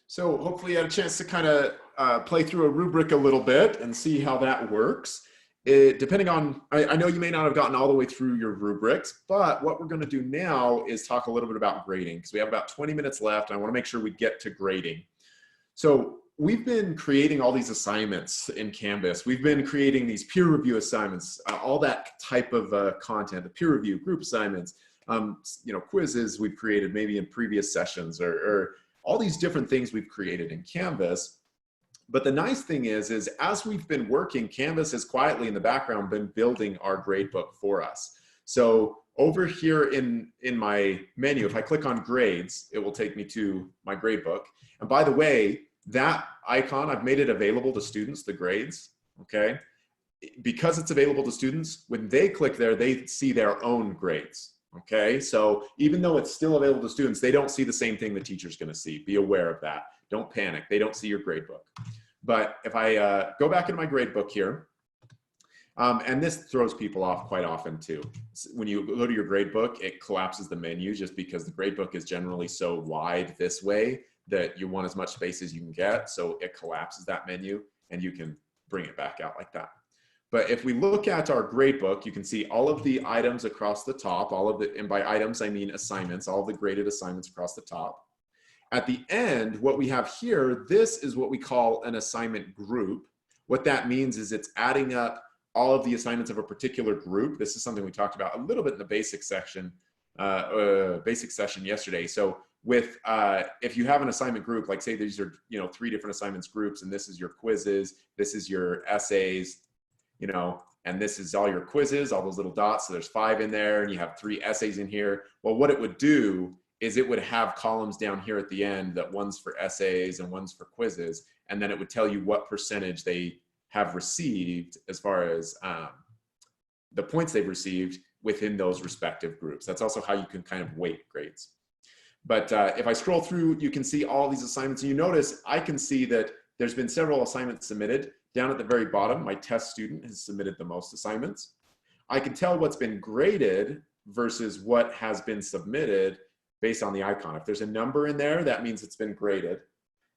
So hopefully you had a chance to kind of play through a rubric a little bit and see how that works. Depending on, I know you may not have gotten all the way through your rubrics, but what we're going to do now is talk a little bit about grading, because we have about 20 minutes left and I want to make sure we get to grading. So we've been creating all these assignments in Canvas. We've been creating these peer review assignments, all that type of content, the peer review, group assignments, quizzes we've created maybe in previous sessions, or all these different things we've created in Canvas. But the nice thing is as we've been working, Canvas has quietly in the background been building our gradebook for us. So over here in my menu, if I click on grades, it will take me to my gradebook. And by the way, that icon, I've made it available to students, the grades, okay? Because it's available to students, when they click there, they see their own grades, okay? So even though it's still available to students, they don't see the same thing the teacher's gonna see. Be aware of that. Don't panic, they don't see your gradebook. But if I go back into my gradebook here, and this throws people off quite often too. When you go to your gradebook, it collapses the menu just because the gradebook is generally so wide this way that you want as much space as you can get. So it collapses that menu and you can bring it back out like that. But if we look at our gradebook, you can see all of the items across the top, and by items, I mean assignments, all of the graded assignments across the top. At the end, what we have here, this is what we call an assignment group. What that means is it's adding up all of the assignments of a particular group. This is something we talked about a little bit in the basic session yesterday. So with, if you have an assignment group, like say these are, 3 different assignments groups, and this is your quizzes, this is your essays, and this is all your quizzes, all those little dots. So there's 5 in there, and you have 3 essays in here. Well, what it would do is it would have columns down here at the end that one's for essays and one's for quizzes. And then it would tell you what percentage they have received as far as the points they've received within those respective groups. That's also how you can kind of weight grades. But if I scroll through, you can see all these assignments. And you notice I can see that there's been several assignments submitted. Down at the very bottom, my test student has submitted the most assignments. I can tell what's been graded versus what has been submitted based on the icon. If there's a number in there, that means it's been graded.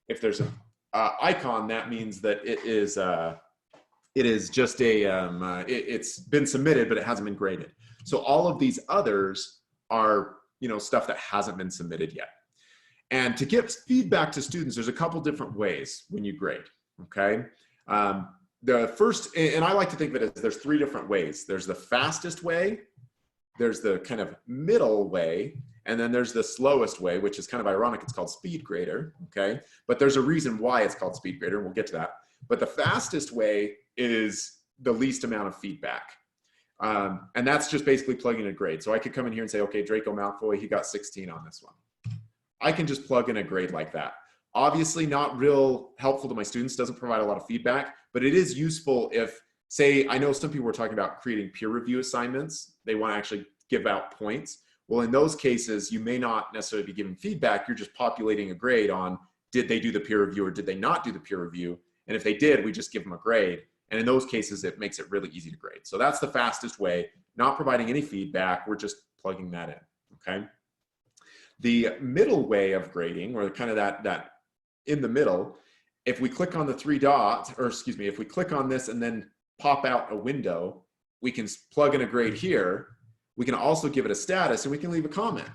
If there's an icon, that means that it is just it's been submitted, but it hasn't been graded. So all of these others are, stuff that hasn't been submitted yet. And to give feedback to students, there's a couple different ways when you grade, okay? The first, and I like to think of it as there's 3 different ways. There's the fastest way, there's the kind of middle way, and then there's the slowest way, which is kind of ironic. It's called speed grader, okay? But there's a reason why it's called speed grader, and we'll get to that. But the fastest way is the least amount of feedback. And that's just basically plugging a grade. So I could come in here and say, okay, Draco Malfoy, he got 16 on this one. I can just plug in a grade like that. Obviously not real helpful to my students, doesn't provide a lot of feedback, but it is useful if, say, I know some people were talking about creating peer review assignments. They want to actually give out points. Well, in those cases, you may not necessarily be giving feedback. You're just populating a grade on, did they do the peer review or did they not do the peer review? And if they did, we just give them a grade. And in those cases, it makes it really easy to grade. So that's the fastest way, not providing any feedback. We're just plugging that in, okay? The middle way of grading, or kind of that in the middle, if we click on the 3 dots, or excuse me, if we click on this and then pop out a window, we can plug in a grade here. We can also give it a status and we can leave a comment.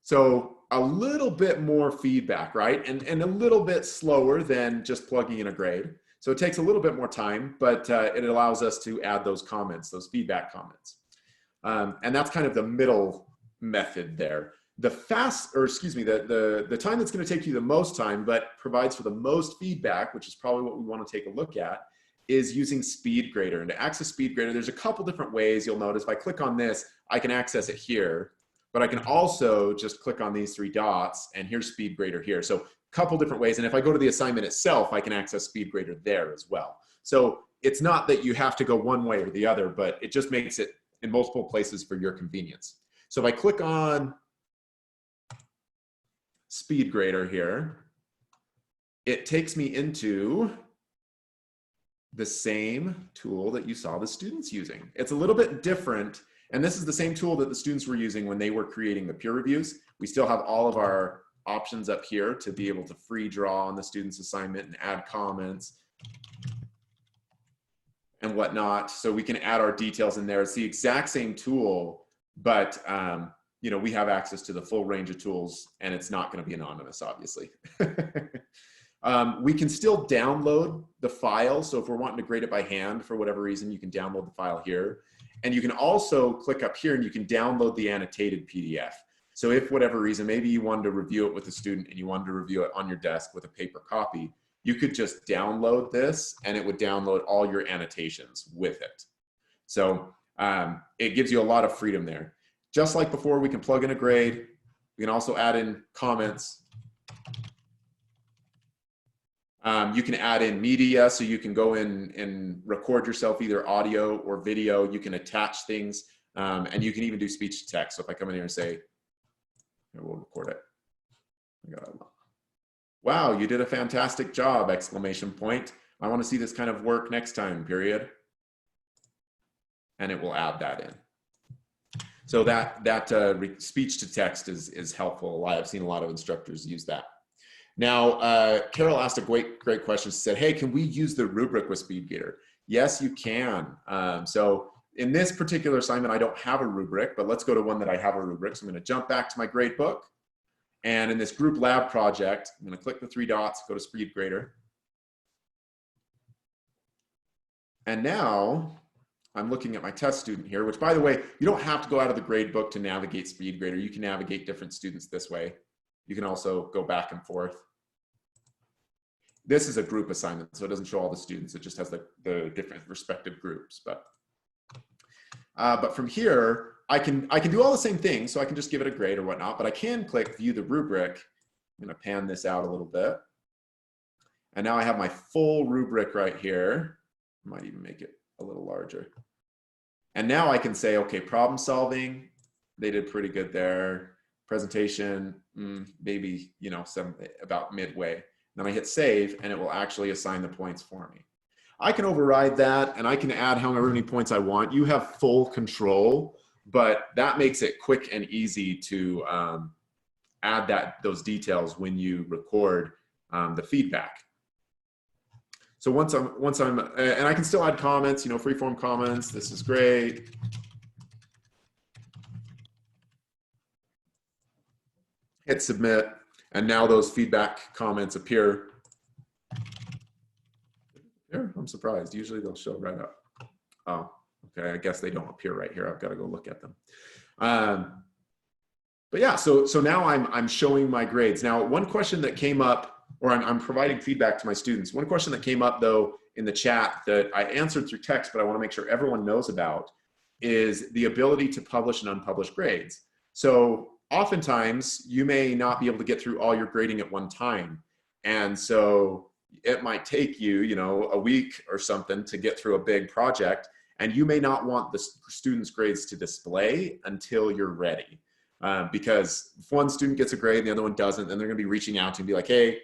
So a little bit more feedback, right? And a little bit slower than just plugging in a grade. So it takes a little bit more time, but it allows us to add those comments, those feedback comments. And that's kind of the middle method there. The the time that's going to take you the most time, but provides for the most feedback, which is probably what we want to take a look at, is using Speed Grader. And to access Speed Grader, there's a couple different ways. You'll notice if I click on this, I can access it here, but I can also just click on these 3 dots and here's Speed Grader here. So a couple different ways. And if I go to the assignment itself, I can access Speed Grader there as well. So it's not that you have to go one way or the other, but it just makes it in multiple places for your convenience. So if I click on Speed Grader here, it takes me into the same tool that you saw the students using. It's a little bit different And this is the same tool that the students were using when they were creating the peer reviews. We still have all of our options up here to be able to free draw on the student's assignment and add comments and whatnot. So we can add our details in there. It's the exact same tool, but you know, we have access to the full range of tools, and it's not going to be anonymous, obviously. We can still download the file. So if we're wanting to grade it by hand for whatever reason, you can download the file here. And you can also click up here and you can download the annotated PDF. So if whatever reason, maybe you wanted to review it with a student and you wanted to review it on your desk with a paper copy, you could just download this and it would download all your annotations with it. So it gives you a lot of freedom there. Just like before, we can plug in a grade. We can also add in comments. You can add in media, so you can go in and record yourself, either audio or video. You can attach things, and you can even do speech to text. So if I come in here and say, here, we'll record it. Wow, you did a fantastic job, exclamation point. I want to see this kind of work next time, period. And it will add that in. So that speech to text is helpful. I've seen a lot of instructors use that. Now, Carol asked a great question. She said, hey, can we use the rubric with SpeedGator? Yes, you can. So in this particular assignment, I don't have a rubric, but let's go to one that I have a rubric. So I'm going to jump back to my grade book. And in this group lab project, I'm going to click the 3 dots, go to SpeedGator. And now I'm looking at my test student here, which, by the way, you don't have to go out of the grade book to navigate SpeedGator. You can navigate different students this way. You can also go back and forth. This is a group assignment, so it doesn't show all the students. It just has the different respective groups. But from here, I can do all the same things. So I can just give it a grade or whatnot, but I can click view the rubric. I'm going to pan this out a little bit. And now I have my full rubric right here. I might even make it a little larger. And now I can say, okay, problem solving, they did pretty good there. Presentation, maybe, you know, about midway. Then I hit save and it will actually assign the points for me. I can override that and I can add however many points I want. You have full control, but that makes it quick and easy to add those details when you record the feedback. So once I'm, and I can still add comments, you know, free-form comments. This is great. Hit submit, and now those feedback comments appear. Here, I'm surprised. Usually they'll show right up. Oh, okay. I guess they don't appear right here. I've got to go look at them. But yeah, so now I'm showing my grades. Now, one question that came up, or I'm providing feedback to my students. One question that came up though in the chat that I answered through text, but I want to make sure everyone knows about, is the ability to publish and unpublish grades. So oftentimes you may not be able to get through all your grading at one time. And so it might take you, you know, a week or something to get through a big project, and you may not want the students' grades to display until you're ready. Because if one student gets a grade and the other one doesn't, then they're going to be reaching out to you and be like, hey,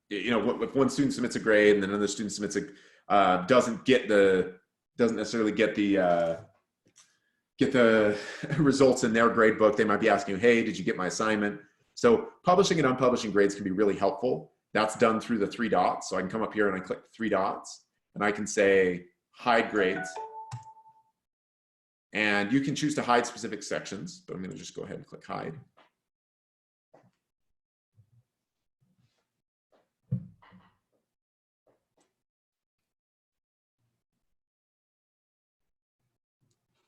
you know, if one student submits a grade and then another student submits doesn't necessarily get the results in their grade book, they might be asking you, hey, did you get my assignment? So publishing and unpublishing grades can be really helpful. That's done through the 3 dots. So I can come up here and I click 3 dots and I can say hide grades. And you can choose to hide specific sections, but I'm going to just go ahead and click hide.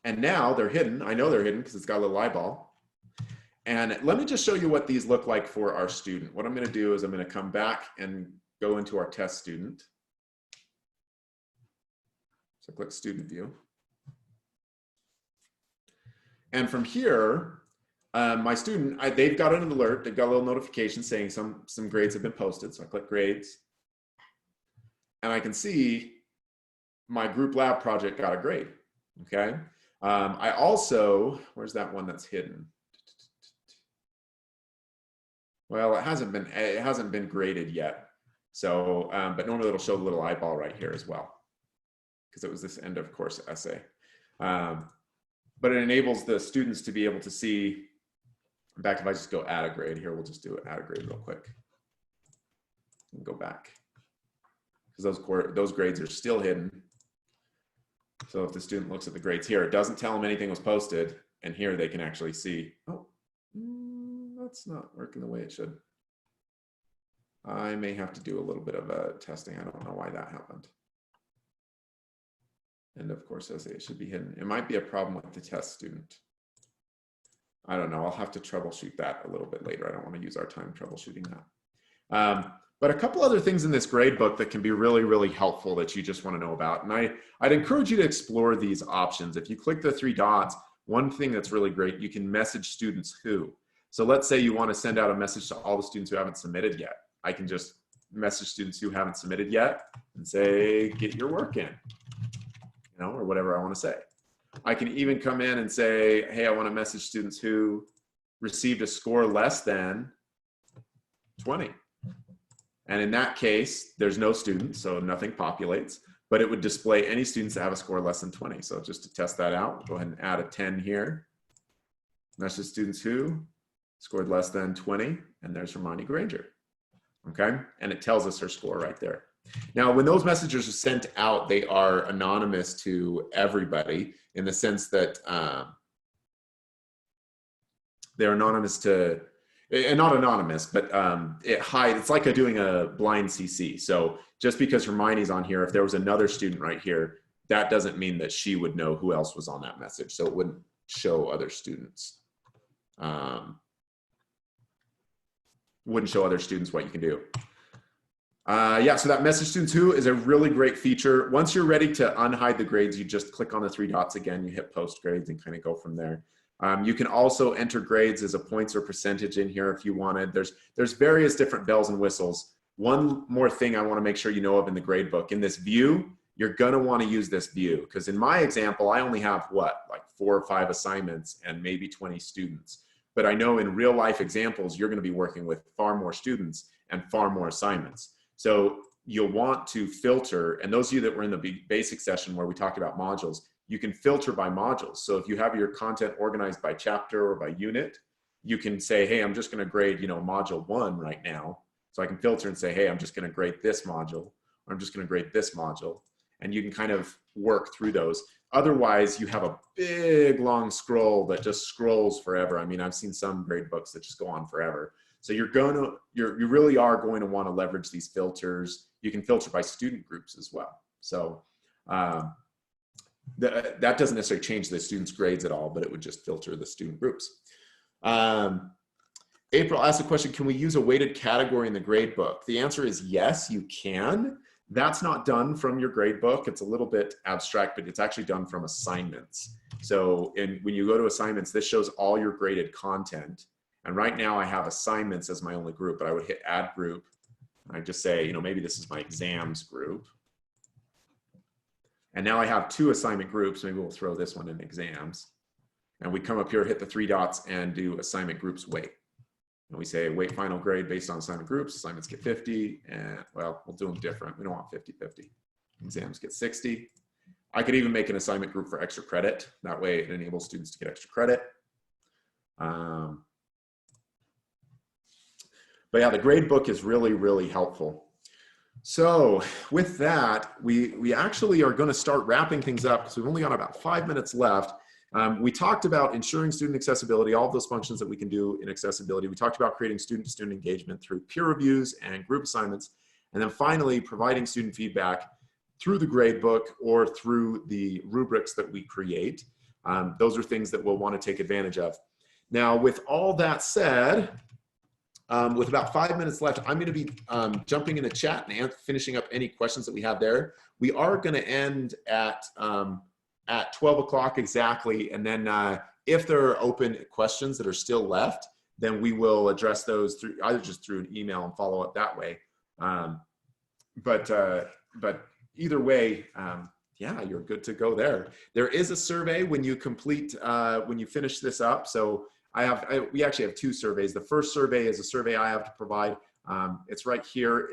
And now they're hidden. I know they're hidden because it's got a little eyeball. And let me just show you what these look like for our student. What I'm going to do is I'm going to come back and go into our test student. So click student view. And from here, my student, they've got an alert. They've got a little notification saying some grades have been posted. So I click grades. And I can see my group lab project got a grade. Okay. I also, where's that one that's hidden? Well, it hasn't been graded yet. So, but normally it'll show the little eyeball right here as well, because it was this end of course essay. But it enables the students to be able to see. In fact, if I just go add a grade here, we'll just do it, add a grade real quick. And go back, because those grades are still hidden. So if the student looks at the grades here, it doesn't tell them anything was posted, and here they can actually see, oh, that's not working the way it should. I may have to do a little bit of testing. I don't know why that happened. And of course, essay, it should be hidden. It might be a problem with the test student. I don't know. I'll have to troubleshoot that a little bit later. I don't want to use our time troubleshooting that. But a couple other things in this grade book that can be really, really helpful that you just want to know about. And I'd encourage you to explore these options. If you click the 3 dots, one thing that's really great, you can message students who. So let's say you want to send out a message to all the students who haven't submitted yet. I can just message students who haven't submitted yet and say, get your work in, you know, or whatever I want to say. I can even come in and say, hey, I want to message students who received a score less than 20. And in that case, there's no students, so nothing populates, but it would display any students that have a score less than 20. So just to test that out, go ahead and add a 10 here. Message students who scored less than 20, and there's Hermione Granger, okay? And it tells us her score right there. Now, when those messages are sent out, they are anonymous to everybody in the sense that they're anonymous to, and not anonymous, but it hides, it's like doing a blind CC. So just because Hermione's on here, if there was another student right here, that doesn't mean that she would know who else was on that message. So it wouldn't show other students. Wouldn't show other students what you can do. Yeah, so that message students who is a really great feature. Once you're ready to unhide the grades, you just click on the 3 dots again, you hit post grades and kind of go from there. You can also enter grades as a points or percentage in here if you wanted. There's various different bells and whistles. One more thing I want to make sure you know of in the grade book. In this view, you're going to want to use this view, because in my example, I only have what, like 4 or 5 assignments and maybe 20 students. But I know in real life examples, you're going to be working with far more students and far more assignments. So you'll want to filter, and those of you that were in the basic session where we talked about modules, you can filter by modules. So if you have your content organized by chapter or by unit, you can say, hey, I'm just going to grade, you know, module 1 right now. So I can filter and say, hey, I'm just going to grade this module, or I'm just going to grade this module. And you can kind of work through those. Otherwise, you have a big long scroll that just scrolls forever. I mean, I've seen some grade books that just go on forever. So you really are going to want to leverage these filters. You can filter by student groups as well. So that doesn't necessarily change the students' grades at all, but it would just filter the student groups. April asked a question, can we use a weighted category in the grade book? The answer is yes, you can. That's not done from your grade book. It's a little bit abstract, but it's actually done from assignments. So when you go to assignments, this shows all your graded content. And right now I have assignments as my only group, but I would hit add group. And I just say, you know, maybe this is my exams group. And now I have 2 assignment groups. Maybe we'll throw this one in exams. And we come up here, hit the 3 dots and do assignment groups weight. And we say weight final grade based on assignment groups. Assignments get 50, and well, we'll do them different. We don't want 50-50. Exams get 60. I could even make an assignment group for extra credit. That way it enables students to get extra credit. But yeah, the grade book is really, really helpful. So with that, we actually are going to start wrapping things up because we've only got about 5 minutes left. We talked about ensuring student accessibility, all of those functions that we can do in accessibility. We talked about creating student-to-student engagement through peer reviews and group assignments. And then finally, providing student feedback through the grade book or through the rubrics that we create. Those are things that we'll want to take advantage of. Now, with all that said, with about 5 minutes left, I'm going to be jumping in the chat and finishing up any questions that we have there. We are going to end at 12 o'clock exactly. And then if there are open questions that are still left, then we will address those through either just through an email and follow up that way. But either way, yeah, you're good to go there. There is a survey when you complete, when you finish this up. So we actually have 2 surveys. The first survey is a survey I have to provide. It's right here.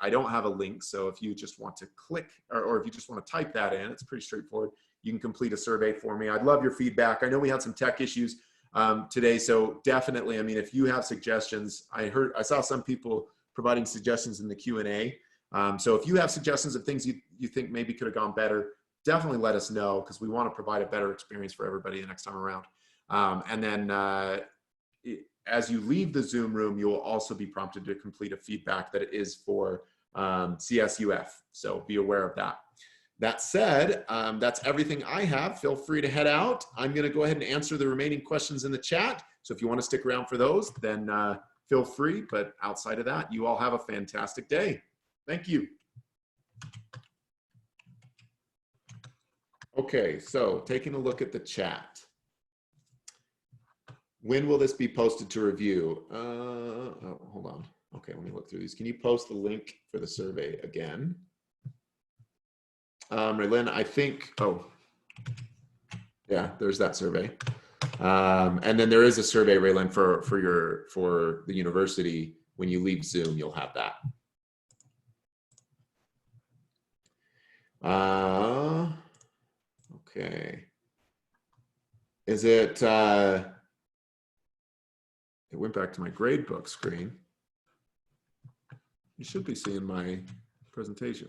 I don't have a link, so if you just want to click or if you just want to type that in, it's pretty straightforward. You can complete a survey for me. I'd love your feedback. I know we had some tech issues today, so definitely, I mean, if you have suggestions, I saw some people providing suggestions in the Q&A. So if you have suggestions of things you think maybe could have gone better, definitely let us know, because we want to provide a better experience for everybody the next time around. And then as you leave the Zoom room, you will also be prompted to complete a feedback that is for CSUF. So be aware of that. That said, that's everything I have. Feel free to head out. I'm going to go ahead and answer the remaining questions in the chat. So if you want to stick around for those, then feel free. But outside of that, you all have a fantastic day. Thank you. Okay, so taking a look at the chat. When will this be posted to review? Oh, hold on. Okay, let me look through these. Can you post the link for the survey again? Raylin, I think, oh, yeah, there's that survey. And then there is a survey, Raylin, for the university. When you leave Zoom, you'll have that. Okay. Is it, it went back to my gradebook screen. You should be seeing my presentation.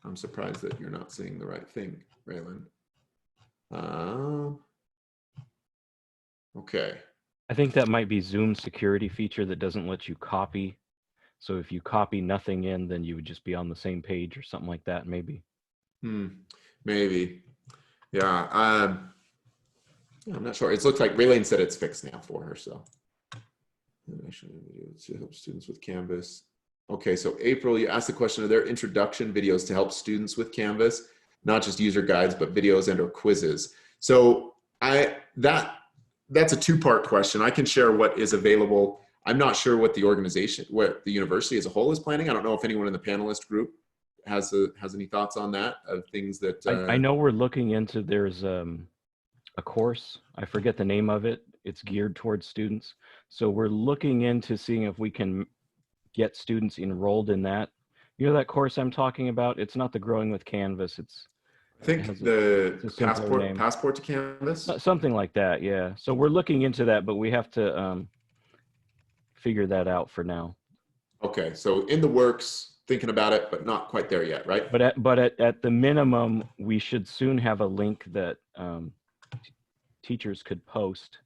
I'm surprised that you're not seeing the right thing, Raylin. Okay. I think that might be Zoom's security feature that doesn't let you copy. So if you copy nothing in, then you would just be on the same page or something like that, maybe. Maybe. Yeah. I'm not sure. It looks like Raylene said it's fixed now for her. So to help students with Canvas. Okay, so April, you asked the question, are there introduction videos to help students with Canvas, not just user guides, but videos and or quizzes? So that's a two-part question. I can share what is available. I'm not sure what the organization, what the university as a whole is planning. I don't know if anyone in the panelist group has any thoughts on that, of things that I know we're looking into, there's a course, I forget the name of it. It's geared towards students. So we're looking into seeing if we can get students enrolled in that. You know that course I'm talking about? It's not the Growing with Canvas. I think the passport to Canvas? Something like that, yeah. So we're looking into that, but we have to figure that out for now. Okay, so in the works, thinking about it, but not quite there yet, right? But at the minimum, we should soon have a link that teachers could post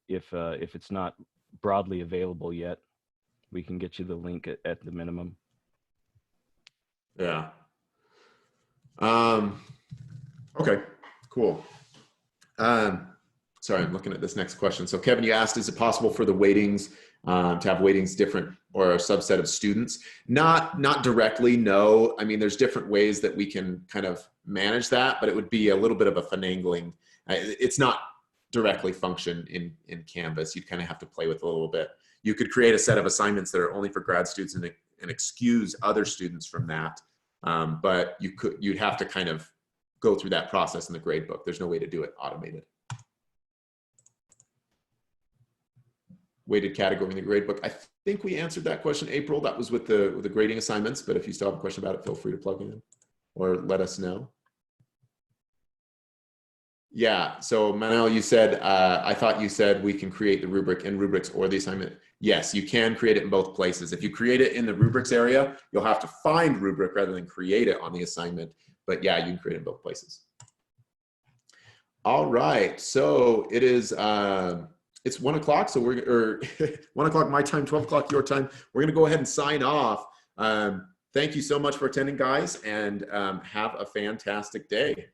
if it's not broadly available yet. We can get you the link at the minimum. Yeah. Okay, cool. Sorry, I'm looking at this next question. So Kevin, you asked, is it possible for the weightings to have weightings different or a subset of students? Not directly, no. I mean, there's different ways that we can kind of manage that, but it would be a little bit of a finagling. It's not directly function in Canvas. You'd kind of have to play with it a little bit. You could create a set of assignments that are only for grad students and excuse other students from that. But you'd have to kind of go through that process in the gradebook. There's no way to do it automated. Weighted category in the gradebook. I think we answered that question, April. That was with the grading assignments, but if you still have a question about it, feel free to plug in or let us know. Yeah, so Manel, you said, I thought you said we can create the rubric in rubrics or the assignment. Yes, you can create it in both places. If you create it in the rubrics area, you'll have to find rubric rather than create it on the assignment. But yeah, you can create it in both places. All right, so it is, it's 1 o'clock, so or 1 o'clock my time, 12 o'clock your time. We're gonna go ahead and sign off. Thank you so much for attending, guys, and have a fantastic day.